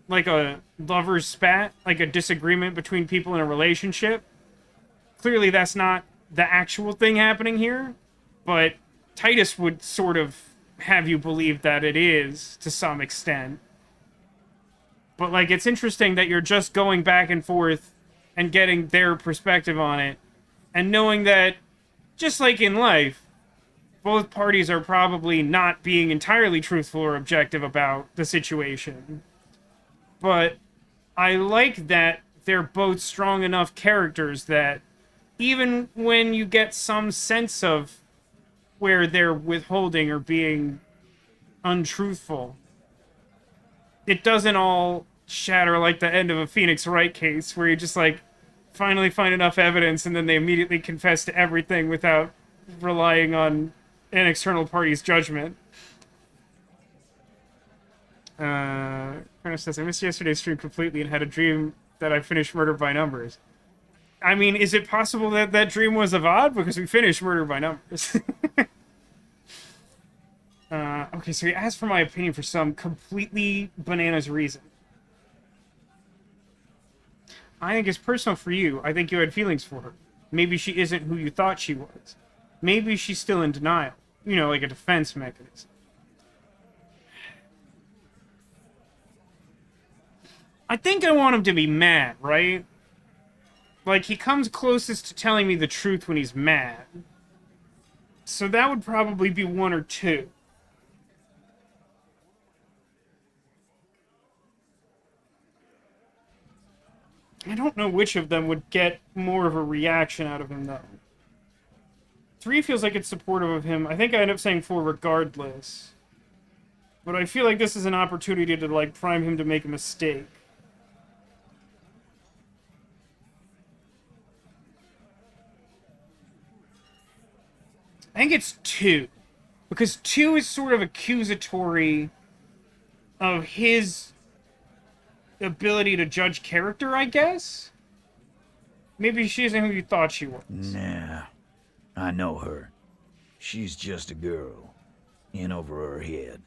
like, a lover's spat, like a disagreement between people in a relationship. Clearly that's not the actual thing happening here, but Titus would sort of have you believe that it is, to some extent. But, like, it's interesting that you're just going back and forth and getting their perspective on it, and knowing that, just like in life, both parties are probably not being entirely truthful or objective about the situation. But I like that they're both strong enough characters that even when you get some sense of where they're withholding or being untruthful, it doesn't all shatter like the end of a Phoenix Wright case where you just like finally find enough evidence and then they immediately confess to everything without relying on an external party's judgment. Colonel says, I missed yesterday's stream completely and had a dream that I finished Murder by Numbers. I mean, is it possible that that dream was of odd? Because we finished Murder by Numbers. Okay, so he asked for my opinion for some completely bananas reason. I think it's personal for you. I think you had feelings for her. Maybe she isn't who you thought she was. Maybe she's still in denial. You know, like a defense mechanism. I think I want him to be mad, right? Like, he comes closest to telling me the truth when he's mad. So that would probably be 1 or 2. I don't know which of them would get more of a reaction out of him, though. 3 feels like it's supportive of him. I think I end up saying 4 regardless. But I feel like this is an opportunity to, like, prime him to make a mistake. I think it's 2. Because 2 is sort of accusatory of his ability to judge character, I guess? Maybe she isn't who you thought she was. Nah. I know her. She's just a girl. In over her head.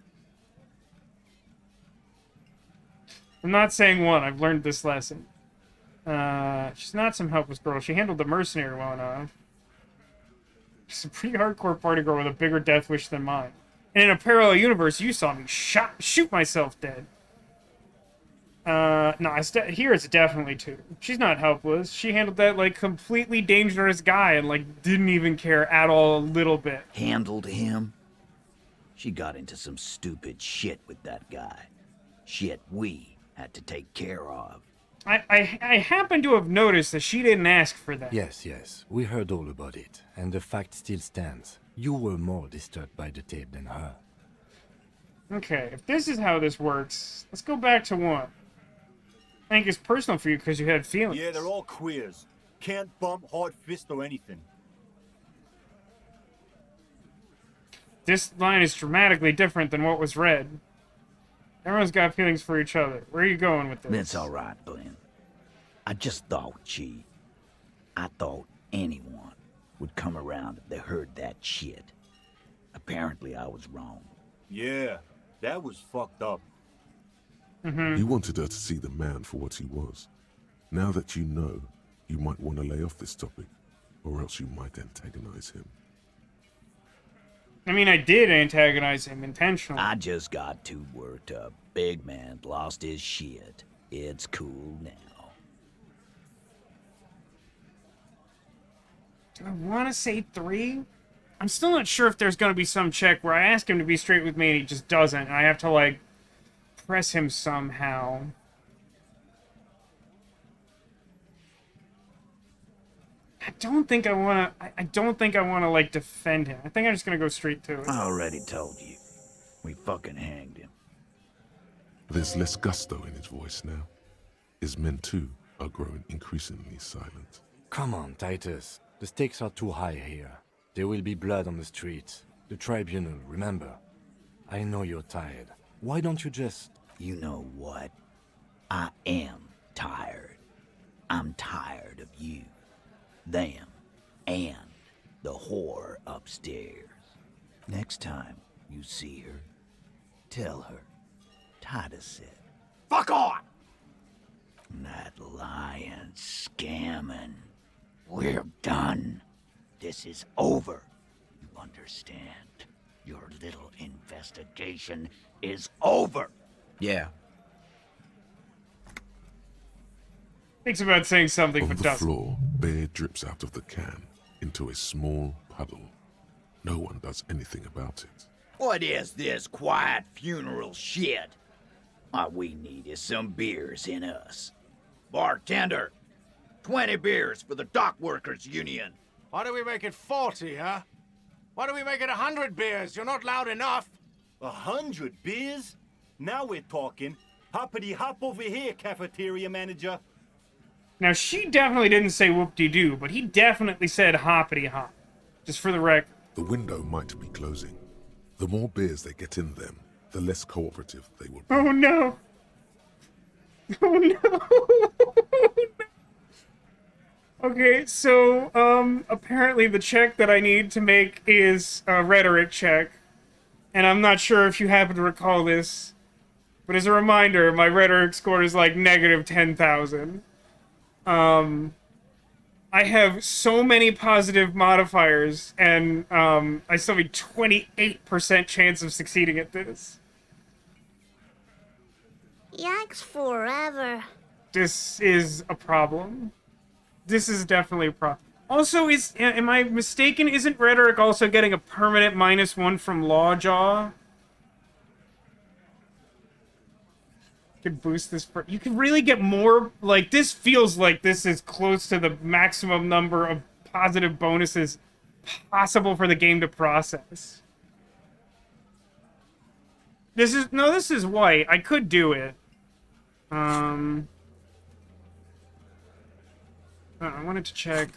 I'm not saying 1. I've learned this lesson. She's not some helpless girl. She handled the mercenary well enough. She's a pretty hardcore party girl with a bigger death wish than mine. And in a parallel universe, you saw me shoot myself dead. No, here it's definitely 2. She's not helpless. She handled that, like, completely dangerous guy and, like, didn't even care at all a little bit. Handled him? She got into some stupid shit with that guy. Shit we had to take care of. I happen to have noticed that she didn't ask for that. Yes. We heard all about it, and the fact still stands. You were more disturbed by the tape than her. Okay, if this is how this works, let's go back to 1. I think it's personal for you because you had feelings. Yeah, they're all queers. Can't bump, hard fist, or anything. This line is dramatically different than what was read. Everyone's got feelings for each other. Where are you going with this? That's all right, Glenn. I just thought, I thought anyone would come around if they heard that shit. Apparently I was wrong. Yeah, that was fucked up. You wanted her to see the man for what he was. Now that you know, you might want to lay off this topic, or else you might antagonize him. I mean, I did antagonize him intentionally. I just got too worked up. Big man lost his shit. It's cool now. Do I want to say 3? I'm still not sure if there's going to be some check where I ask him to be straight with me and he just doesn't, and I have to, like, press him somehow. I don't think I want to, like, defend him. I think I'm just going to go straight to it. I already told you. We fucking hanged him. There's less gusto in his voice now. His men, too, are growing increasingly silent. Come on, Titus. The stakes are too high here. There will be blood on the streets. The tribunal, remember. I know you're tired. Why don't you just... You know what? I am tired. I'm tired of you, them, and the whore upstairs. Next time you see her, tell her Titus said, Fuck on! That lying, scamming. We're done. This is over. You understand? Your little investigation is over. Yeah. Thinks about saying something, On but the doesn't. floor, beer drips out of the can into a small puddle. No one does anything about it. What is this quiet funeral shit? All we need is some beers in us. Bartender, 20 beers for the Dock Workers Union. Why do we make it 40, huh? Why do we make it 100 beers? You're not loud enough. 100 beers? Now we're talking. Hoppity hop over here, cafeteria manager. Now, she definitely didn't say whoop-de-doo, but he definitely said hoppity-hop. Just for the record. The window might be closing. The more beers they get in them, the less cooperative they will be. Oh no! Oh no! Okay, so, apparently the check that I need to make is a rhetoric check. And I'm not sure if you happen to recall this, but as a reminder, my rhetoric score is like negative 10,000. I have so many positive modifiers, and, I still have a 28% chance of succeeding at this. Yikes forever. This is a problem. This is definitely a problem. Also, am I mistaken? Isn't rhetoric also getting a permanent -1 from Lawjaw? Could boost this for. You can really get more. Like, this feels like this is close to the maximum number of positive bonuses possible for the game to process. This is white. I could do it. I wanted to check.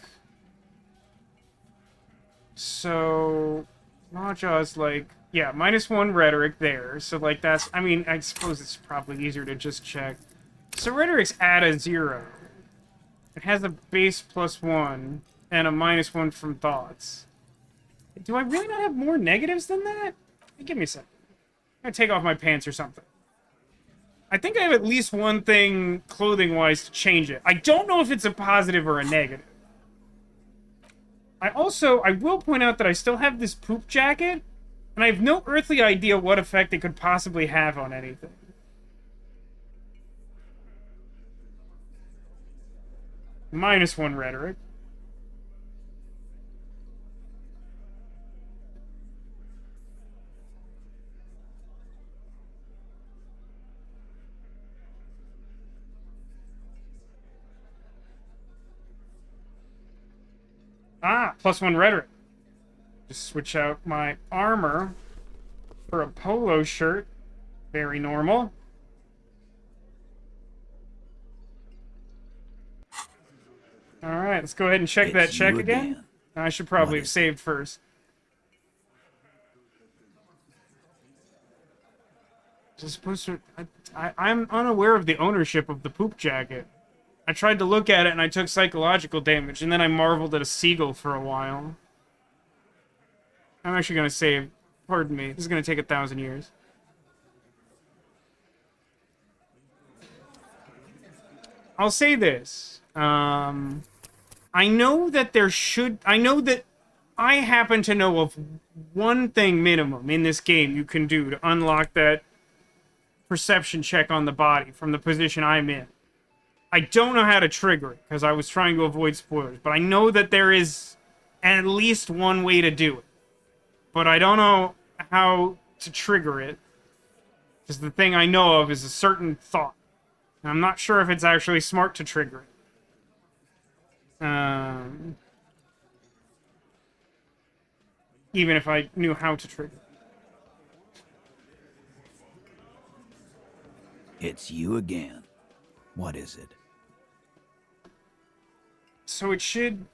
So, Lawjaw's like, yeah, -1 rhetoric there. So, like, that's, I mean, I suppose it's probably easier to just check. So, rhetoric's at a 0. It has a base +1 and a -1 from thoughts. Do I really not have more negatives than that? Give me a second. I'm gonna take off my pants or something. I think I have at least one thing clothing-wise to change it. I don't know if it's a positive or a negative. I will point out that I still have this poop jacket, and I have no earthly idea what effect it could possibly have on anything. -1 rhetoric. Ah, +1 rhetoric. Just switch out my armor for a polo shirt. Very normal. Alright, let's go ahead and check that check again. I should probably have saved first. Is it supposed to... I'm unaware of the ownership of the poop jacket. I tried to look at it and I took psychological damage, and then I marveled at a seagull for a while. I'm actually gonna save. Pardon me. This is gonna take 1,000 years. I'll say this. I know that I happen to know of one thing minimum in this game you can do to unlock that perception check on the body from the position I'm in. I don't know how to trigger it, because I was trying to avoid spoilers, but I know that there is at least one way to do it. But I don't know how to trigger it, because the thing I know of is a certain thought. And I'm not sure if it's actually smart to trigger it. Even if I knew how to trigger it. It's you again. What is it? So it should...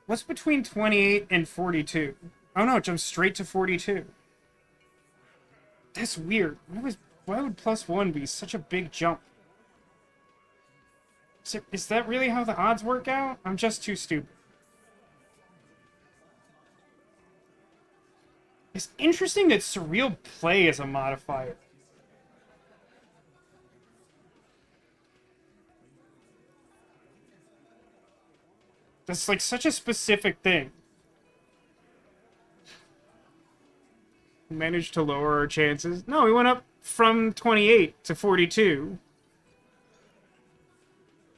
What's between 28 and 42? Oh no, it jumps straight to 42. That's weird. Why would +1 be such a big jump? Is that really how the odds work out? I'm just too stupid. It's interesting that surreal play is a modifier. That's like such a specific thing. We managed to lower our chances. No, we went up from 28 to 42.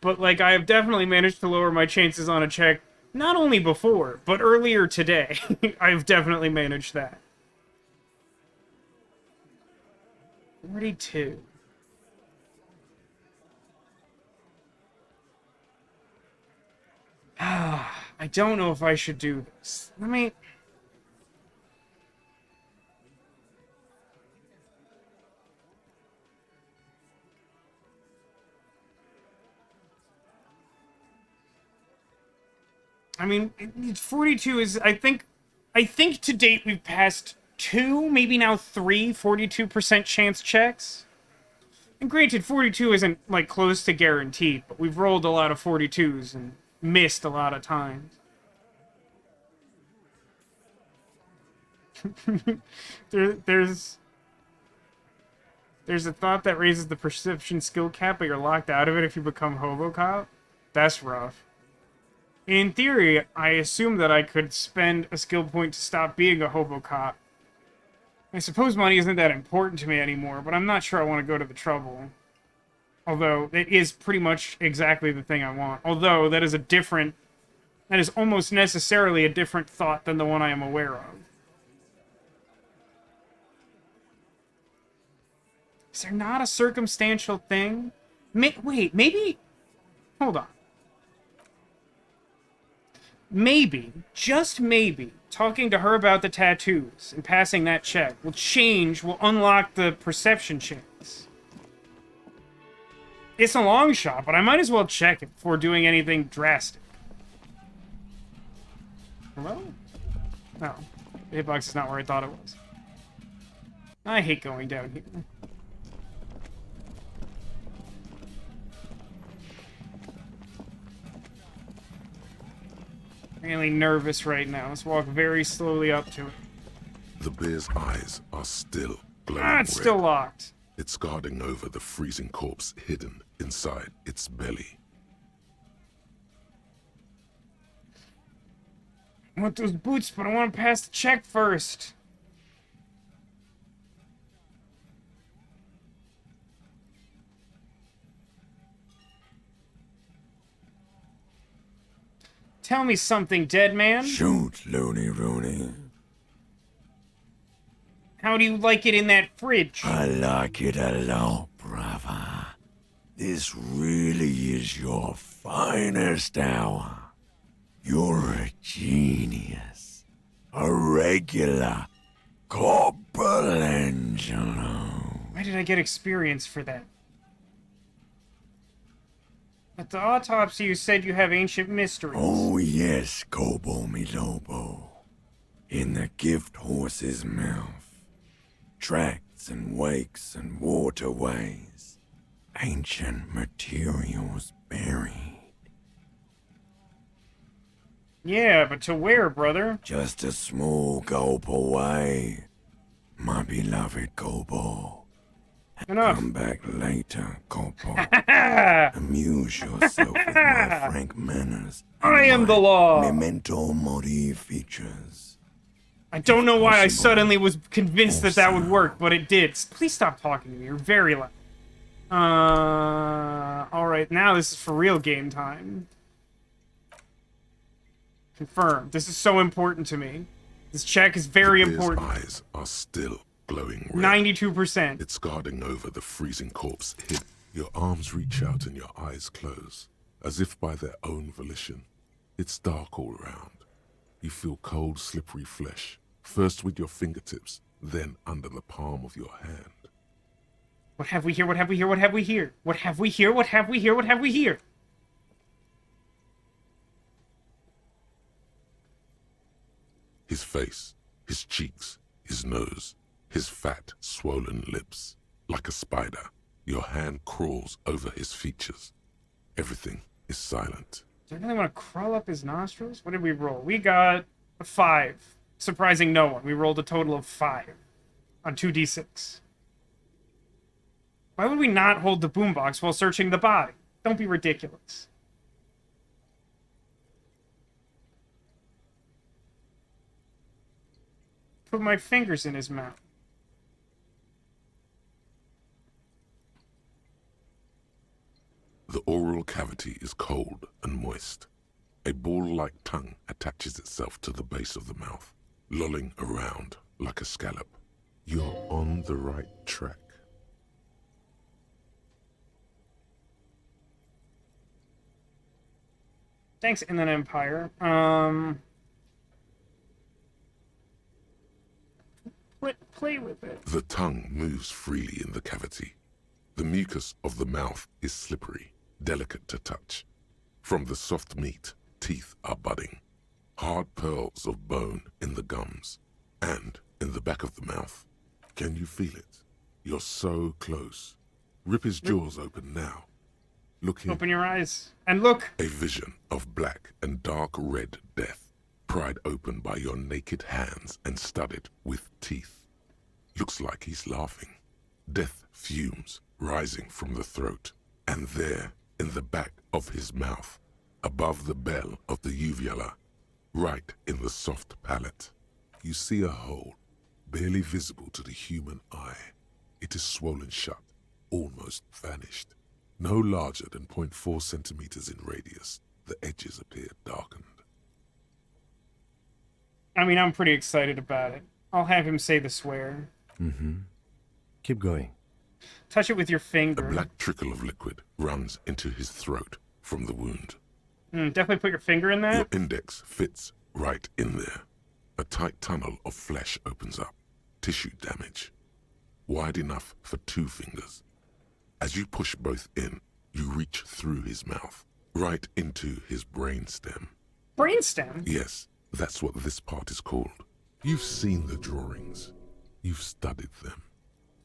But, like, I have definitely managed to lower my chances on a check, not only before, but earlier today. I've definitely managed that. 42. I don't know if I should do this. Let me... I mean, 42 is, I think to date we've passed 2, maybe now 3 42% chance checks. And granted, 42 isn't, like, close to guaranteed, but we've rolled a lot of 42s and missed a lot of times. There's a thought that raises the perception skill cap, but you're locked out of it if you become Hobocop. That's rough. In theory, I assume that I could spend a skill point to stop being a Hobocop. I suppose money isn't that important to me anymore, but I'm not sure I want to go to the trouble. Although, it is pretty much exactly the thing I want. Although, that is almost necessarily a different thought than the one I am aware of. Is there not a circumstantial thing? Wait, maybe... Hold on. Maybe, just maybe, talking to her about the tattoos and passing that check will unlock the perception chance. It's a long shot, but I might as well check it before doing anything drastic. Hello? No. The hitbox is not where I thought it was. I hate going down here. Really nervous right now. Let's walk very slowly up to it. The bear's eyes are still glowing it's still locked. It's guarding over the freezing corpse hidden inside its belly. I want those boots, but I want to pass the check first. Tell me something, dead man. Shoot, Looney Rooney. How do you like it in that fridge? I like it a lot, brother. This really is your finest hour. You're a genius. A regular Corporal Angelo. Why did I get experience for that? At the autopsy, you said you have ancient mysteries. Oh, yes, Kobo mi Lobo. In the gift horse's mouth. Tracts and wakes and waterways. Ancient materials buried. Yeah, but to where, brother? Just a small gulp away. My beloved Kobo. Enough. Come back later, Corporal. Amuse yourself with my frank manners. I am the law. Memento mori features. I don't know why I suddenly was convinced that that would work, but it did. Please stop talking to me. You're very loud. Alright, now this is for real game time. Confirmed. This is so important to me. This check is very important. His eyes are still glowing red. 92%. It's guarding over the freezing corpse hid. Your arms reach out and your eyes close, as if by their own volition. It's dark all around. You feel cold, slippery flesh, first with your fingertips, then under the palm of your hand. What have we here? What have we here? What have we here? What have we here? What have we here? What have we here? His face, his cheeks, his nose, his fat, swollen lips. Like a spider, your hand crawls over his features. Everything is silent. Do I really want to crawl up his nostrils? What did we roll? We got a 5. Surprising no one. We rolled a total of 5 on 2d6. Why would we not hold the boombox while searching the body? Don't be ridiculous. Put my fingers in his mouth. The oral cavity is cold and moist. A ball-like tongue attaches itself to the base of the mouth, lolling around like a scallop. You're on the right track. Thanks, Inland Empire. Play with it. The tongue moves freely in the cavity. The mucus of the mouth is slippery, delicate to touch. From the soft meat, teeth are budding. Hard pearls of bone in the gums. And in the back of the mouth. Can you feel it? You're so close. Rip his jaws open now. Look in. Open your eyes. And look! A vision of black and dark red death, pried open by your naked hands and studded with teeth. Looks like he's laughing. Death fumes rising from the throat, and there, in the back of his mouth, above the bell of the uvula, right in the soft palate, you see a hole, barely visible to the human eye. It is swollen shut, almost vanished. No larger than 0.4 centimeters in radius, the edges appear darkened. I mean, I'm pretty excited about it. I'll have him say the swear. Mm-hmm. Keep going. Touch it with your finger. A black trickle of liquid runs into his throat from the wound. Definitely put your finger in that. Your index fits right in there. A tight tunnel of flesh opens up. Tissue damage. Wide enough for 2 fingers. As you push both in, you reach through his mouth, right into his brainstem. Brainstem? Yes, that's what this part is called. You've seen the drawings. You've studied them.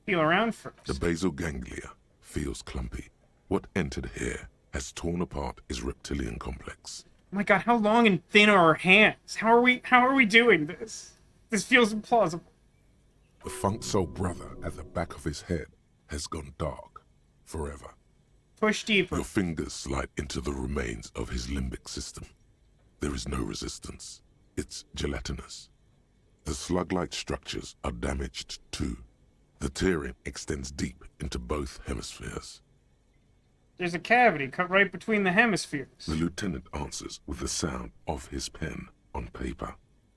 Feel around first. The basal ganglia feels clumpy. What entered here has torn apart his reptilian complex. Oh my god, how long and thin are our hands? How are we doing this? This feels implausible. The funk soul brother at the back of his head has gone dark forever. Push deeper. Your fingers slide into the remains of his limbic system. There is no resistance. It's gelatinous. The slug-like structures are damaged too. The tearing extends deep into both hemispheres. There's a cavity cut right between the hemispheres. The lieutenant answers with the sound of his pen on paper.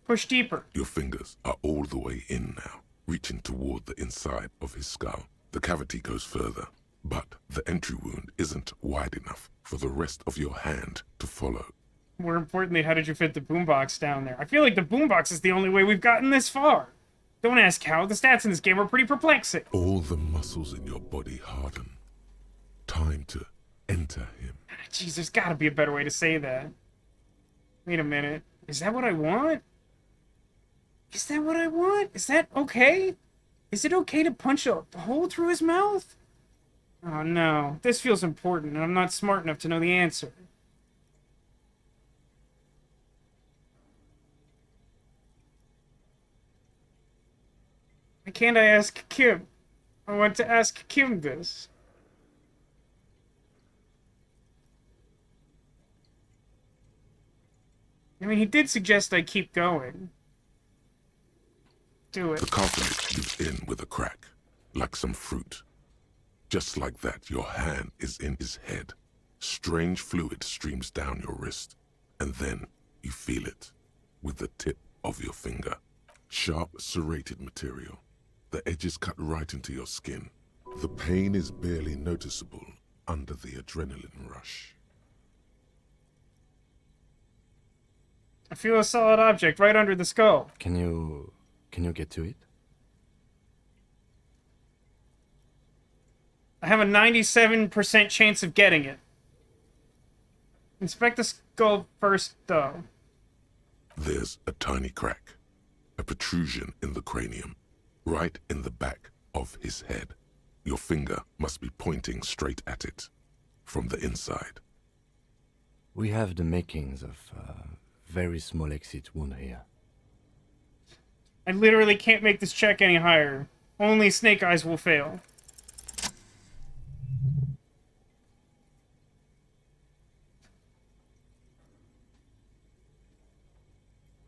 Push deeper. Your fingers are all the way in now, reaching toward the inside of his skull. The cavity goes further, but the entry wound isn't wide enough for the rest of your hand to follow. More importantly, how did you fit the boombox down there? I feel like the boombox is the only way we've gotten this far. Don't ask how. The stats in this game are pretty perplexing. All the muscles in your body harden. Time to enter him. Jeez, there's gotta be a better way to say that. Wait a minute. Is that what I want? Is that what I want? Is that okay? Is it okay to punch a hole through his mouth? Oh no. This feels important, and I'm not smart enough to know the answer. Why can't I ask Kim? I want to ask Kim this. I mean, he did suggest I keep going. Do it. The cartilage gives in with a crack, like some fruit. Just like that, your hand is in his head. Strange fluid streams down your wrist, and then you feel it with the tip of your finger. Sharp, serrated material. The edges cut right into your skin. The pain is barely noticeable under the adrenaline rush. I feel a solid object right under the skull. Can you get to it? I have a 97% chance of getting it. Inspect the skull first, though. There's a tiny crack. A protrusion in the cranium. Right in the back of his head. Your finger must be pointing straight at it. From the inside. We have the makings of a very small exit wound here. I literally can't make this check any higher. Only Snake Eyes will fail.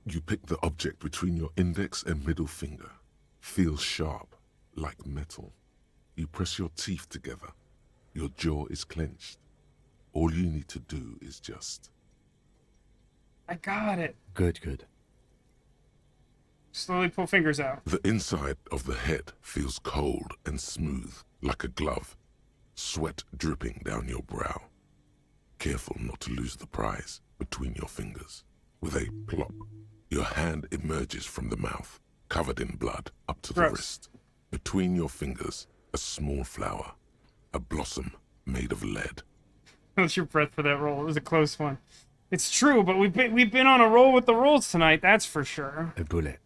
You pick the object between your index and middle finger. Feels sharp, like metal. You press your teeth together. Your jaw is clenched. All you need to do is just... I got it. Good. Slowly pull fingers out. The inside of the head feels cold and smooth, like a glove. Sweat dripping down your brow. Careful not to lose the prize. between your fingers. With a plop, your hand emerges from the mouth, covered in blood, up to the Gross. wrist. Between your fingers, a small flower, a blossom made of lead. How's your breath for that roll? It was a close one. It's true, but we've been on a roll with the rolls tonight, that's for sure. A bullet.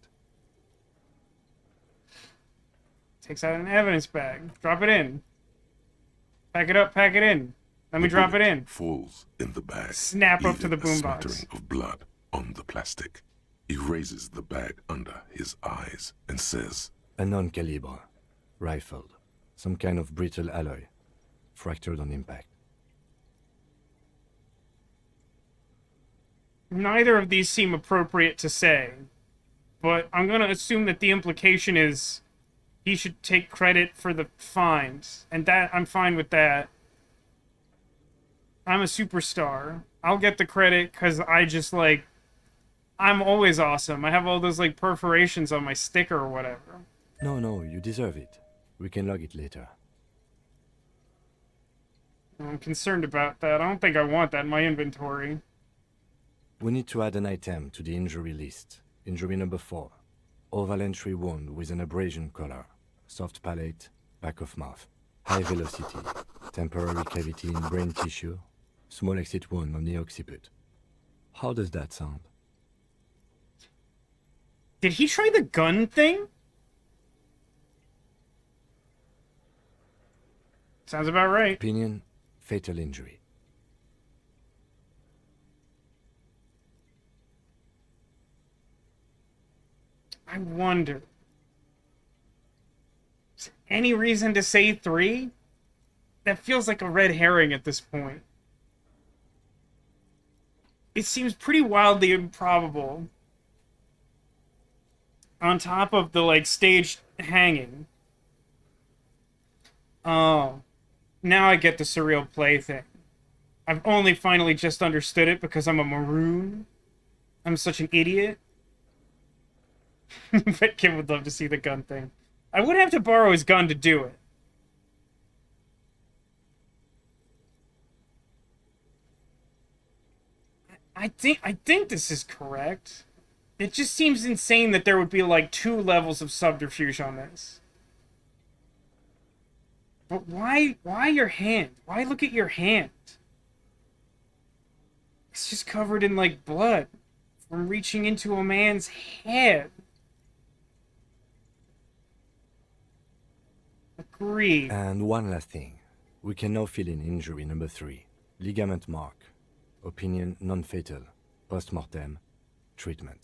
Takes out an evidence bag. Drop it in. Pack it up, pack it in. Let me drop it in. Falls in the bag. Snap up to the leaving a boombox. smattering of blood on the plastic. He raises the bag under his eyes and says, A non-caliber. Rifled. Some kind of brittle alloy. Fractured on impact. Neither of these seem appropriate to say, but I'm going to assume that the implication is he should take credit for the find, and that I'm fine with that. I'm a superstar. I'll get the credit because I just, like, I'm always awesome. I have all those, like, perforations on my sticker or whatever. No, you deserve it. We can log it later. I'm concerned about that. I don't think I want that in my inventory. We need to add an item to the injury list. Injury number 4. Oval entry wound with an abrasion color. Soft palate, back of mouth. High velocity. Temporary cavity in brain tissue. Small exit wound on the occiput. How does that sound? Did he try the gun thing? Sounds about right. Opinion, fatal injury. I wonder. Is there any reason to say 3? That feels like a red herring at this point. It seems pretty wildly improbable. On top of the, like, staged hanging. Oh. Now I get the surreal play thing. I've only finally just understood it because I'm a maroon. I'm such an idiot. But Kim would love to see the gun thing. I would have to borrow his gun to do it. I think this is correct. It just seems insane that there would be like 2 levels of subterfuge on this. But why your hand? Why look at your hand? It's just covered in like blood from reaching into a man's head. Agreed. And one last thing. We can now fill in injury number 3. Ligament mark. Opinion non-fatal. Post-mortem. Treatment.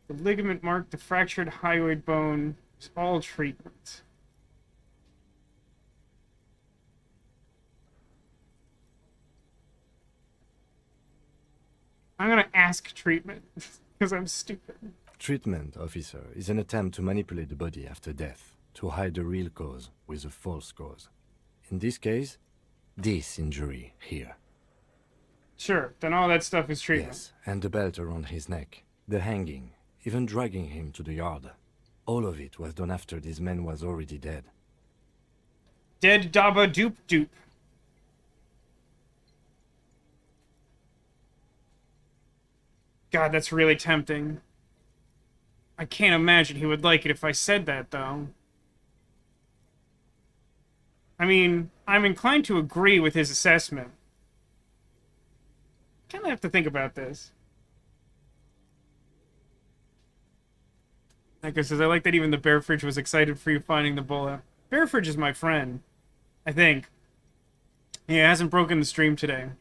The ligament mark, the fractured hyoid bone, is all treatment. I'm gonna ask treatment, because I'm stupid. Treatment, officer, is an attempt to manipulate the body after death, to hide the real cause with a false cause. In this case, this injury here. Sure, then all that stuff is treatment. Yes, and the belt around his neck, the hanging, even dragging him to the yard. All of it was done after this man was already dead. Dead daba-doop-doop. God, that's really tempting. I can't imagine he would like it if I said that, though. I mean, I'm inclined to agree with his assessment. Kind of have to think about this. Like I says, I like that even the Bear Fridge was excited for you finding the bullet. Bear Fridge is my friend, I think. He hasn't broken the stream today.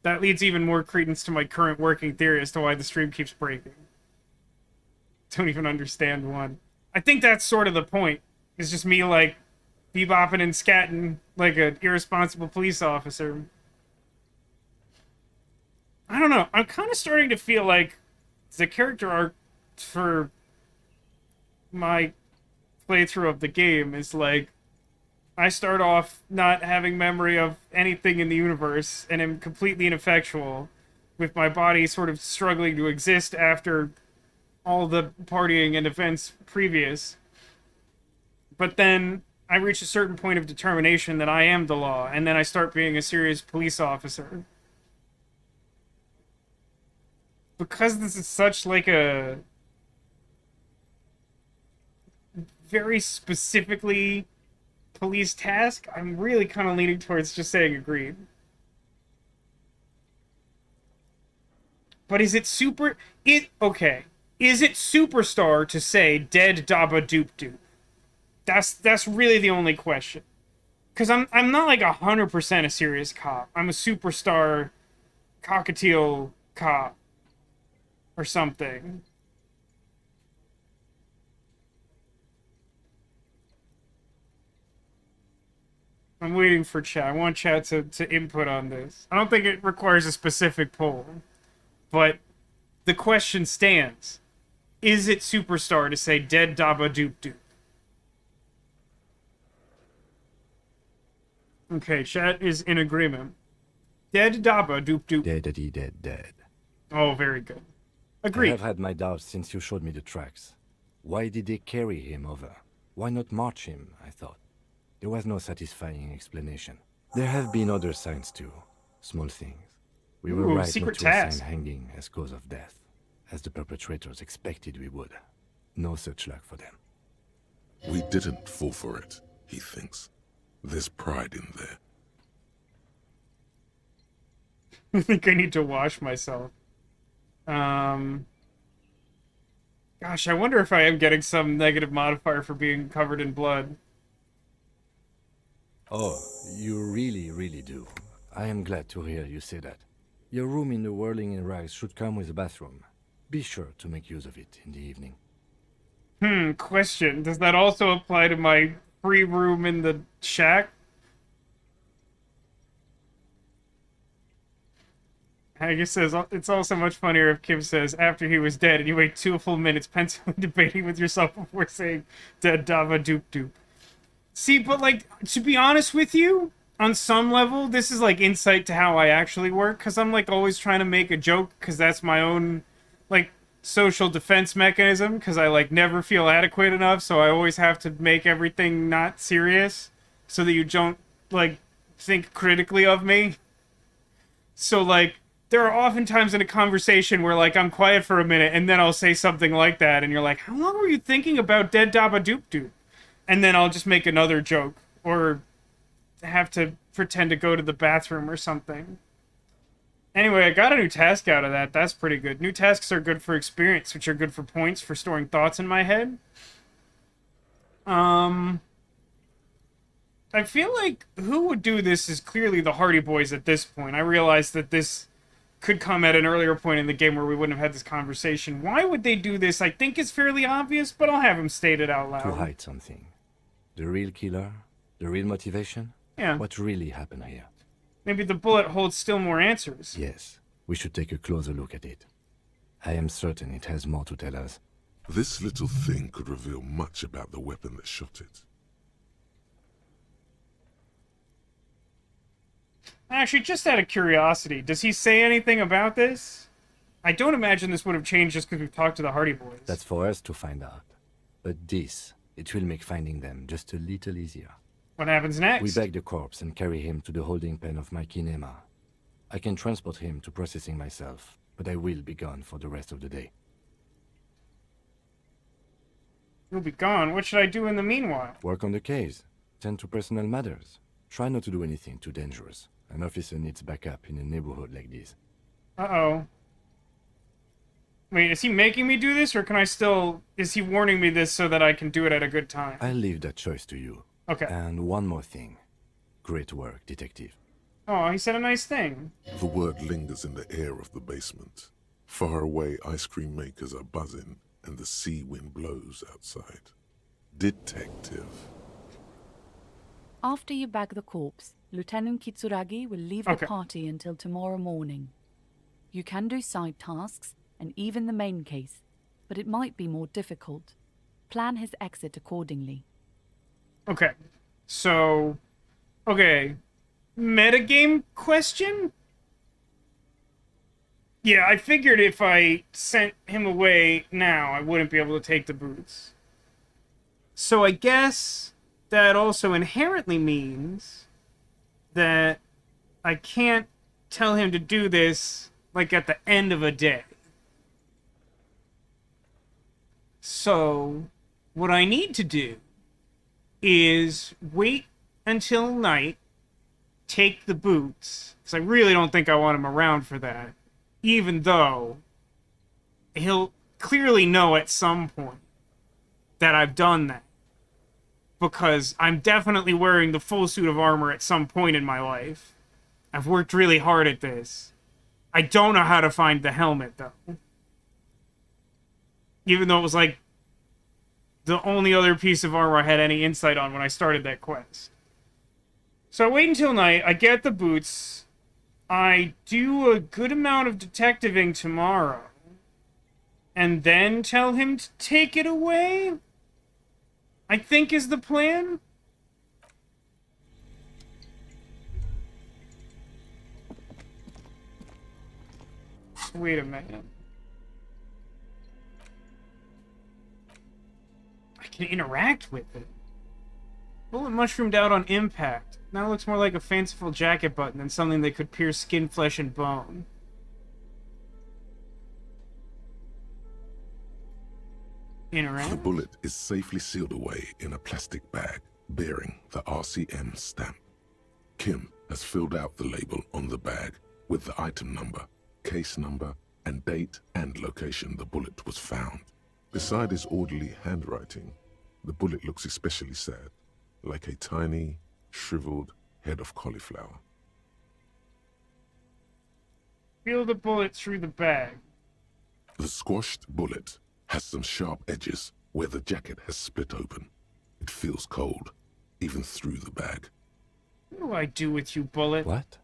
That leads even more credence to my current working theory as to why the stream keeps breaking. Don't even understand one. I think that's sort of the point. It's just me, like, bebopping and scatting like an irresponsible police officer. I don't know. I'm kind of starting to feel like the character arc for my playthrough of the game is like, I start off not having memory of anything in the universe and am completely ineffectual, with my body sort of struggling to exist after all the partying and events previous. but then I reach a certain point of determination that I am the law, and then I start being a serious police officer. Because this is such, like, a very specifically police task, I'm really kind of leaning towards just saying agreed. But is it okay. Is it superstar to say dead daba-doop-doop? That's really the only question. Because I'm not like 100% a serious cop. I'm a superstar cockatiel cop. Or something. I'm waiting for chat. I want chat to input on this. I don't think it requires a specific poll. But the question stands. Is it superstar to say dead daba-doop-doop? Okay, chat is in agreement. Dead daba-doop-doop. Dead. Oh, very good. Agreed. I have had my doubts since you showed me the tracks. Why did they carry him over? Why not march him, I thought. There was no satisfying explanation. There have been other signs too. Small things. We were right not to assign hanging as cause of death, as the perpetrators expected we would. No such luck for them. We didn't fall for it, he thinks. There's pride in there. I think I need to wash myself. Gosh, I wonder if I am getting some negative modifier for being covered in blood. Oh, you really do. I am glad to hear you say that. Your room in the Whirling-in-Rags should come with a bathroom. Be sure to make use of it in the evening. Question. Does that also apply to my free room in the shack? I guess says it's also much funnier if Kim says after he was dead and you wait 2 full minutes pensively debating with yourself before saying dead daba-doop-doop. See, but like, to be honest with you, on some level, this is like insight to how I actually work, because I'm like always trying to make a joke, because that's my own like social defense mechanism, because I like never feel adequate enough, so I always have to make everything not serious, so that you don't like think critically of me. So like, there are often times in a conversation where, like, I'm quiet for a minute, and then I'll say something like that, and you're like, how long were you thinking about dead daba-doop-doop? And then I'll just make another joke, or have to pretend to go to the bathroom or something. Anyway, I got a new task out of that. That's pretty good. New tasks are good for experience, which are good for points for storing thoughts in my head. I feel like who would do this is clearly the Hardy Boys at this point. I realized that this could come at an earlier point in the game where we wouldn't have had this conversation. Why would they do this? I think it's fairly obvious, but I'll have them state it out loud. To hide something. The real killer? The real motivation? Yeah. What really happened here? Maybe the bullet holds still more answers. Yes. We should take a closer look at it. I am certain it has more to tell us. This little thing could reveal much about the weapon that shot it. Actually, just out of curiosity, does he say anything about this? I don't imagine this would have changed just because we've talked to the Hardy Boys. That's for us to find out. But this, it will make finding them just a little easier. What happens next? We bag the corpse and carry him to the holding pen of my kinema. I can transport him to processing myself, but I will be gone for the rest of the day. You'll be gone? What should I do in the meanwhile? Work on the case. Tend to personal matters. Try not to do anything too dangerous. An officer needs backup in a neighborhood like this. Uh-oh. Wait, is he making me do this, or can I still... Is he warning me this so that I can do it at a good time? I'll leave that choice to you. Okay. And one more thing. Great work, detective. Oh, he said a nice thing. The word lingers in the air of the basement. Far away, ice cream makers are buzzing, and the sea wind blows outside. Detective. After you bag the corpse, Lieutenant Kisturagi will leave the party until tomorrow morning. You can do side tasks, and even the main case, but it might be more difficult. Plan his exit accordingly. Okay. So... Okay. Metagame question? Yeah, I figured if I sent him away now, I wouldn't be able to take the boots. So I guess that also inherently means that I can't tell him to do this, like, at the end of a day. So, what I need to do is wait until night, take the boots, because I really don't think I want him around for that, even though he'll clearly know at some point that I've done that. Because I'm definitely wearing the full suit of armor at some point in my life. I've worked really hard at this. I don't know how to find the helmet, though. Even though it was like the only other piece of armor I had any insight on when I started that quest. So I wait until night, I get the boots, I do a good amount of detectiving tomorrow, and then tell him to take it away? I think is the plan? Wait a minute. I can interact with it. Bullet mushroomed out on impact. Now it looks more like a fanciful jacket button than something that could pierce skin, flesh, and bone. Interact? The bullet is safely sealed away in a plastic bag bearing the RCM stamp. Kim has filled out the label on the bag with the item number, case number, and date and location the bullet was found. Beside his orderly handwriting, the bullet looks especially sad, like a tiny, shriveled head of cauliflower. Feel the bullet through the bag. The squashed bullet has some sharp edges where the jacket has split open. It feels cold, even through the bag. What do I do with you, Bullet? What?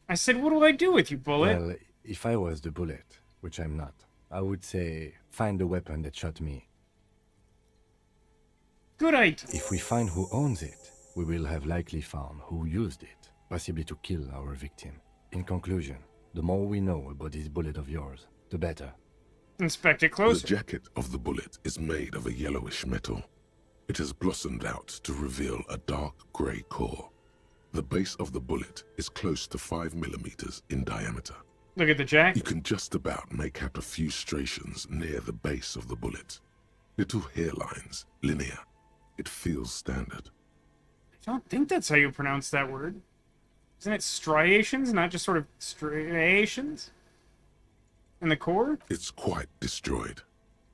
I said, what do I do with you, Bullet? Well, if I was the bullet, which I'm not, I would say, find the weapon that shot me. Good idea. If we find who owns it, we will have likely found who used it, possibly to kill our victim. In conclusion, the more we know about this bullet of yours, the better. Inspect it closer. The jacket of the bullet is made of a yellowish metal. It has blossomed out to reveal a dark grey core. The base of the bullet is close to 5 millimeters in diameter. Look at the jacket. You can just about make out a few striations near the base of the bullet. Little hairlines, linear. It feels standard. I don't think that's how you pronounce that word. Isn't it striations, not just sort of striations? In the core? It's quite destroyed.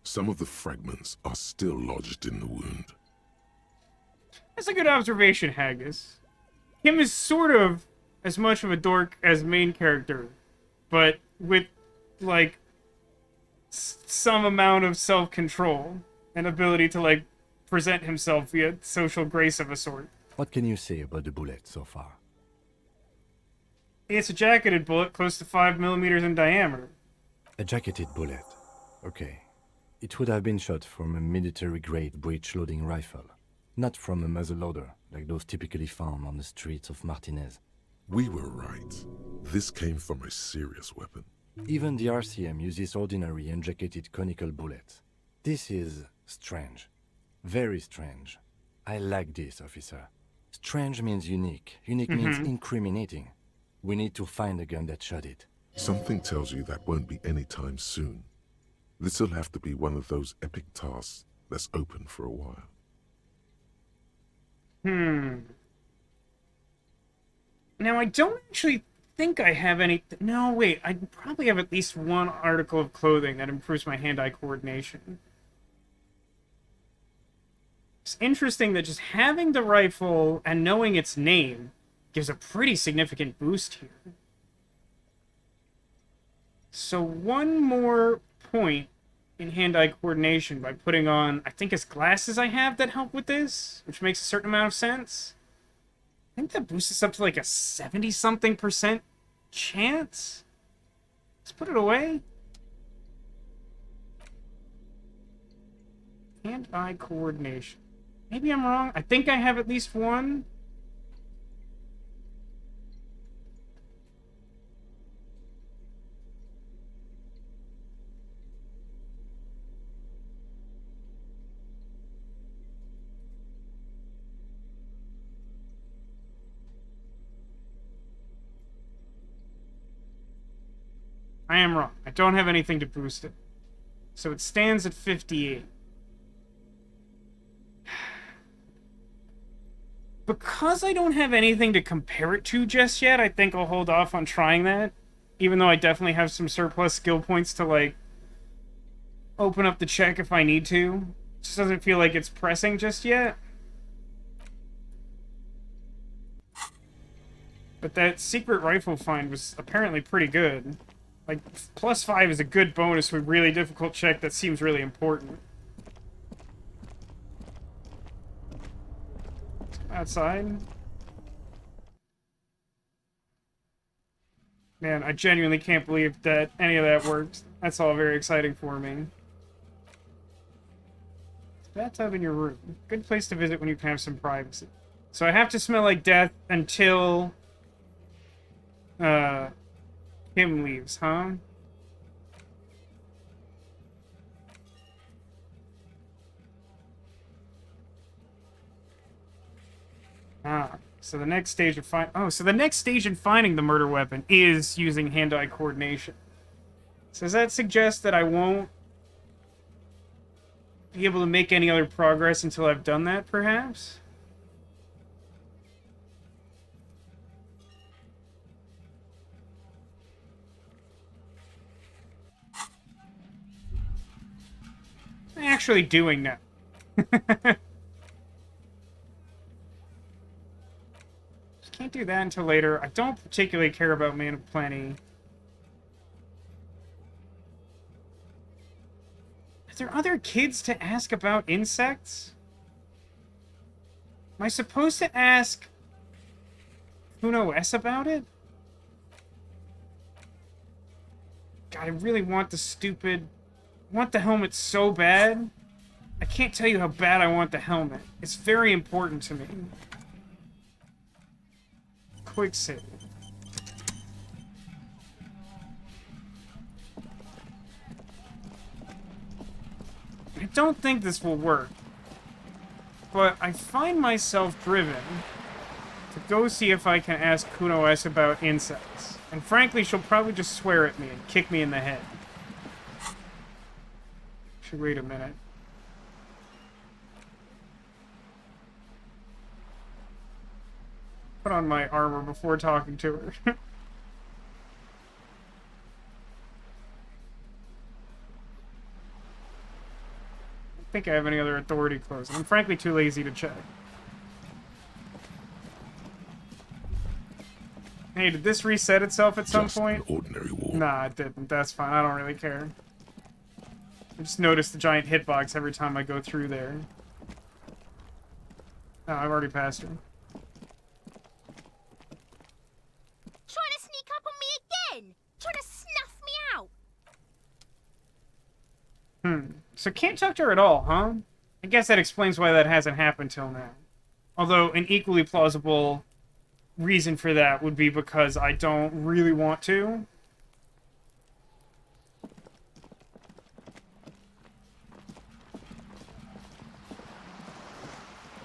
Some of the fragments are still lodged in the wound. That's a good observation, Haggis. Kim is sort of as much of a dork as main character, but with, like, some amount of self-control and ability to, like, present himself via social grace of a sort. What can you say about the bullet so far? It's a jacketed bullet close to 5 millimeters in diameter. A jacketed bullet. Okay. It would have been shot from a military-grade breech-loading rifle, not from a muzzleloader, like those typically found on the streets of Martinez. We were right. This came from a serious weapon. Even the RCM uses ordinary unjacketed conical bullets. This is strange. Very strange. I like this, officer. Strange means unique. Unique means incriminating. We need to find the gun that shot it. Something tells you that won't be any time soon. This'll have to be one of those epic tasks that's open for a while. Now, I don't actually think I have any... No, wait. I probably have at least one article of clothing that improves my hand-eye coordination. It's interesting that just having the rifle and knowing its name gives a pretty significant boost here. So one more point in hand-eye coordination by putting on, I think it's glasses I have that help with this, which makes a certain amount of sense. I think that boosts us up to like a 70-something% chance. Let's put it away. Hand-eye coordination. Maybe I'm wrong. I think I have at least one. I am wrong. I don't have anything to boost it. So it stands at 58. Because I don't have anything to compare it to just yet, I think I'll hold off on trying that. Even though I definitely have some surplus skill points to, like, open up the check if I need to. It just doesn't feel like it's pressing just yet. But that secret rifle find was apparently pretty good. Like, +5 is a good bonus with really difficult check that seems really important. Outside. Man, I genuinely can't believe that any of that worked. That's all very exciting for me. Bathtub in your room. Good place to visit when you can have some privacy. So I have to smell like death until Kim leaves, huh? Ah, so the next stage of so the next stage in finding the murder weapon is using hand-eye coordination. So does that suggest that I won't be able to make any other progress until I've done that, perhaps? I'm actually doing now. Can't do that until later. I don't particularly care about Man of Plenty. Are there other kids to ask about insects? Am I supposed to ask Kuno S about it? God, I really want the stupid... I want the helmet so bad. I can't tell you how bad I want the helmet. It's very important to me. Quick save. I don't think this will work, but I find myself driven to go see if I can ask Kuno S about insects. And frankly, she'll probably just swear at me and kick me in the head. Should wait a minute. Put on my armor before talking to her. I think I have any other authority closed. I'm frankly too lazy to check. Hey, did this reset itself at some point? An ordinary wall. Nah, it didn't. That's fine. I don't really care. I just noticed the giant hitbox every time I go through there. Oh, I've already passed her. Trying to sneak up on me again! Trying to snuff me out! So can't talk to her at all, huh? I guess that explains why that hasn't happened till now. Although an equally plausible reason for that would be because I don't really want to.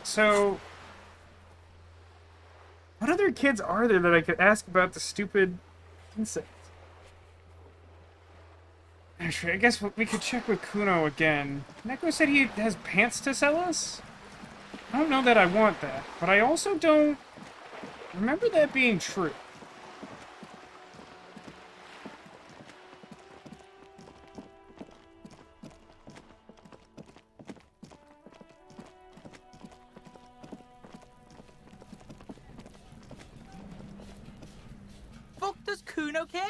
So, what other kids are there that I could ask about the stupid insect? Actually, I guess we could check with Kuno again. Neko said he has pants to sell us? I don't know that I want that, but I also don't remember that being true. Fuck does Kuno care?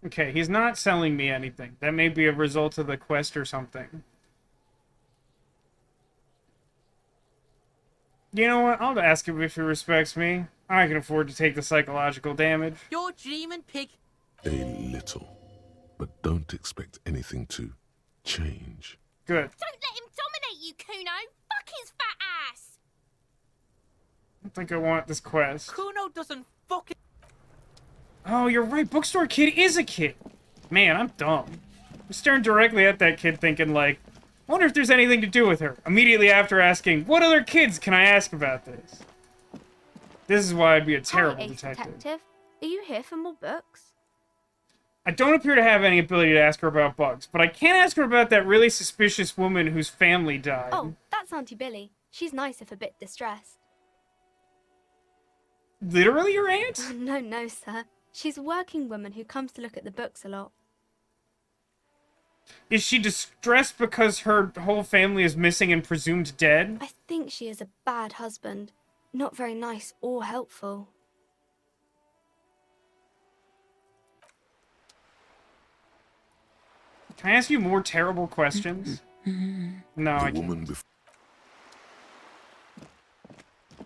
Okay, he's not selling me anything. That may be a result of the quest or something. You know what? I'll ask him if he respects me. I can afford to take the psychological damage. You're dreaming, pig. A little. But don't expect anything to change. Good. Don't let him dominate you, Kuno! Fuck his fat ass! I don't think I want this quest. Kuno doesn't fucking... Oh, you're right. Bookstore kid is a kid. Man, I'm dumb. I'm staring directly at that kid thinking, like, I wonder if there's anything to do with her. Immediately after asking, what other kids can I ask about this? This is why I'd be a Hi, terrible Ace detective. Detective. Are you here for more books? I don't appear to have any ability to ask her about bugs, but I can ask her about that really suspicious woman whose family died. Oh, that's Auntie Billy. She's nice if a bit distressed. Literally your aunt? No, no, sir. She's a working woman who comes to look at the books a lot. Is she distressed because her whole family is missing and presumed dead? I think she is a bad husband. Not very nice or helpful. Can I ask you more terrible questions? No, I can't.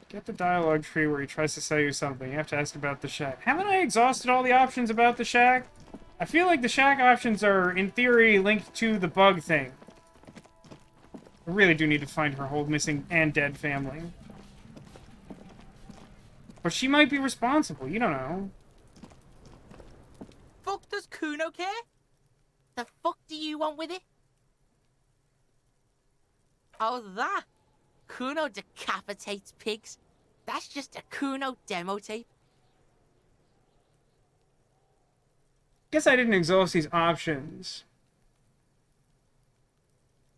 Get the dialogue tree where he tries to sell you something. You have to ask about the shack. Haven't I exhausted all the options about the shack? I feel like the shack options are, in theory, linked to the bug thing. I really do need to find her whole missing and dead family. But she might be responsible. You don't know. Fuck does Kuno care? The fuck do you want with it? Oh, that? Kuno decapitates pigs. That's just a Kuno demo tape. Guess I didn't exhaust these options.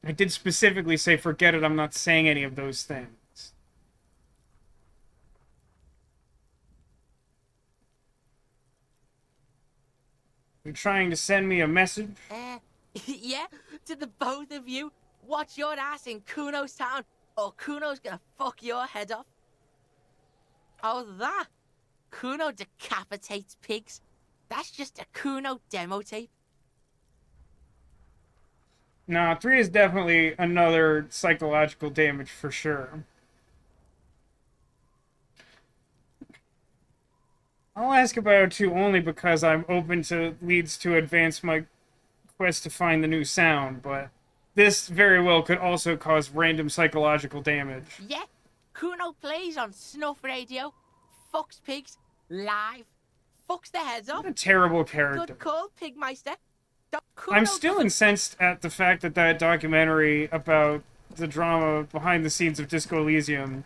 I did specifically say, forget it, I'm not saying any of those things. You're trying to send me a message? Yeah? To the both of you? Watch your ass in Kuno's town, or Kuno's gonna fuck your head off. Oh, that? Kuno decapitates pigs. That's just a Kuno demo tape. Nah, 3 is definitely another psychological damage for sure. I'll ask about 2 only because I'm open to leads to advance my quest to find the new sound, but this very well could also cause random psychological damage. Yeah? Kuno plays on snuff radio, fucks pigs, live, fucks their heads off. What a terrible character. Good call, Pigmeister. Kuno I'm still incensed at the fact that that documentary about the drama behind the scenes of Disco Elysium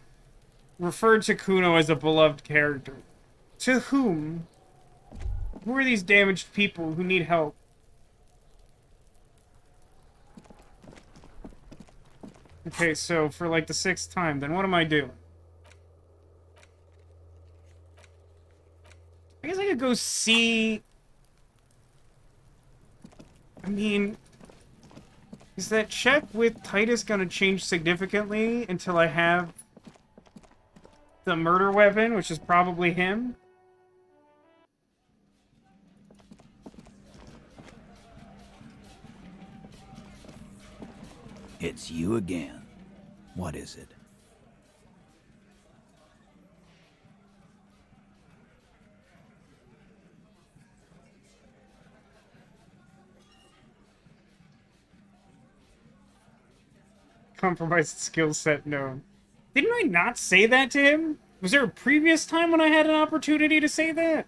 referred to Kuno as a beloved character. To whom? Who are these damaged people who need help? Okay, so for like the 6th time, then what am I doing? I guess I could go see... I mean... Is that check with Titus gonna change significantly until I have the murder weapon, which is probably him? It's you again. What is it? Compromised skill set known. Didn't I not say that to him? Was there a previous time when I had an opportunity to say that?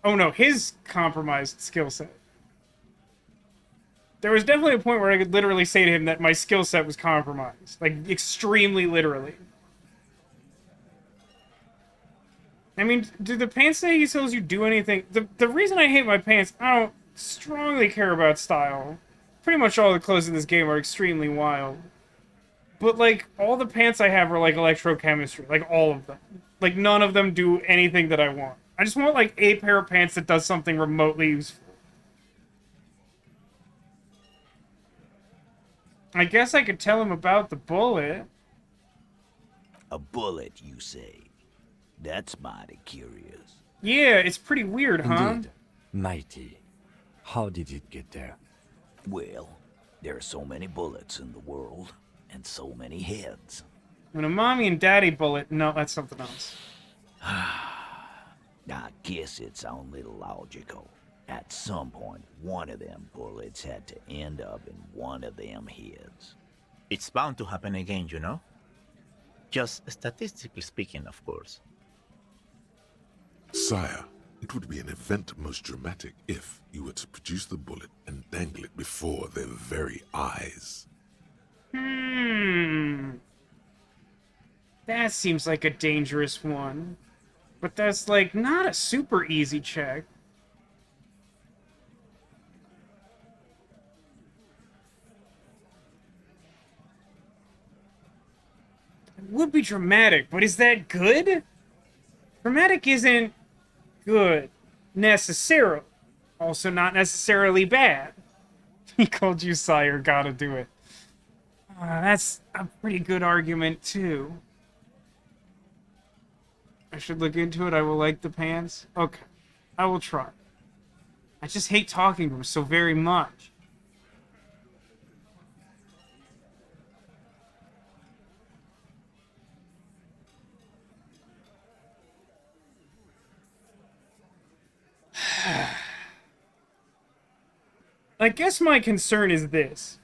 Oh no, his compromised skill set. There was definitely a point where I could literally say to him that my skill set was compromised. Like, extremely literally. I mean, do the pants that he sells you do anything? The reason I hate my pants, I don't strongly care about style. Pretty much all the clothes in this game are extremely wild. But, like, all the pants I have are, like, electrochemistry. Like, all of them. Like, none of them do anything that I want. I just want, like, a pair of pants that does something remotely useful. I guess I could tell him about the bullet. A bullet, you say? That's mighty curious. Yeah, it's pretty weird, huh? Indeed. Mighty. How did it get there? Well, there are so many bullets in the world, and so many heads. When a mommy and daddy bullet... No, that's something else. I guess it's only logical. At some point, one of them bullets had to end up in one of them heads. It's bound to happen again, you know? Just statistically speaking, of course. Sire, it would be an event most dramatic if you were to produce the bullet and dangle it before their very eyes. That seems like a dangerous one. But that's, like, not a super easy check. It would be dramatic, but is that good? Dramatic isn't good, necessarily. Also not necessarily bad. He called you sire, gotta do it. That's a pretty good argument, too. I should look into it. I will like the pants. Okay. I will try. I just hate talking to him so very much. I guess my concern is this.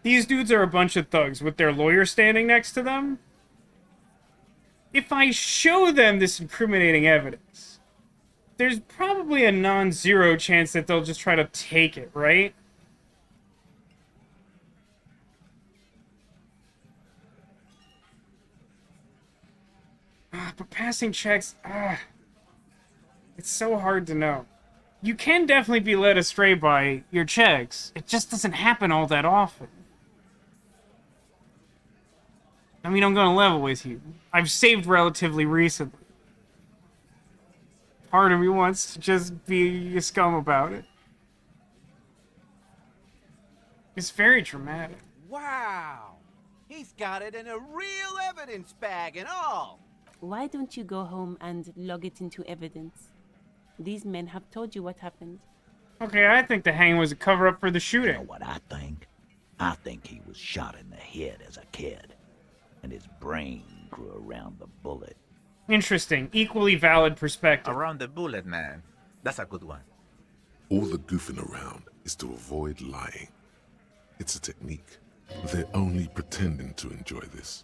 These dudes are a bunch of thugs with their lawyer standing next to them. If I show them this incriminating evidence, there's probably a non-zero chance that they'll just try to take it, right? But passing checks, it's so hard to know. You can definitely be led astray by your checks. It just doesn't happen all that often. I mean, I'm going to level with you. I've saved relatively recently. Part of me wants to just be a scum about it. It's very dramatic. Wow! He's got it in a real evidence bag and all! Why don't you go home and log it into evidence? These men have told you what happened. Okay, I think the hanging was a cover-up for the shooting. You know what I think? I think he was shot in the head as a kid, and his brain grew around the bullet. Interesting. Equally valid perspective. Around the bullet, man. That's a good one. All the goofing around is to avoid lying. It's a technique. They're only pretending to enjoy this.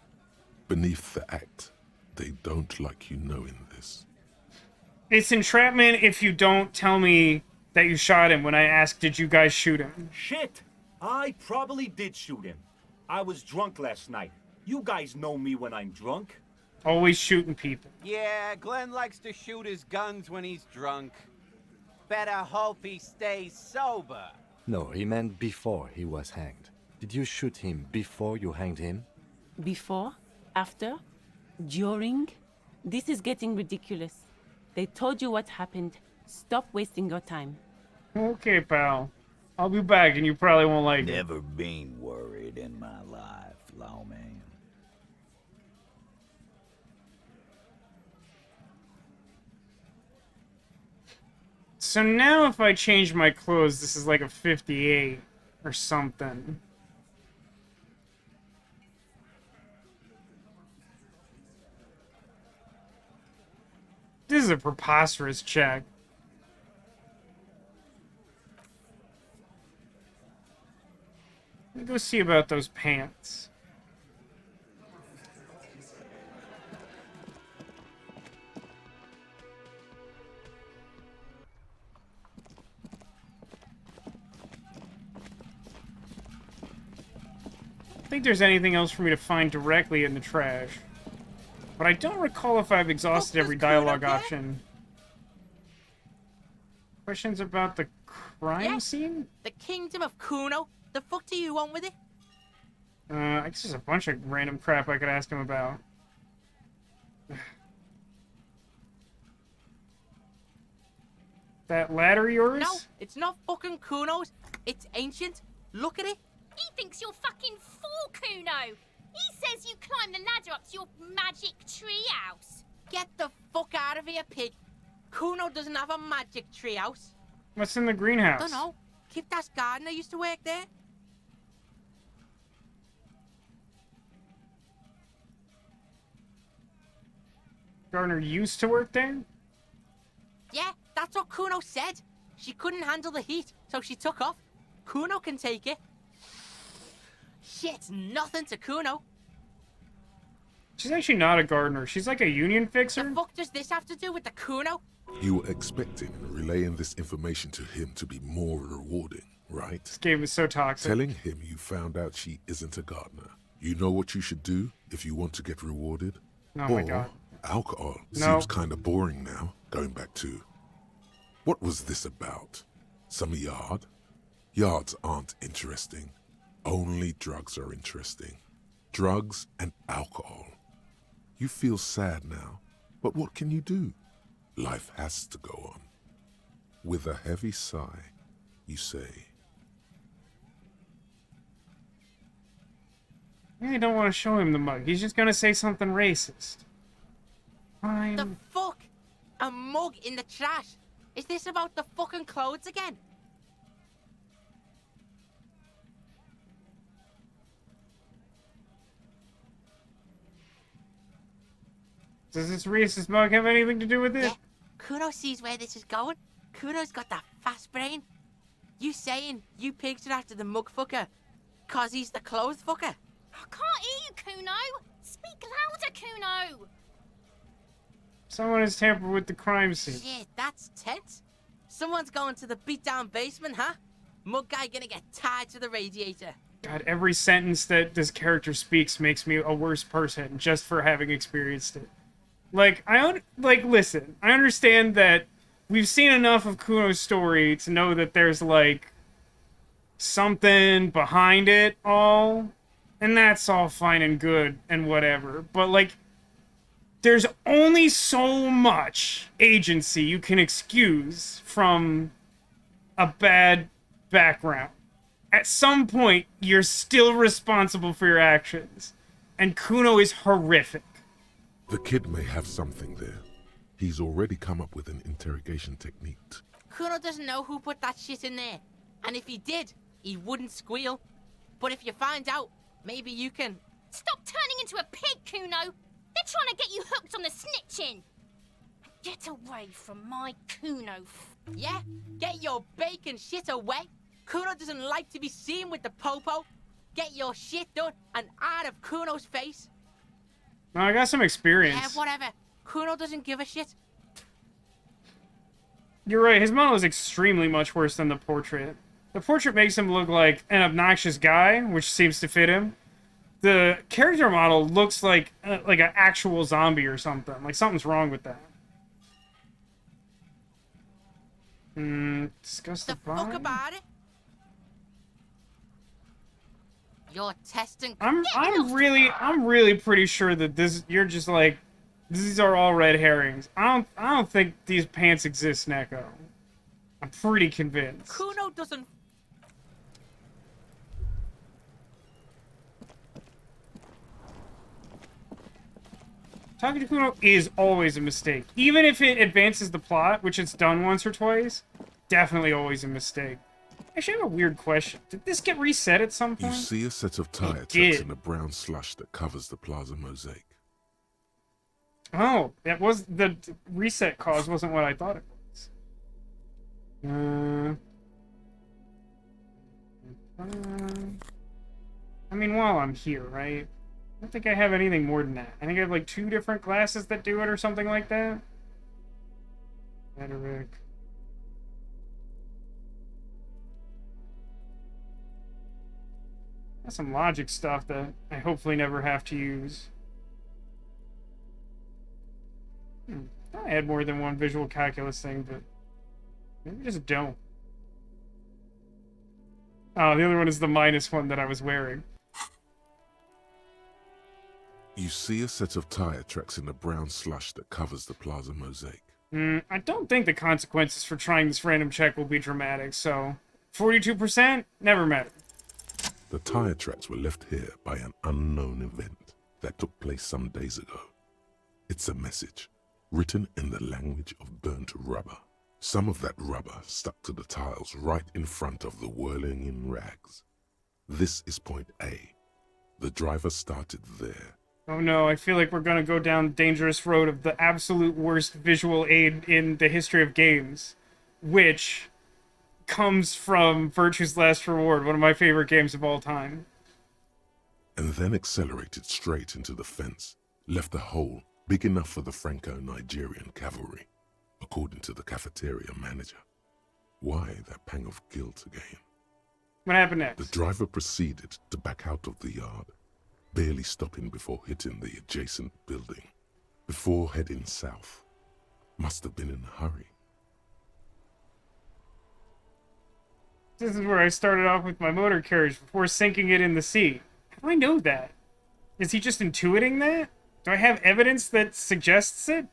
Beneath the act, they don't like you knowing this. It's entrapment if you don't tell me that you shot him when I ask, did you guys shoot him? Shit! I probably did shoot him. I was drunk last night. You guys know me when I'm drunk. Always shooting people. Yeah, Glenn likes to shoot his guns when he's drunk. Better hope he stays sober. No, he meant before he was hanged. Did you shoot him before you hanged him? Before? After? During? This is getting ridiculous. They told you what happened. Stop wasting your time. Okay, pal. I'll be back and you probably won't like it. Never been worried in my life, lawman. So now if I change my clothes, this is like a 58 or something. This is a preposterous check. Let me go see about those pants. I don't think there's anything else for me to find directly in the trash. But I don't recall if I've exhausted every dialogue option. Questions about the crime scene? The Kingdom of Kuno? The fuck do you want with it? I guess there's a bunch of random crap I could ask him about. That ladder yours? No, it's not fucking Kuno's. It's ancient. Look at it. He thinks you're fucking fool, Kuno. He says you climbed the ladder up to your magic treehouse. Get the fuck out of here, pig. Kuno doesn't have a magic treehouse. What's in the greenhouse? Don't know. Kip Das gardener used to work there. Gardener used to work there? Yeah, that's what Kuno said. She couldn't handle the heat, so she took off. Kuno can take it. Shit's nothing to Kuno. She's actually not a gardener. She's like a union fixer. The fuck does this have to do with the Kuno? You were expecting relaying this information to him to be more rewarding, right? This game is so toxic. Telling him you found out she isn't a gardener. You know what you should do if you want to get rewarded? Oh my God. alcohol No. seems kind of boring now, going back to... What was this about? Some yard? Yards aren't interesting. Only drugs are interesting. Drugs and alcohol. You feel sad now, but what can you do? Life has to go on. With a heavy sigh, you say... I don't want to show him the mug. He's just gonna say something racist. Fine. The fuck? A mug in the trash? Is this about the fucking clothes again? Does this racist mug have anything to do with it? Yeah. Kuno sees where this is going. Kuno's got that fast brain. You saying you picked it after the mug fucker? Cause he's the clothes fucker? I can't hear you, Kuno. Speak louder, Kuno. Someone has tampered with the crime scene. Shit, that's tense. Someone's going to the beat-down basement, huh? Mug guy gonna get tied to the radiator. God, every sentence that this character speaks makes me a worse person just for having experienced it. Like, listen, I understand that we've seen enough of Kuno's story to know that there's, like, something behind it all, and that's all fine and good and whatever. But, like, there's only so much agency you can excuse from a bad background. At some point, you're still responsible for your actions. And Kuno is horrific. The kid may have something there. He's already come up with an interrogation technique. Kuno doesn't know who put that shit in there. And if he did, he wouldn't squeal. But if you find out, maybe you can... Stop turning into a pig, Kuno. They're trying to get you hooked on the snitching. Get away from my Kuno. Yeah? Get your bacon shit away. Kuno doesn't like to be seen with the popo. Get your shit done and out of Kuno's face. No, I got some experience. Yeah, whatever. Kuno doesn't give a shit. You're right, his model is extremely much worse than the portrait. The portrait makes him look like an obnoxious guy, which seems to fit him. The character model looks like an actual zombie or something. Like, something's wrong with that. Discuss the fuck about it? You're testing... I'm really pretty sure that you're just like, these are all red herrings. I don't think these pants exist, Neko. I'm pretty convinced. Kuno doesn't... Talking to Kuno is always a mistake. Even if it advances the plot, which it's done once or twice, definitely always a mistake. Actually, I have a weird question. Did this get reset at some point? You see a set of tire tracks in the brown slush that covers the plaza mosaic. Oh, that was the reset cause wasn't what I thought it was. I mean, while I'm here, right? I don't think I have anything more than that. I think I have like 2 different classes that do it or something like that. Rhetoric. That's some logic stuff that I hopefully never have to use. I had more than one visual calculus thing, but maybe just don't. Oh, the other one is the -1 that I was wearing. You see a set of tire tracks in the brown slush that covers the plaza mosaic. I don't think the consequences for trying this random check will be dramatic, so 42%? Never mattered. The tire tracks were left here by an unknown event that took place some days ago. It's a message, written in the language of burnt rubber. Some of that rubber stuck to the tiles right in front of the Whirling-in-Rags. This is point A. The driver started there. Oh no, I feel like we're gonna go down the dangerous road of the absolute worst visual aid in the history of games, which comes from Virtue's Last Reward, one of my favorite games of all time. And then accelerated straight into the fence, left a hole big enough for the Franco-Nigerian cavalry, according to the cafeteria manager. Why that pang of guilt again? What happened next? The driver proceeded to back out of the yard, barely stopping before hitting the adjacent building. before heading south. Must have been in a hurry. This is where I started off with my motor carriage before sinking it in the sea. How do I know that? Is he just intuiting that? Do I have evidence that suggests it?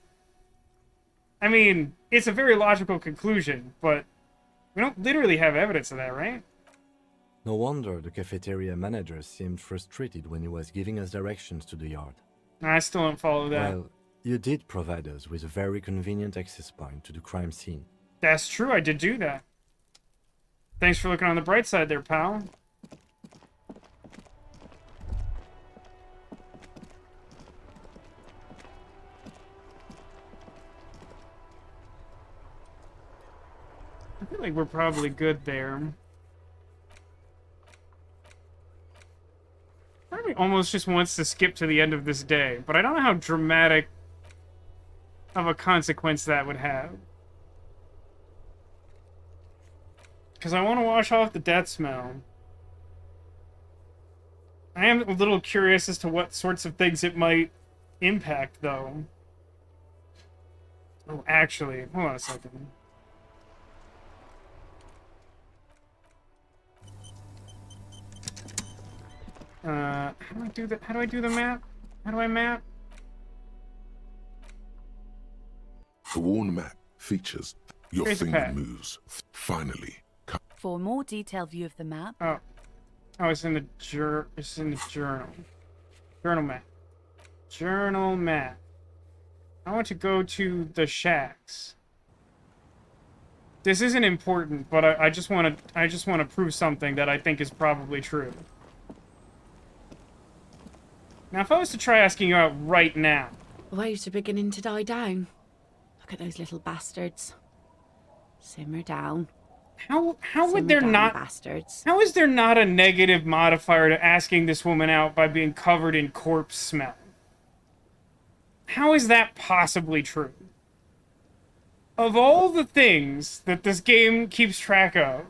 I mean, it's a very logical conclusion, but we don't literally have evidence of that, right? No wonder the cafeteria manager seemed frustrated when he was giving us directions to the yard. I still don't follow that. Well, you did provide us with a very convenient access point to the crime scene. That's true, I did do that. Thanks for looking on the bright side there, pal. I feel like we're probably good there. Part of me almost just wants to skip to the end of this day, but I don't know how dramatic of a consequence that would have. Because I want to wash off the death smell. I am a little curious as to what sorts of things it might impact, though. Oh, actually, hold on a second. How do I do that? How do I do the map? How do I map? The worn map features your Here's the finger pad. moves. Finally. For a more detailed view of the map, Oh, it's in the it's in the journal. Journal map. Journal map. I want to go to the shacks. This isn't important, but I just want to prove something that I think is probably true. Now, if I was to try asking you out right now, Waves are beginning to die down. Look at those little bastards. Simmer down. How would Simmer there down, not bastards? How is there not a negative modifier to asking this woman out by being covered in corpse smell? How is that possibly true? Of all the things that this game keeps track of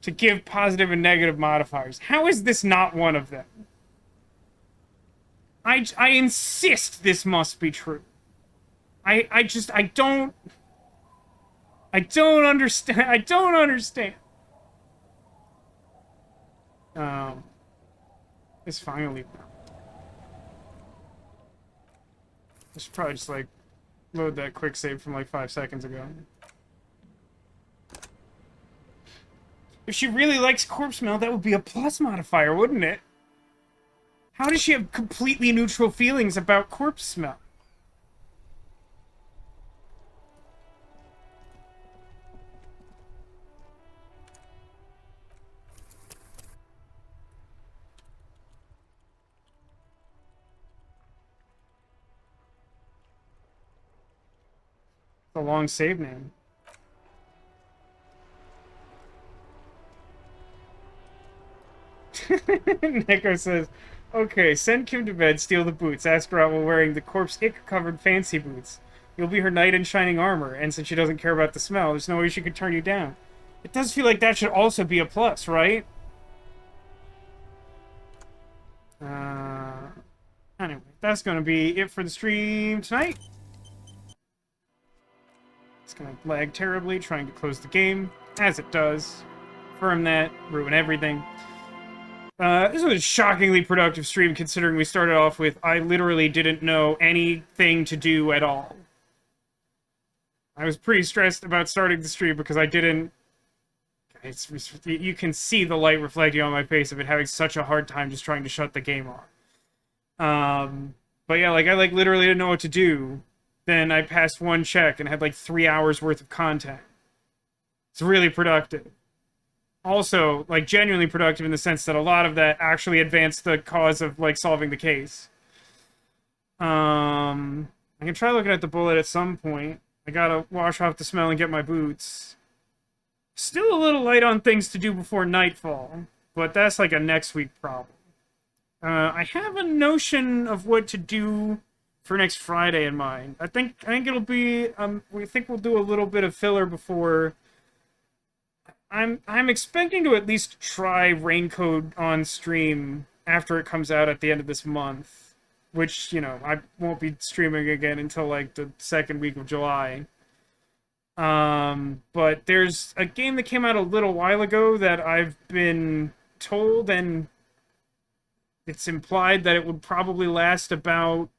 to give positive and negative modifiers, how is this not one of them? I insist this must be true. I don't understand. I don't understand. It's finally. I should probably just like load that quick save from like 5 seconds ago. If she really likes corpse smell, that would be a plus modifier, wouldn't it? How does she have completely neutral feelings about corpse smell? It's a long save name. Neko says, okay, send Kim to bed, steal the boots, ask her out while wearing the corpse ick-covered fancy boots. You'll be her knight in shining armor, and since she doesn't care about the smell, there's no way she could turn you down. It does feel like that should also be a plus, right? Anyway, that's gonna be it for the stream tonight. It's gonna lag terribly trying to close the game, as it does. Confirm that, ruin everything. This was a shockingly productive stream considering we started off with I literally didn't know anything to do at all. I was pretty stressed about starting the stream because I didn't... you can see the light reflecting on my face of it having such a hard time just trying to shut the game off. But yeah, like I literally didn't know what to do. Then I passed one check and had like 3 hours worth of content. It's really productive. Also, like, genuinely productive in the sense that a lot of that actually advanced the cause of, like, solving the case. I can try looking at the bullet at some point. I gotta wash off the smell and get my boots. Still a little light on things to do before nightfall, but that's, like, a next week problem. I have a notion of what to do for next Friday in mind. I think it'll be, we think we'll do a little bit of filler before... I'm expecting to at least try Raincoat on stream after it comes out at the end of this month. which, you know, I won't be streaming again until, like, the second week of July. But there's a game that came out a little while ago that I've been told, and it's implied that it would probably last about,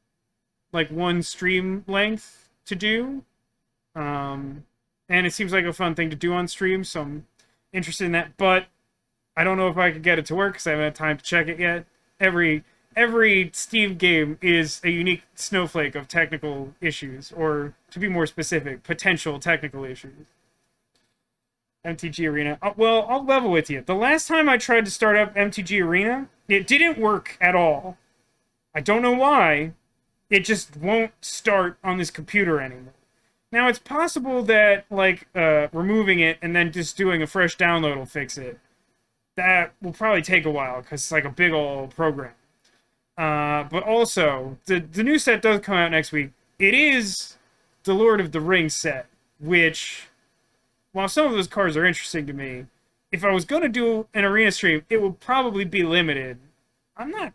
like, one stream length to do. And it seems like a fun thing to do on stream, so I'm interested in that. But I don't know if I could get it to work because I haven't had time to check it yet. Every Steam game is a unique snowflake of technical issues, or to be more specific, potential technical issues. MTG Arena. Well, I'll level with you. The last time I tried to start up MTG Arena, it didn't work at all. I don't know why. It just won't start on this computer anymore. Now, it's possible that, like, removing it and then just doing a fresh download will fix it. That will probably take a while, because it's like a big old program. But also, the new set does come out next week. It is the Lord of the Rings set, which, while some of those cards are interesting to me, if I was going to do an arena stream, it would probably be limited. I'm not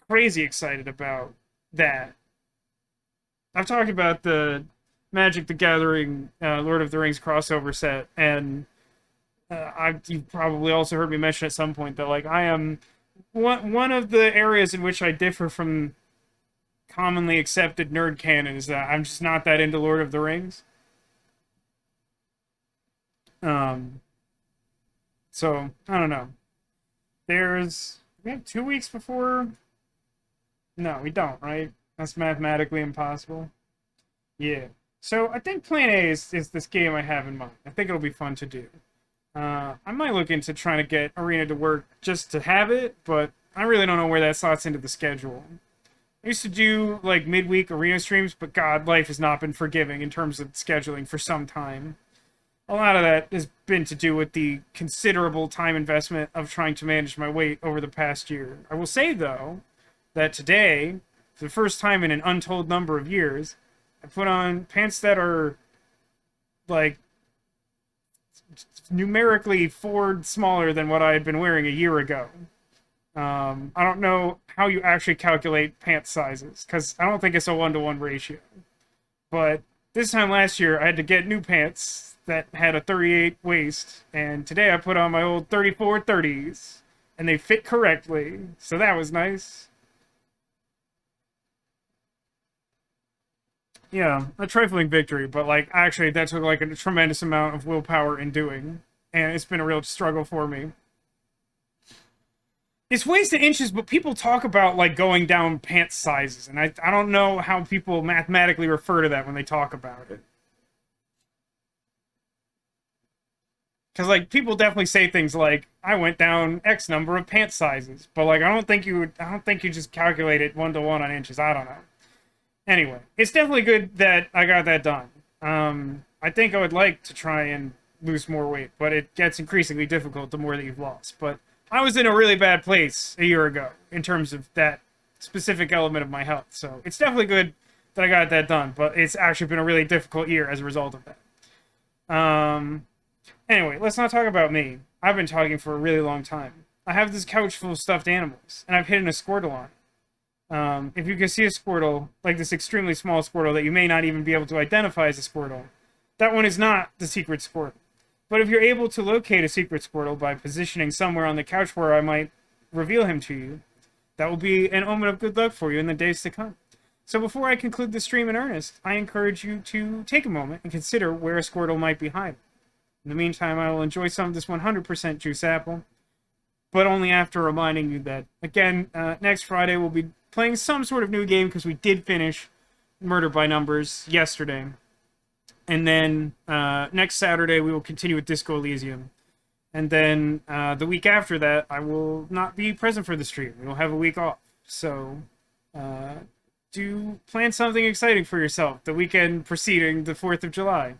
crazy excited about that. I've talked about the Magic the Gathering Lord of the Rings crossover set, and you've probably also heard me mention at some point that, like, I am one of the areas in which I differ from commonly accepted nerd canon is that I'm just not that into Lord of the Rings. So I don't know. We have 2 weeks before. No, we don't, right? That's mathematically impossible. Yeah. So I think Plan A is this game I have in mind. I think it'll be fun to do. I might look into trying to get Arena to work just to have it, but I really don't know where that slots into the schedule. I used to do, like, midweek Arena streams, but God, life has not been forgiving in terms of scheduling for some time. A lot of that has been to do with the considerable time investment of trying to manage my weight over the past year. I will say, though, that today, for the first time in an untold number of years, I put on pants that are, like, numerically 4 smaller than what I had been wearing a year ago. I don't know how you actually calculate pant sizes, because I don't think it's a 1-to-1 ratio. But this time last year, I had to get new pants that had a 38 waist, and today I put on my old 34 30s, and they fit correctly, so that was nice. Yeah, a trifling victory, but, like, actually that took, like, a tremendous amount of willpower in doing, and it's been a real struggle for me. It's waist to inches, but people talk about, like, going down pant sizes, and I don't know how people mathematically refer to that when they talk about it. Because, like, people definitely say things like, I went down X number of pant sizes, but, like, I don't think you just calculate it 1-to-1 on inches. I don't know. Anyway, it's definitely good that I got that done. I think I would like to try and lose more weight, but it gets increasingly difficult the more that you've lost. But I was in a really bad place a year ago in terms of that specific element of my health. So it's definitely good that I got that done, but it's actually been a really difficult year as a result of that. Anyway, let's not talk about me. I've been talking for a really long time. I have this couch full of stuffed animals, and I've hidden a Squirtle on it. If you can see a Squirtle, like this extremely small Squirtle that you may not even be able to identify as a Squirtle, that one is not the secret Squirtle. But if you're able to locate a secret Squirtle by positioning somewhere on the couch where I might reveal him to you, that will be an omen of good luck for you in the days to come. So before I conclude the stream in earnest, I encourage you to take a moment and consider where a Squirtle might be hiding. In the meantime, I will enjoy some of this 100% juice apple, but only after reminding you that, again, next Friday we'll be playing some sort of new game because we did finish Murder by Numbers yesterday. And then next Saturday we will continue with Disco Elysium. And then the week after that I will not be present for the stream. We will have a week off. So do plan something exciting for yourself the weekend preceding the 4th of July.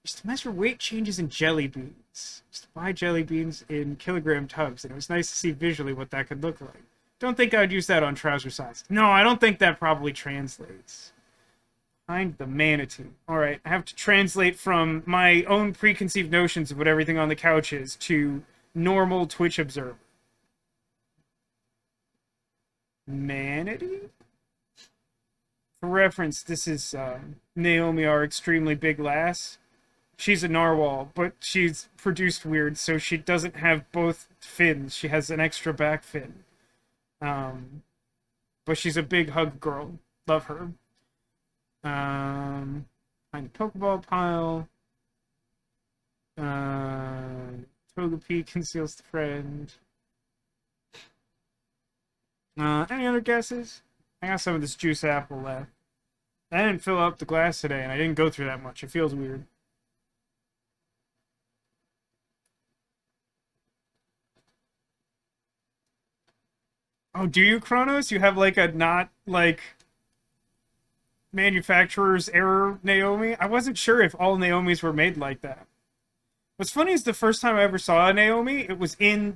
Used to measure weight changes in jelly beans. Used to buy jelly beans in kilogram tubs, and it was nice to see visually what that could look like. Don't think I'd use that on trouser size. No, I don't think that probably translates. Behind the manatee. Alright, I have to translate from my own preconceived notions of what everything on the couch is to normal Twitch observer. humanity? For reference, this is Naomi, our extremely big lass. She's a narwhal, but she's produced weird, so she doesn't have both fins. She has an extra back fin. But she's a big hug girl. Love her. Find a Pokeball pile. Togepi conceals the friend. Any other guesses? I got some of this juice apple left. I didn't fill up the glass today, and I didn't go through that much. It feels weird. Oh, do you, Kronos? You have, like, a not, like, manufacturer's error Naomi? I wasn't sure if all Naomis were made like that. What's funny is the first time I ever saw a Naomi, it was in,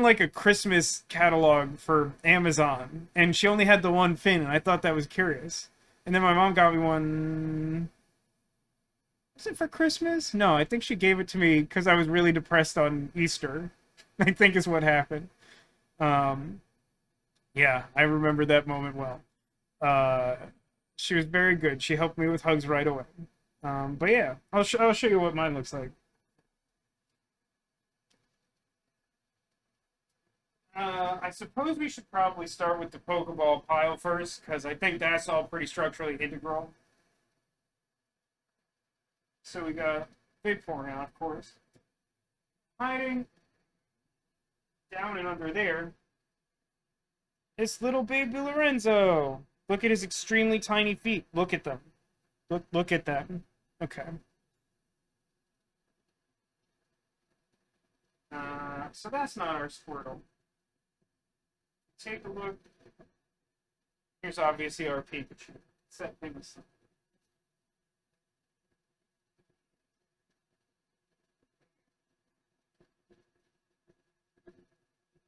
like, a Christmas catalog for Amazon, and she only had the one fin, and I thought that was curious. And then my mom got me one... Was it for Christmas? No, I think she gave it to me because I was really depressed on Easter. I think is what happened. Yeah, I remember that moment well. She was very good. She helped me with hugs right away. But yeah, I'll show you what mine looks like. I suppose we should probably start with the Pokeball pile first, because I think that's all pretty structurally integral. So we got Vaporeon, of course. Hiding down and under there. It's little baby Lorenzo. Look at his extremely tiny feet. Look at them. Look at them. Okay. So that's not our Squirtle. Take a look. Here's obviously our Pikachu. Set him aside.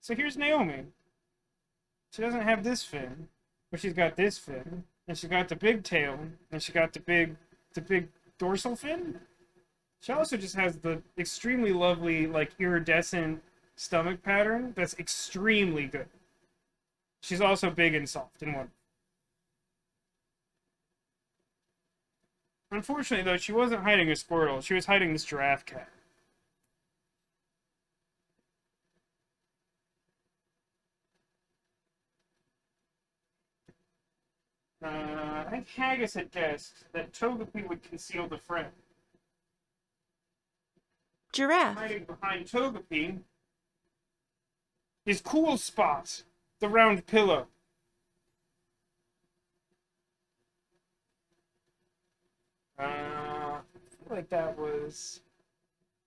So here's Naomi. She doesn't have this fin, but she's got this fin, and she got the big tail, and she got the big dorsal fin. She also just has the extremely lovely, like, iridescent stomach pattern that's extremely good. She's also big and soft and wonderful. Unfortunately, though, she wasn't hiding a Squirtle. She was hiding this giraffe cat. I think Haggis had guessed that Togepi would conceal the friend. Giraffe. Hiding behind Togepi is Cool Spot, the round pillow. I feel like that was...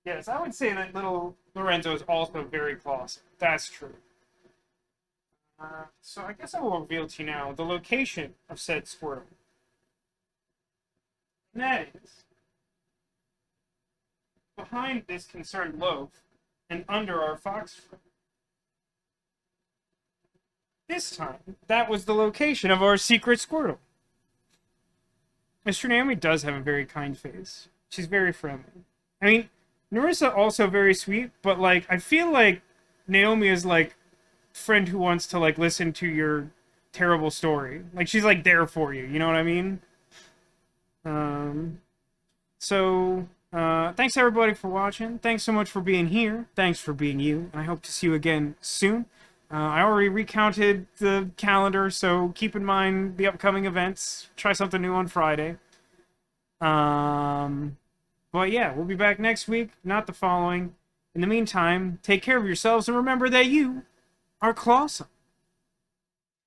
Yes, I would say that little Lorenzo is also very closet. That's true. So I guess I will reveal to you now the location of said Squirtle. And that is behind this concerned loaf and under our fox friend. This time, that was the location of our secret Squirtle. Mr. Naomi does have a very kind face. She's very friendly. I mean, Narissa also very sweet, but, like, I feel like Naomi is, like, friend who wants to, like, listen to your terrible story. Like, she's, like, there for you, you know what I mean? Thanks everybody for watching. Thanks so much for being here. Thanks for being you. And I hope to see you again soon. I already recounted the calendar, so keep in mind the upcoming events. Try something new on Friday. But yeah, we'll be back next week, not the following. In the meantime, take care of yourselves and remember that you are clawsome.